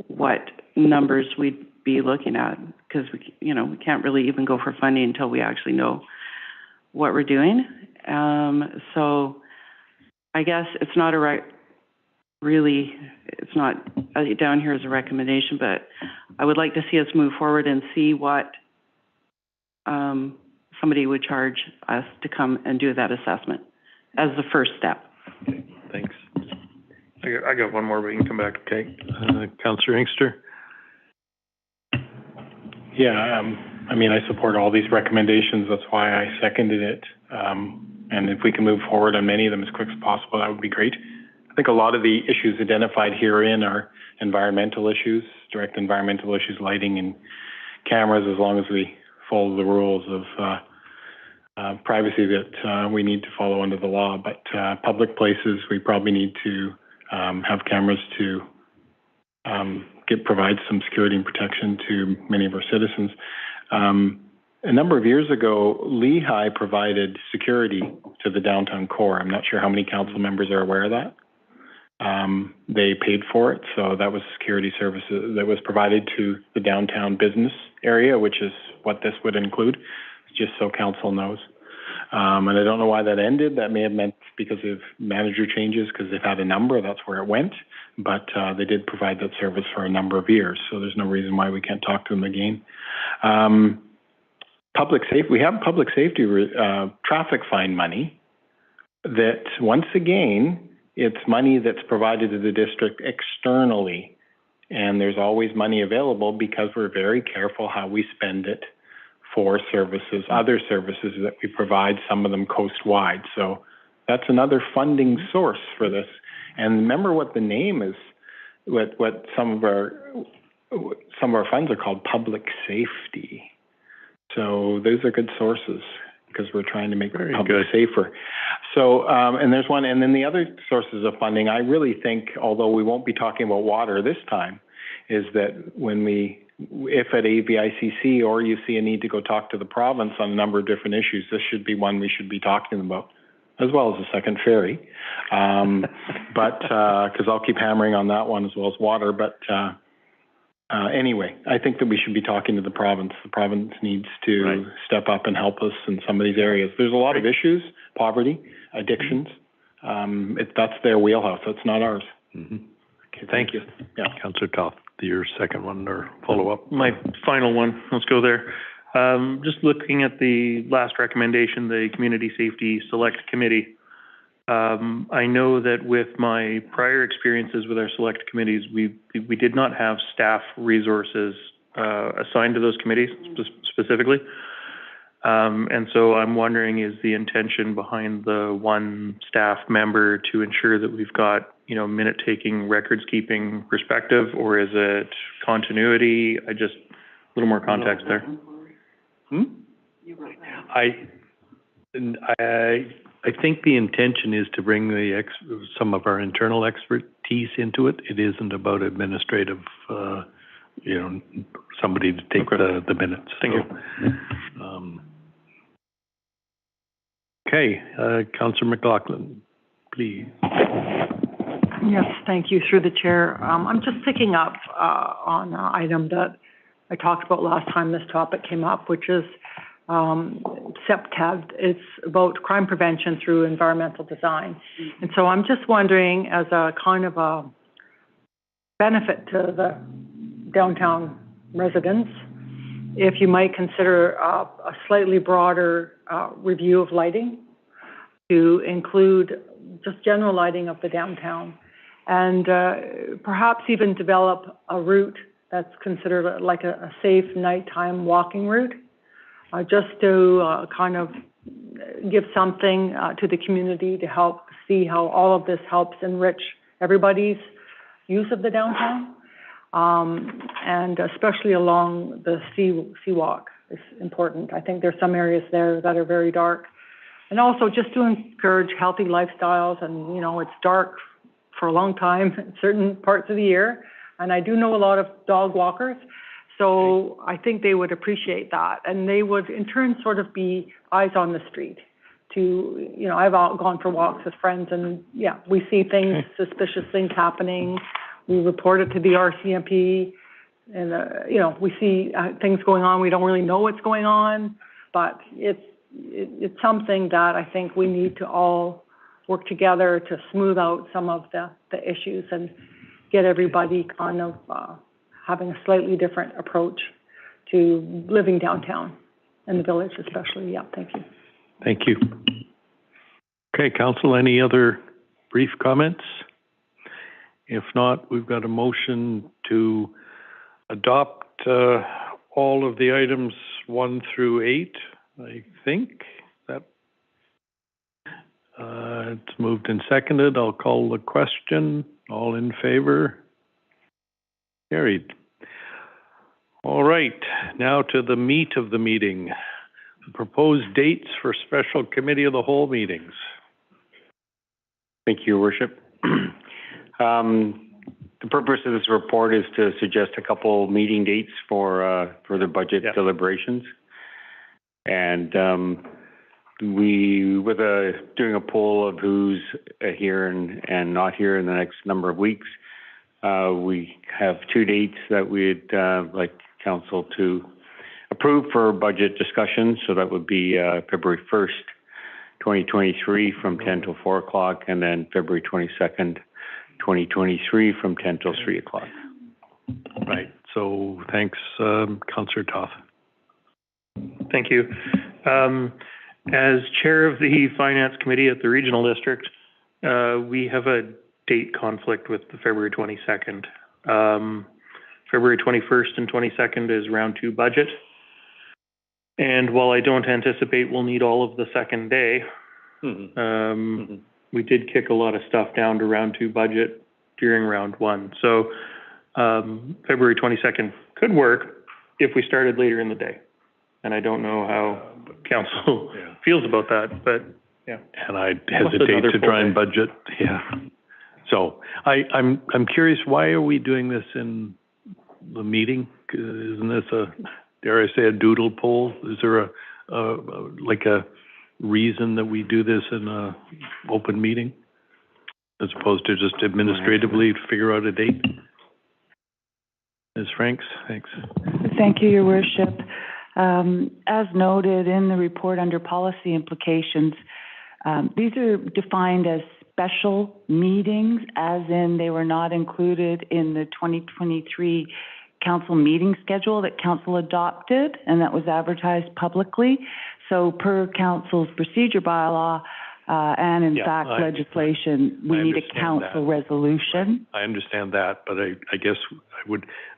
Speaker 12: what numbers we'd be looking at, because we can't really even go for funding until we actually know what we're doing. So I guess it's not it's not down here as a recommendation, but I would like to see us move forward and see what somebody would charge us to come and do that assessment as the first step.
Speaker 1: Okay, thanks.
Speaker 11: I got one more, but you can come back.
Speaker 1: Okay, Councillor Inkster.
Speaker 4: Yeah, I support all these recommendations. That's why I seconded it. And if we can move forward on many of them as quick as possible, that would be great. I think a lot of the issues identified herein are environmental issues, direct environmental issues, lighting and cameras, as long as we follow the rules of privacy that we need to follow under the law. But public places, we probably need to have cameras to provide some security and protection to many of our citizens. A number of years ago, Lehigh provided security to the downtown core. I'm not sure how many council members are aware of that. They paid for it, so that was security services that was provided to the downtown business area, which is what this would include, just so council knows. And I don't know why that ended. That may have meant because of manager changes, because they've had a number, that's where it went. But they did provide that service for a number of years, so there's no reason why we can't talk to them again. We have public safety traffic fine money that, once again, it's money that's provided to the district externally. And there's always money available because we're very careful how we spend it for services, other services that we provide, some of them coast-wide. So that's another funding source for this. And remember what the name is, what some of our funds are called, public safety. So those are good sources because we're trying to make public safer. So, and there's one, and then the other sources of funding, I really think, although we won't be talking about water this time, is that if at AVICC or you see a need to go talk to the province on a number of different issues, this should be one we should be talking about. as well as a second ferry. But, because I'll keep hammering on that one as well as water, but, anyway, I think that we should be talking to the province. The province needs to step up and help us in some of these areas. There's a lot of issues, poverty, addictions. That's their wheelhouse. That's not ours.
Speaker 1: Okay, thank you. Yeah, Councillor Toth, your second one or follow-up?
Speaker 11: My final one, let's go there. Just looking at the last recommendation, the Community Safety Select Committee. I know that with my prior experiences with our select committees, we did not have staff resources assigned to those committees specifically. And so I'm wondering, is the intention behind the one staff member to ensure that we've got, minute-taking, records-keeping perspective, or is it continuity? A little more context there.
Speaker 1: I think the intention is to bring some of our internal expertise into it. It isn't about administrative, somebody to take the minutes.
Speaker 11: Thank you.
Speaker 1: Okay, Councillor McLaughlin, please.
Speaker 8: Yes, thank you, through the chair. I'm just picking up on an item that I talked about last time this topic came up, which is CPTED. It's about crime prevention through environmental design. And so I'm just wondering, as a kind of a benefit to the downtown residents, if you might consider a slightly broader review of lighting to include just general lighting of the downtown, and perhaps even develop a route that's considered like a safe nighttime walking route, just to kind of give something to the community to help see how all of this helps enrich everybody's use of the downtown, and especially along the Seawalk is important. I think there's some areas there that are very dark. And also just to encourage healthy lifestyles, and it's dark for a long time in certain parts of the year, and I do know a lot of dog walkers, so I think they would appreciate that, and they would in turn sort of be eyes on the street to, I've gone for walks with friends, and we see things, suspicious things happening, we report it to the RCMP, and we see things going on, we don't really know what's going on, but it's something that I think we need to all work together to smooth out some of the issues and get everybody kind of having a slightly different approach to living downtown, in the village especially. Yeah, thank you.
Speaker 1: Thank you. Okay, Council, any other brief comments? If not, we've got a motion to adopt all of the items 1 through 8. I think that it's moved and seconded. I'll call the question. All in favor? Carried. All right, now to the meat of the meeting. The proposed dates for special committee of the whole meetings.
Speaker 7: Thank you, Your Worship. The purpose of this report is to suggest a couple meeting dates for the budget deliberations. And doing a poll of who's here and not here in the next number of weeks, we have 2 dates that we'd like Council to approve for budget discussions. So that would be February 1st, 2023 from 10 till 4 o'clock, and then February 22nd, 2023 from 10 till 3 o'clock.
Speaker 1: Right. So thanks, Councillor Toth.
Speaker 11: Thank you. As chair of the Finance Committee at the Regional District, we have a date conflict with the February 22nd. February 21st and 22nd is round 2 budget. And while I don't anticipate we'll need all of the second day, we did kick a lot of stuff down to round 2 budget during round 1. So February 22nd could work if we started later in the day. And I don't know how Council feels about that, but
Speaker 1: and I hesitate to try and budget. So I'm curious, why are we doing this in the meeting? Isn't this dare I say, a doodle poll? Is there reason that we do this in a open meeting? As opposed to just administratively figure out a date? Ms. Franks, thanks.
Speaker 13: Thank you, Your Worship. As noted in the report under policy implications, these are defined as special meetings, as in they were not included in the 2023 council meeting schedule that council adopted and that was advertised publicly. So per council's procedure bylaw, and in fact legislation, we need a council resolution.
Speaker 1: Right. I understand that, but I guess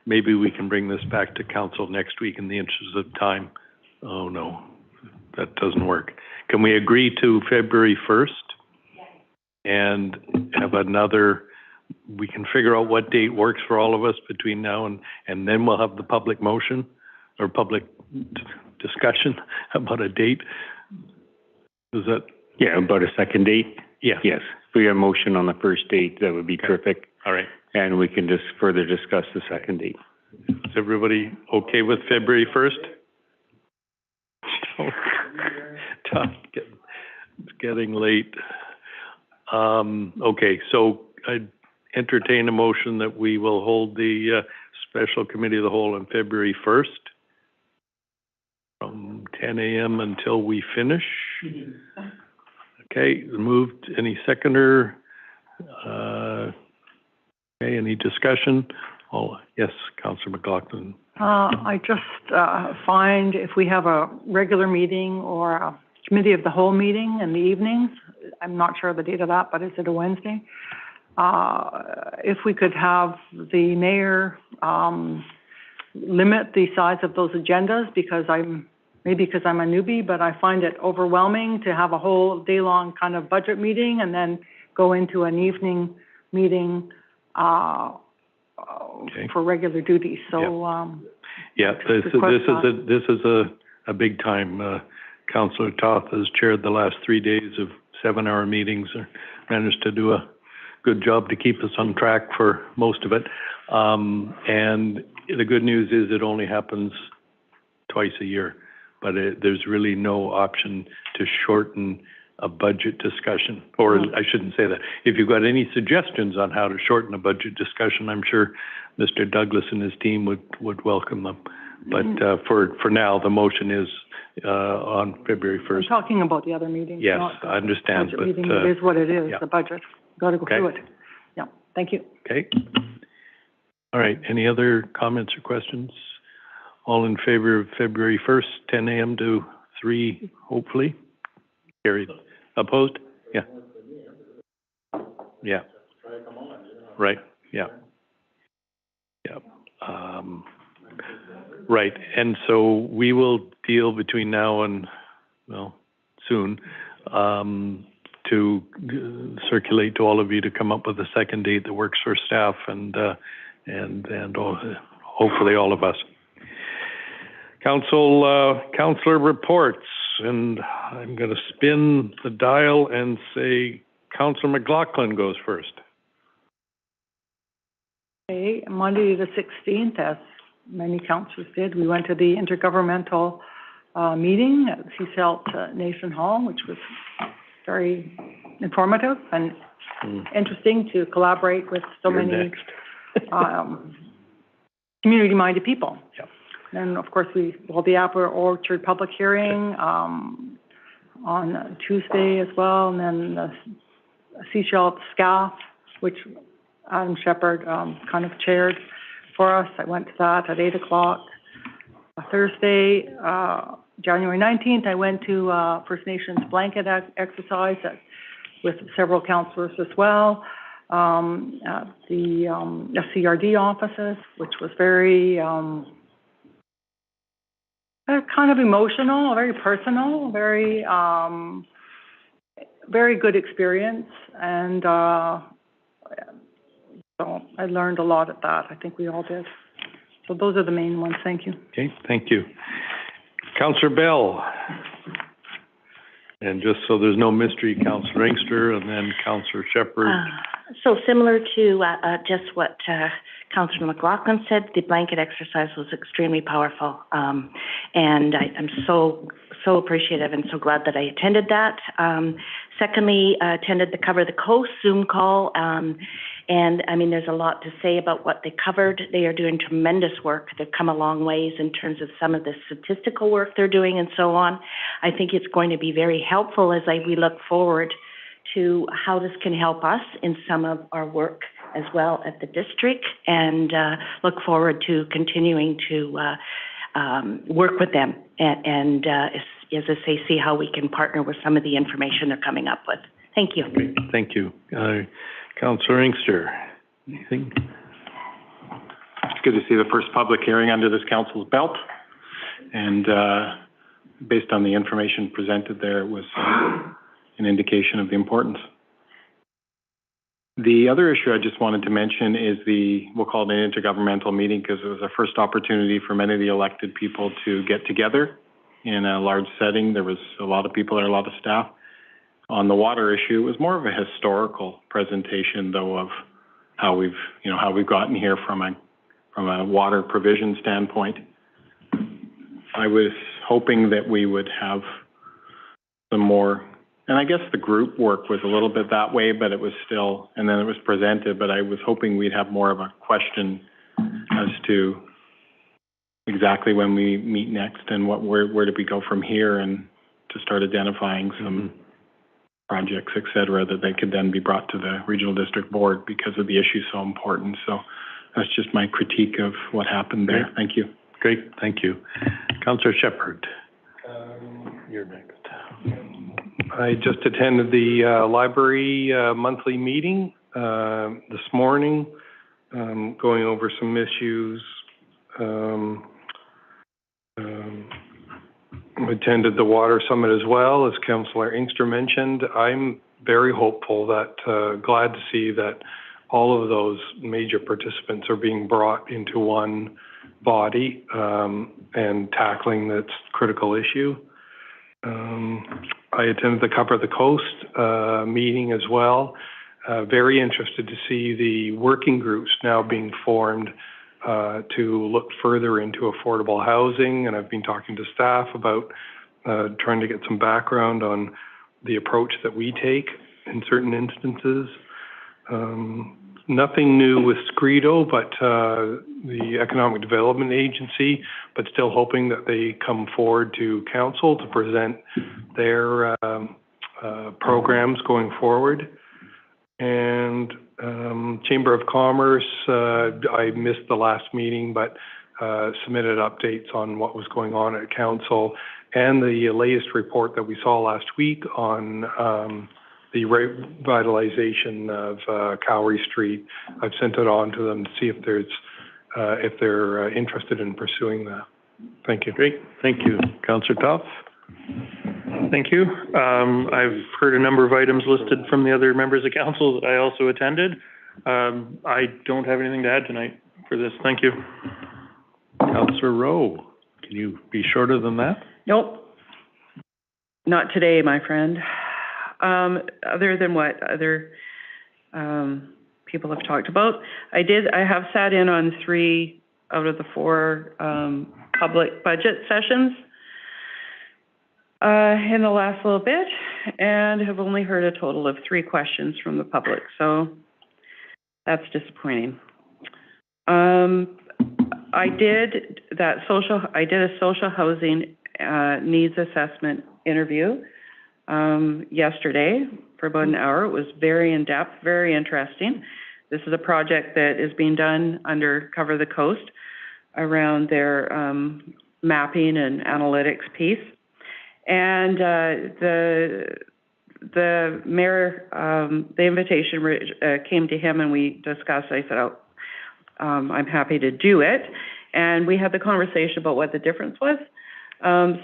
Speaker 1: maybe we can bring this back to council next week in the interest of time. Oh, no, that doesn't work. Can we agree to February 1st? And have another, we can figure out what date works for all of us between now and then we'll have the public motion or public discussion about a date. Is that?
Speaker 7: Yeah, about a second date?
Speaker 1: Yeah.
Speaker 7: Yes. If we have a motion on the first date, that would be terrific.
Speaker 1: All right.
Speaker 7: And we can just further discuss the second date.
Speaker 1: Is everybody okay with February 1st? It's getting late. Okay, so I entertain a motion that we will hold the special committee of the whole on February 1st from 10 a.m. until we finish. Okay, moved. Any seconder? Okay, any discussion? Oh, yes, Councillor McLaughlin.
Speaker 8: I just find if we have a regular meeting or a committee of the whole meeting in the evenings, I'm not sure of the date of that, but is it a Wednesday? If we could have the mayor limit the size of those agendas, because maybe because I'm a newbie, but I find it overwhelming to have a whole day-long kind of budget meeting and then go into an evening meeting for regular duties. So,
Speaker 1: this is a big time. Councillor Toth has chaired the last 3 days of 7-hour meetings, managed to do a good job to keep us on track for most of it. And the good news is it only happens twice a year, but there's really no option to shorten a budget discussion, or I shouldn't say that. If you've got any suggestions on how to shorten a budget discussion, I'm sure Mr. Douglas and his team would welcome them. But for now, the motion is on February 1st.
Speaker 8: I'm talking about the other meetings.
Speaker 1: Yes,
Speaker 8: not the
Speaker 1: I understand.
Speaker 8: budget
Speaker 1: But
Speaker 8: meeting. It is what it is, the budget. Got to go through it. Yeah, thank you.
Speaker 1: Okay. All right, any other comments or questions? All in favor of February 1st, 10 a.m. to 3, hopefully? Carried. Opposed? Yeah. Yeah. Right, yeah. Yeah. Right, and so we will deal between now and, well, soon, to circulate to all of you to come up with a second date that works for staff and hopefully all of us. Councillor reports, and I'm going to spin the dial and say Councillor McLaughlin goes first.
Speaker 8: Okay, Monday the 16th, as many councillors did, we went to the intergovernmental meeting at CCELT Nation Hall, which was very informative and interesting to collaborate with so many community-minded people.
Speaker 1: Yep.
Speaker 8: And of course, we held the Apple Orchard public hearing on Tuesday as well, and then the CCELT SCAF, which Adam Shepherd kind of chaired for us. I went to that at 8 o'clock. Thursday, January 19th, I went to First Nations blanket exercise with several councillors as well at the FCRD offices, which was very kind of emotional, very personal, very good experience, and so I learned a lot at that. I think we all did. So those are the main ones. Thank you.
Speaker 1: Okay, thank you. Councillor Bell. And just so there's no mystery, Councillor Inkster and then Councillor Shepherd.
Speaker 3: So similar to just what Councillor McLaughlin said, the blanket exercise was extremely powerful. And I'm so so appreciative and so glad that I attended that. Secondly, attended the Cover the Coast Zoom call. And I mean, there's a lot to say about what they covered. They are doing tremendous work. They've come a long ways in terms of some of the statistical work they're doing and so on. I think it's going to be very helpful as we look forward to how this can help us in some of our work as well at the district, and look forward to continuing to work with them and as I say, see how we can partner with some of the information they're coming up with. Thank you.
Speaker 1: Great. Thank you. Councillor Inkster, anything?
Speaker 4: It's good to see the first public hearing under this council's belt. And based on the information presented there, it was an indication of the importance. The other issue I just wanted to mention is we'll call it an intergovernmental meeting, because it was our first opportunity for many of the elected people to get together in a large setting. There was a lot of people there, a lot of staff. On the water issue, it was more of a historical presentation, though, of how we've gotten here from a water provision standpoint. I was hoping that we would have some more, and I guess the group work was a little bit that way, but it was still, and then it was presented, but I was hoping we'd have more of a question as to exactly when we meet next and where do we go from here, and to start identifying some projects, et cetera, that they could then be brought to the regional district board because of the issue so important. So that's just my critique of what happened there. Thank you.
Speaker 1: Great, thank you. Councillor Shepherd. You're next.
Speaker 6: I just attended the library monthly meeting this morning, going over some issues. Attended the Water Summit as well, as Councillor Inkster mentioned. I'm very hopeful that, glad to see that all of those major participants are being brought into one body and tackling this critical issue. I attended the Cover the Coast meeting as well. Very interested to see the working groups now being formed to look further into affordable housing, and I've been talking to staff about trying to get some background on the approach that we take in certain instances. Nothing new with Scredo, but the Economic Development Agency, but still hoping that they come forward to council to present their programs going forward. And Chamber of Commerce, I missed the last meeting, but submitted updates on what was going on at council, and the latest report that we saw last week on the revitalization of Cowrie Street. I've sent it on to them to see if they're interested in pursuing that. Thank you.
Speaker 1: Great, thank you. Councillor Tough.
Speaker 11: Thank you. I've heard a number of items listed from the other members of council that I also attended. I don't have anything to add tonight for this. Thank you.
Speaker 1: Councillor Rowe, can you be shorter than that?
Speaker 12: Nope. Not today, my friend. Other than what other people have talked about. I have sat in on 3 out of the 4 public budget sessions in the last little bit, and have only heard a total of 3 questions from the public, so that's disappointing. I did a social housing needs assessment interview yesterday for about an hour. It was very in-depth, very interesting. This is a project that is being done under Cover the Coast around their mapping and analytics piece. And the mayor, the invitation came to him and we discussed. I said, I'm happy to do it. And we had the conversation about what the difference was.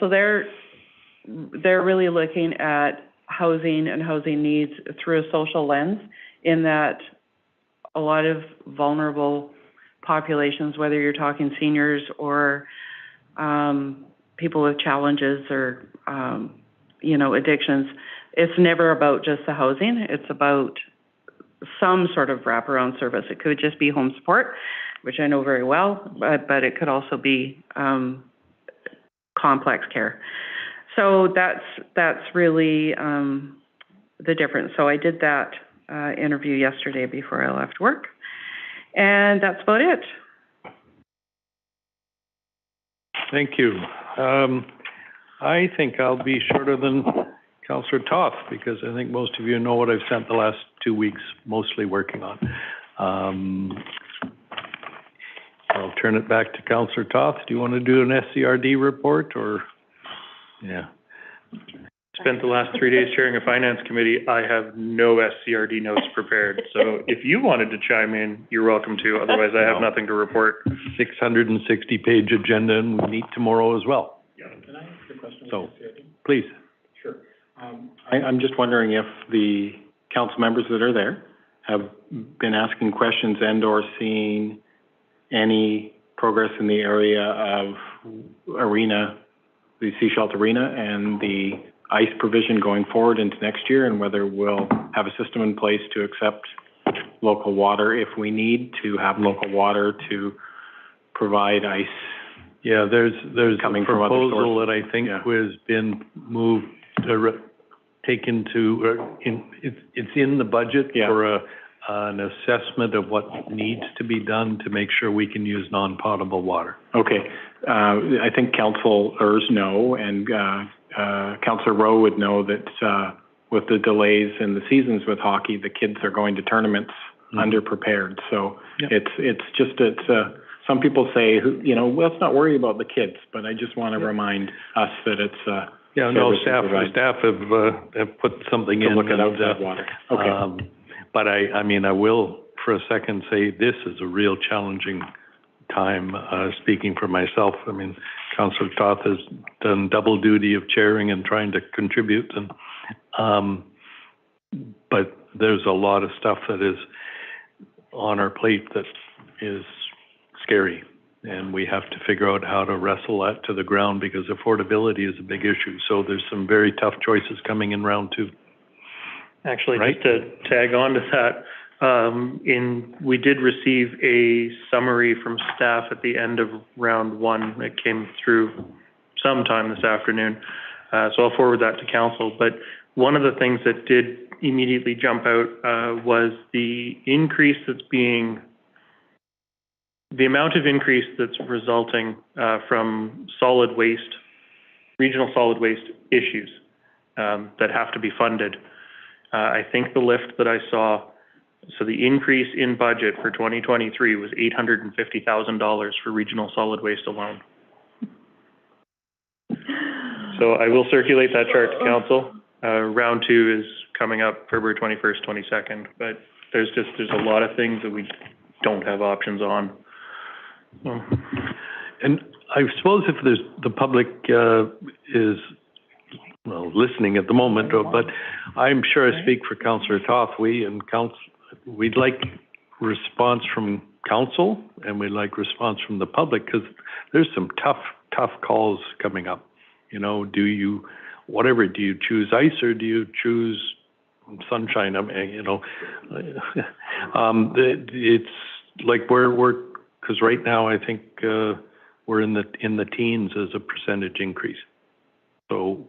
Speaker 12: So they're really looking at housing and housing needs through a social lens, in that a lot of vulnerable populations, whether you're talking seniors or people with challenges or, addictions, it's never about just the housing. It's about some sort of wraparound service. It could just be home support, which I know very well, but it could also be complex care. So that's really, the difference. So I did that, interview yesterday before I left work. And that's about it.
Speaker 1: Thank you. I think I'll be shorter than Councillor Toth, because I think most of you know what I've spent the last 2 weeks mostly working on. I'll turn it back to Councillor Toth. Do you want to do an SCRD report, or? Yeah.
Speaker 11: Spent the last 3 days chairing a finance committee. I have no SCRD notes prepared. So if you wanted to chime in, you're welcome to. Otherwise, I have nothing to report.
Speaker 1: 660-page agenda, and we meet tomorrow as well.
Speaker 4: Yeah. Can I ask a question?
Speaker 1: So, please.
Speaker 4: Sure. I'm just wondering if the council members that are there have been asking questions and/or seeing any progress in the area of arena, the Sechelt Arena, and the ice provision going forward into next year, and whether we'll have a system in place to accept local water if we need to have local water to provide ice.
Speaker 1: Yeah, there's
Speaker 4: coming
Speaker 1: a
Speaker 4: from other
Speaker 1: proposal
Speaker 4: sources.
Speaker 1: that I think has been moved, taken to, it's in the budget for an assessment of what needs to be done to make sure we can use non-potable water.
Speaker 4: Okay. I think councillors know, and Councillor Rowe would know that with the delays in the seasons with hockey, the kids are going to tournaments underprepared. So it's some people say, let's not worry about the kids, but I just want to remind us that it's
Speaker 1: staff have put something in.
Speaker 4: To look at outside water. Okay.
Speaker 1: But I will for a second say this is a real challenging time, speaking for myself. Councillor Toth has done double duty of chairing and trying to contribute, and but there's a lot of stuff that is on our plate that is scary, and we have to figure out how to wrestle that to the ground, because affordability is a big issue. So there's some very tough choices coming in round 2.
Speaker 11: Actually, just to tag on to that, we did receive a summary from staff at the end of round 1. It came through sometime this afternoon, so I'll forward that to council. But one of the things that did immediately jump out was the amount of increase that's resulting from regional solid waste issues that have to be funded. I think the lift that I saw, so the increase in budget for 2023 was $850,000 for regional solid waste alone. So I will circulate that chart to council. Round 2 is coming up February 21st, 22nd, but there's a lot of things that we don't have options on.
Speaker 1: And I suppose if there's the public is listening at the moment, but I'm sure I speak for Councillor Toth. We'd like response from council, and we'd like response from the public, because there's some tough calls coming up. Do you choose ice or do you choose sunshine? It's like because right now I think we're in the teens as a percentage increase. So,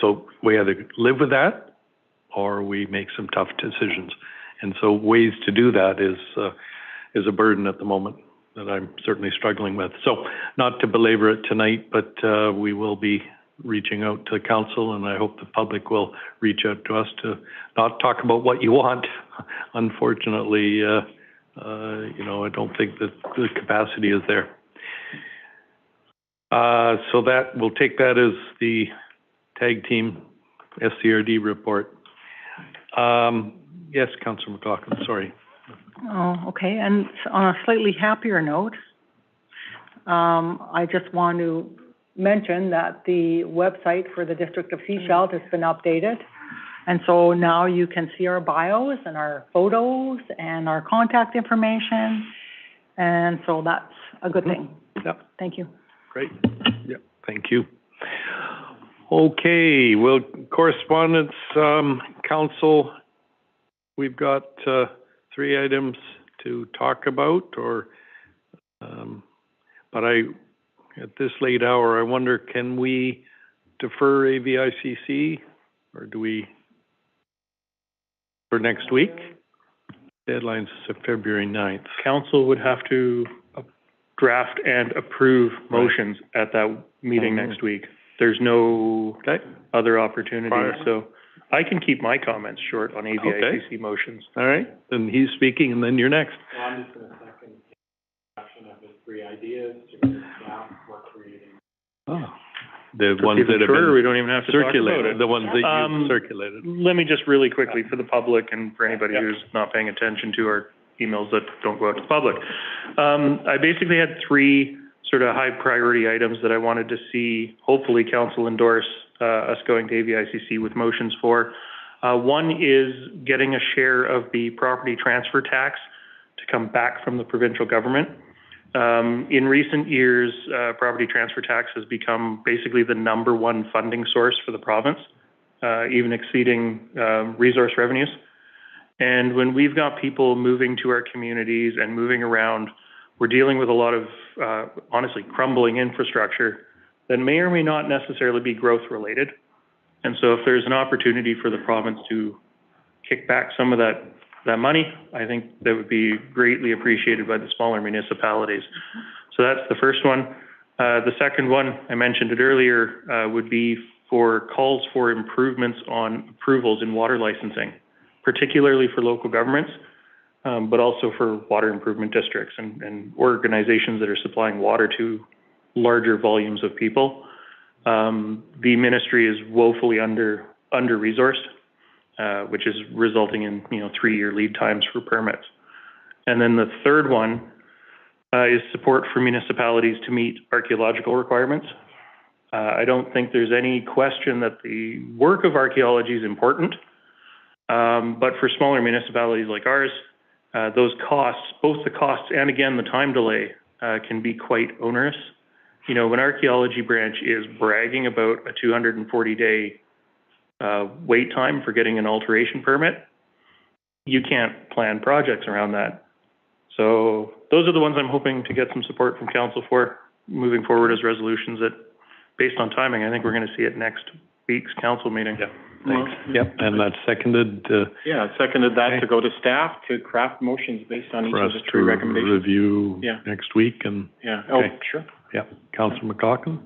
Speaker 1: so we either live with that or we make some tough decisions. And so ways to do that is a burden at the moment that I'm certainly struggling with. So not to belabor it tonight, but we will be reaching out to council, and I hope the public will reach out to us to not talk about what you want. Unfortunately, I don't think that the capacity is there. So that we'll take that as the tag team SCRD report. Yes, Councillor McLaughlin, sorry.
Speaker 8: Oh, okay. And on a slightly happier note, I just want to mention that the website for the District of Sechelt has been updated. And so now you can see our bios and our photos and our contact information. And so that's a good thing.
Speaker 1: Yep.
Speaker 8: Thank you.
Speaker 1: Great. Yep. Thank you. Okay. Well, correspondence, council, we've got 3 items to talk about, but at this late hour, I wonder, can we defer AVICC, or do we, for next week? Deadline's February 9th.
Speaker 11: Council would have to draft and approve motions at that meeting next week. There's no other opportunity, so I can keep my comments short on AVICC motions.
Speaker 1: All right, then he's speaking, and then you're next.
Speaker 4: Well, I'm just gonna second the action of his 3 ideas, to staff, we're creating.
Speaker 1: Oh, the ones that have been
Speaker 11: we don't even have to talk about
Speaker 1: circulated,
Speaker 11: it.
Speaker 1: the ones that you circulated.
Speaker 11: Let me just really quickly, for the public and for anybody who's not paying attention to our emails that don't go out to the public. I basically had 3 sort of high priority items that I wanted to see, hopefully council endorse, us going to AVICC with motions for. One is getting a share of the property transfer tax to come back from the provincial government. In recent years, property transfer tax has become basically the #1 funding source for the province, even exceeding resource revenues. And when we've got people moving to our communities and moving around, we're dealing with a lot of, honestly, crumbling infrastructure that may or may not necessarily be growth related. And so if there's an opportunity for the province to kick back some of that money, I think that would be greatly appreciated by the smaller municipalities. So that's the first one. The second one, I mentioned it earlier, would be for calls for improvements on approvals in water licensing, particularly for local governments, but also for water improvement districts and organizations that are supplying water to larger volumes of people. The ministry is woefully under-resourced, which is resulting in, 3-year lead times for permits. And then the third one is support for municipalities to meet archaeological requirements. I don't think there's any question that the work of archaeology is important, but for smaller municipalities like ours, those costs, both the costs and again the time delay, can be quite onerous. When archaeology branch is bragging about a 240-day wait time for getting an alteration permit, you can't plan projects around that. So those are the ones I'm hoping to get some support from council for moving forward as resolutions that, based on timing, I think we're going to see it next week's council meeting.
Speaker 1: Yep, thanks. Yep, and that's seconded.
Speaker 4: Yeah, I seconded that to go to staff to craft motions based on each of the 3 recommendations.
Speaker 1: For us to review next week and.
Speaker 4: Yeah, sure.
Speaker 1: Yeah, Councillor McLaughlin?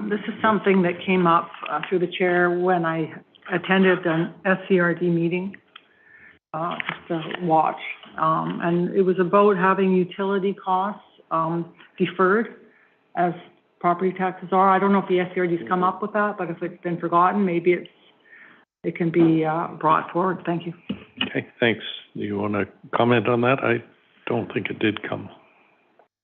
Speaker 8: This is something that came up through the chair when I attended an SCRD meeting, just to watch. And it was about having utility costs deferred as property taxes are. I don't know if the SCRD's come up with that, but if it's been forgotten, maybe it can be brought forward. Thank you.
Speaker 1: Okay, thanks. Do you want to comment on that? I don't think it did come.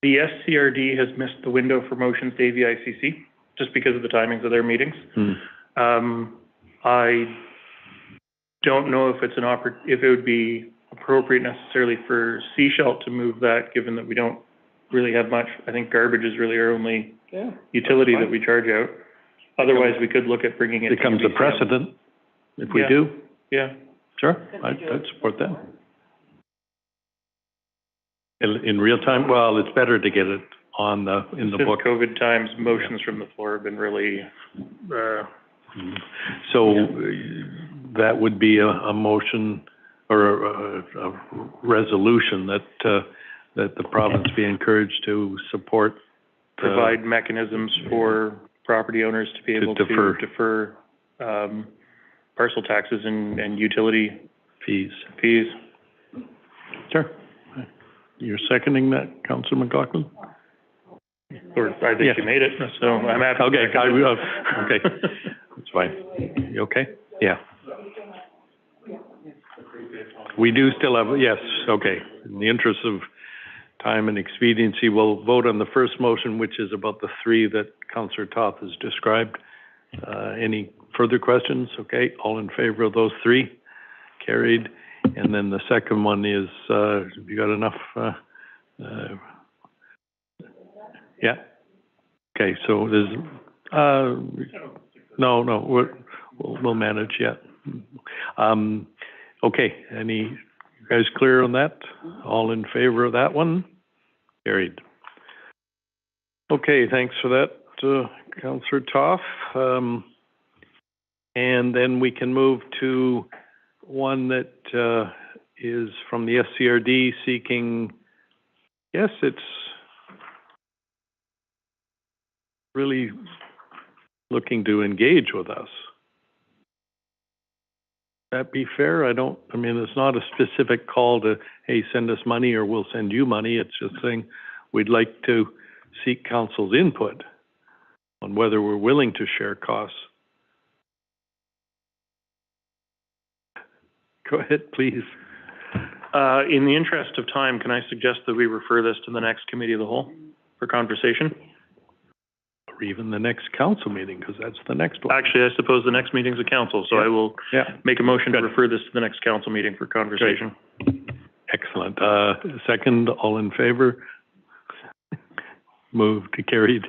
Speaker 11: The SCRD has missed the window for motions to AVICC just because of the timings of their meetings. I don't know if it's if it would be appropriate necessarily for Seashell to move that, given that we don't really have much. I think garbage is really our only utility that we charge out. Otherwise, we could look at bringing it to
Speaker 1: becomes a precedent if we do.
Speaker 11: Yeah.
Speaker 1: Sure, I'd support that. In real time, well, it's better to get it in the book.
Speaker 11: Since COVID times, motions from the floor have been really,
Speaker 1: So that would be a motion or a resolution that the province be encouraged to support.
Speaker 11: Provide mechanisms for property owners to be able to defer parcel taxes and utility
Speaker 1: fees. Sure. You're seconding that, Councillor McLaughlin?
Speaker 11: Or I think you made it, so I'm happy.
Speaker 1: Okay, okay, that's fine. You okay? Yeah. We do still have, yes, okay. In the interest of time and expediency, we'll vote on the first motion, which is about the 3 that Councillor Toth has described. Any further questions? Okay, all in favor of those 3? Carried. And then the second one is, have you got enough? Yeah. Okay, so there's, no, we'll manage, yeah. Okay, you guys clear on that? All in favor of that one? Carried. Okay, thanks for that, Councillor Toff. And then we can move to one that is from the SCRD seeking, yes, it's really looking to engage with us. That be fair? I mean, it's not a specific call to, hey, send us money or we'll send you money. It's just saying we'd like to seek council's input on whether we're willing to share costs. Go ahead, please.
Speaker 11: In the interest of time, can I suggest that we refer this to the next committee of the whole for conversation?
Speaker 1: Or even the next council meeting, because that's the next one.
Speaker 11: Actually, I suppose the next meeting's a council, so I will make a motion to refer this to the next council meeting for conversation.
Speaker 1: Great. Excellent. Second, all in favor? Moved to carried.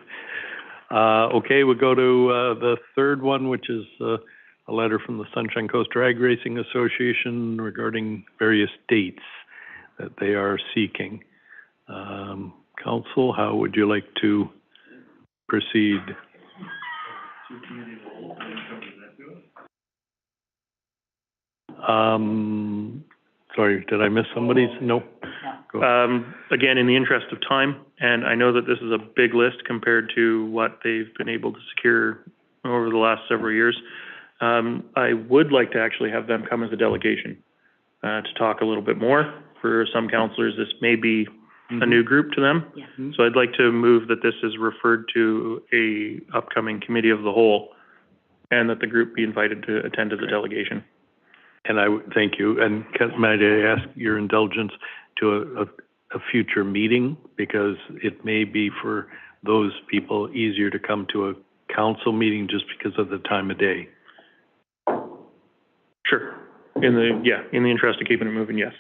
Speaker 1: Okay, we'll go to the third one, which is a letter from the Sunshine Coast Drag Racing Association regarding various dates that they are seeking. Council, how would you like to proceed? Sorry, did I miss somebody's? No.
Speaker 11: Again, in the interest of time, and I know that this is a big list compared to what they've been able to secure over the last several years. I would like to actually have them come as a delegation to talk a little bit more. For some councillors, this may be a new group to them. So I'd like to move that this is referred to a upcoming committee of the whole and that the group be invited to attend as a delegation.
Speaker 1: And thank you. And might I ask your indulgence to a future meeting, because it may be for those people easier to come to a council meeting just because of the time of day.
Speaker 11: Sure. In the interest of keeping it moving, yes.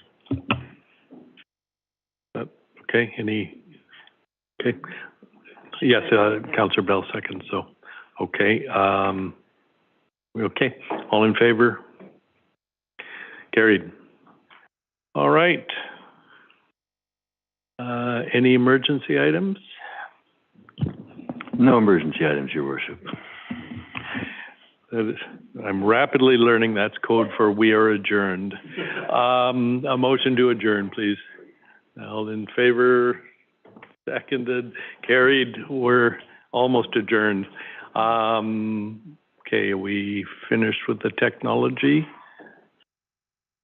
Speaker 1: Okay, okay. Yes, Councillor Bell second, so, okay. Okay, all in favor? Carried. All right. Any emergency items?
Speaker 15: No emergency items, Your Worship.
Speaker 1: I'm rapidly learning that's code for we are adjourned. A motion to adjourn, please. All in favor? Seconded, carried. We're almost adjourned. Okay, we finished with the technology.